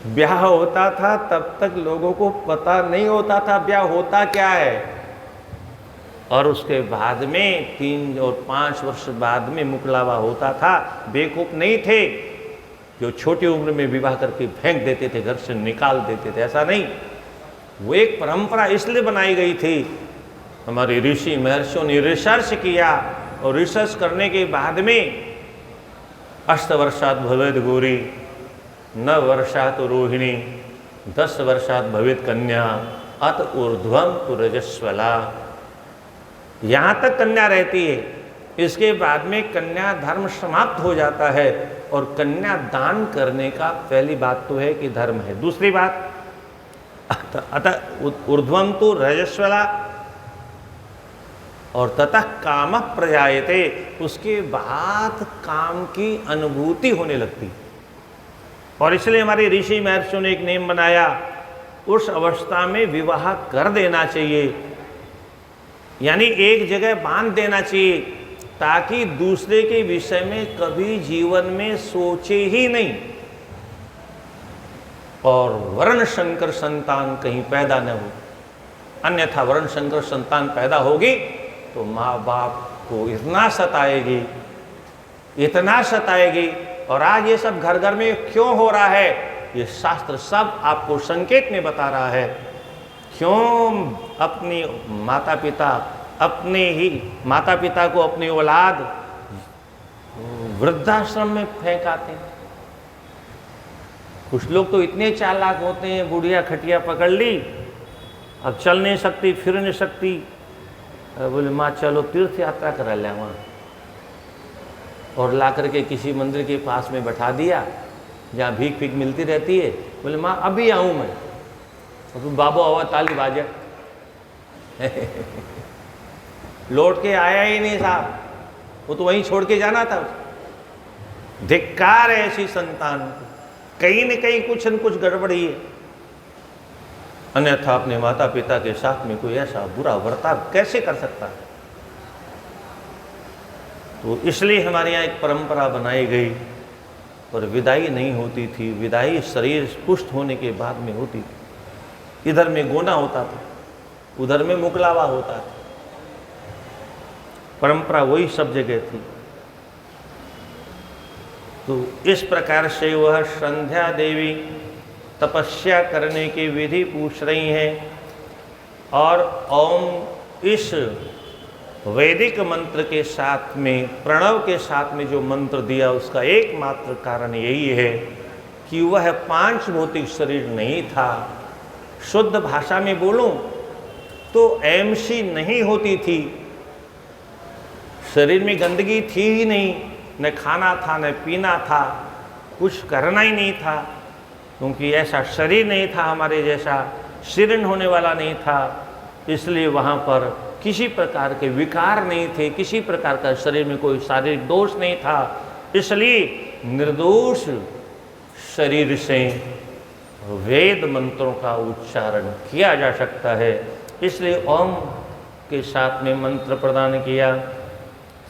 ब्याह होता था तब तक लोगों को पता नहीं होता था ब्याह होता क्या है, और उसके बाद में 3 और 5 वर्ष बाद में मुकलावा होता था। बेवकूफ नहीं थे, जो छोटी उम्र में विवाह करके फेंक देते थे, घर से निकाल देते थे, ऐसा नहीं। वो एक परंपरा इसलिए बनाई गई थी, हमारे ऋषि महर्षियों ने रिसर्च किया और रिसर्च करने के बाद में अष्टवर्षात् भवेद गौरी, 9 वर्षात् रोहिणी, 10 वर्षात् भवेद कन्या, अत ऊर्ध्वम तु रजस्वला। यहाँ तक कन्या रहती है, इसके बाद में कन्या धर्म समाप्त हो जाता है। और कन्या दान करने का पहली बात तो है कि धर्म है। दूसरी बात, अतः ऊर्ध्वम तो रजस्वला और ततः काम प्रजायते, उसके बाद काम की अनुभूति होने लगती। और इसलिए हमारे ऋषि महर्षियों ने एक नियम बनाया, उस अवस्था में विवाह कर देना चाहिए, यानी एक जगह बांध देना चाहिए, ताकि दूसरे के विषय में कभी जीवन में सोचे ही नहीं और वर्ण शंकर संतान कहीं पैदा न हो। अन्यथा वर्ण शंकर संतान पैदा होगी तो माँ बाप को इतना सताएगी, इतना सताएगी। और आज ये सब घर घर में क्यों हो रहा है, ये शास्त्र सब आपको संकेत में बता रहा है। क्यों अपनी माता पिता, अपने ही माता पिता को अपनी औलाद वृद्धाश्रम में फेंकाते हैं। कुछ लोग तो इतने चालाक होते हैं, बुढ़िया खटिया पकड़ ली, अब चल नहीं सकती, फिर नहीं सकती, बोले माँ चलो तीर्थ यात्रा करा ले वहाँ, और ला करके किसी मंदिर के पास में बैठा दिया जहाँ भीख भीख मिलती रहती है। बोले माँ अभी आऊँ मैं, और तुम बाबू आवा ताली बाजा लौट के आया ही नहीं साहब, वो तो वहीं छोड़ के जाना था। धिक्कार है ऐसी संतान, कहीं न कहीं कुछ न कुछ गड़बड़ी है। अन्यथा अपने माता पिता के साथ में कोई ऐसा बुरा बर्ताव कैसे कर सकता है। तो इसलिए हमारे यहाँ एक परंपरा बनाई गई, और विदाई नहीं होती थी। विदाई शरीर पुष्ट होने के बाद में होती थी। इधर में गोना होता था, उधर में मुकलावा होता था। परंपरा वही सब जगह थी। तो इस प्रकार से वह संध्या देवी तपस्या करने की विधि पूछ रही हैं, और ओम इस वैदिक मंत्र के साथ में, प्रणव के साथ में जो मंत्र दिया, उसका एकमात्र कारण यही है कि वह 5 भौतिक शरीर नहीं था। शुद्ध भाषा में बोलूं तो एमसी नहीं होती थी, शरीर में गंदगी थी ही नहीं, न खाना था न पीना था, कुछ करना ही नहीं था, क्योंकि ऐसा शरीर नहीं था, हमारे जैसा शीर्ण होने वाला नहीं था। इसलिए वहाँ पर किसी प्रकार के विकार नहीं थे, किसी प्रकार का शरीर में कोई शारीरिक दोष नहीं था। इसलिए निर्दोष शरीर से वेद मंत्रों का उच्चारण किया जा सकता है। इसलिए ओम के साथ में मंत्र प्रदान किया।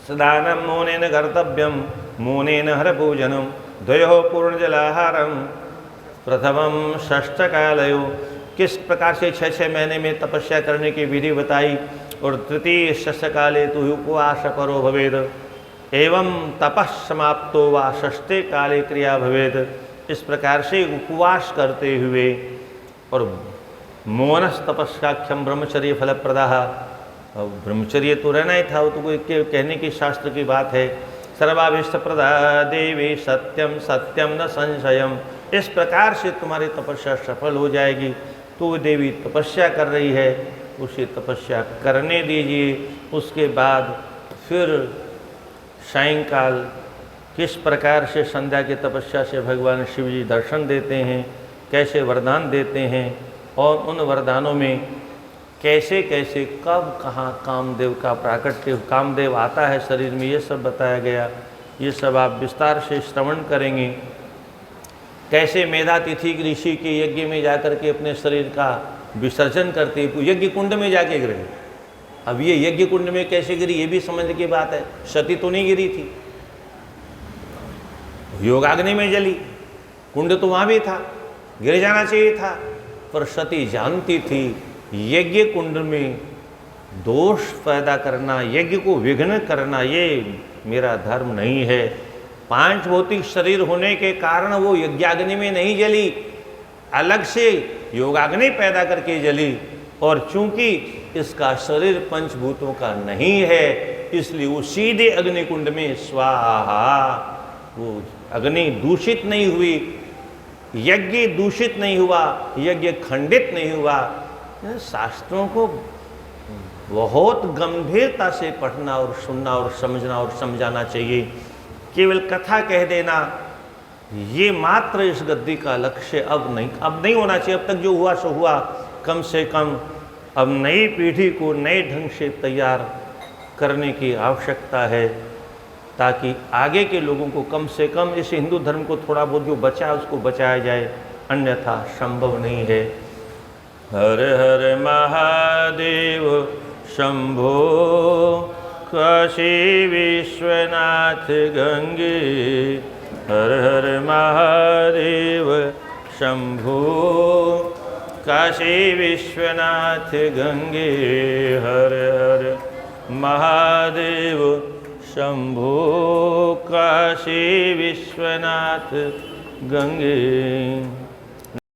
सदानम मौनेन कर्तव्यम मौनेन हर पूजनम द्वयो पूर्ण जलाहारम प्रथमम षष्ठकालयो। किस प्रकार से 6 महीने में तपस्या करने की विधि बताई, और तृतीय षष्ठकाले तो उपवास परो भवेद एवं तपः समाप्तो वा षष्ठे काले क्रिया भवेद। इस प्रकार से उपवास करते हुए, और मौनस तपस्याख्यम ब्रह्मचर्य फलप्रदाः, ब्रह्मचर्य तो रहना ही था, वो तो कोई कहने की शास्त्र की बात है। सर्वाभीष्ट प्रदा देवी सत्यम सत्यम न संशयम। इस प्रकार से तुम्हारी तपस्या सफल हो जाएगी। तो वो देवी तपस्या कर रही है, उसे तपस्या करने दीजिए। उसके बाद फिर सायंकाल किस प्रकार से संध्या की तपस्या से भगवान शिव जी दर्शन देते हैं, कैसे वरदान देते हैं, और उन वरदानों में कैसे कैसे कब कहाँ कामदेव का प्राकट्य, कामदेव आता है शरीर में, ये सब बताया गया। ये सब आप विस्तार से श्रवण करेंगे। कैसे मेधातिथि ऋषि के यज्ञ में जाकर के अपने शरीर का विसर्जन करते, यज्ञ कुंड में जाके गिरे। अब ये यज्ञ कुंड में कैसे गिरी, ये भी समझने की बात है। सती तो नहीं गिरी थी, योगाग्नि में जली, कुंड तो वहाँ भी था, गिर जाना चाहिए था, पर सती जानती थी यज्ञ कुंड में दोष पैदा करना, यज्ञ को विघ्न करना, ये मेरा धर्म नहीं है। पांच भौतिक शरीर होने के कारण वो यज्ञाग्नि में नहीं जली, अलग से योगाग्नि पैदा करके जली। और चूंकि इसका शरीर पंचभूतों का नहीं है, इसलिए वो सीधे अग्निकुंड में स्वाहा, वो अग्नि दूषित नहीं हुई, यज्ञ दूषित नहीं हुआ, यज्ञ खंडित नहीं हुआ। शास्त्रों को बहुत गंभीरता से पढ़ना और सुनना और समझना और समझाना चाहिए। केवल कथा कह देना ये मात्र इस गद्दी का लक्ष्य अब नहीं होना चाहिए। अब तक जो हुआ सो हुआ, कम से कम अब नई पीढ़ी को नए ढंग से तैयार करने की आवश्यकता है, ताकि आगे के लोगों को कम से कम इस हिंदू धर्म को थोड़ा बहुत जो बचा है उसको बचाया जाए, अन्यथा संभव नहीं है। हर हर महादेव शंभो काशी विश्वनाथ गंगे, हर हर महादेव शंभो काशी विश्वनाथ गंगे, हर हर महादेव शंभो काशी विश्वनाथ गंगे।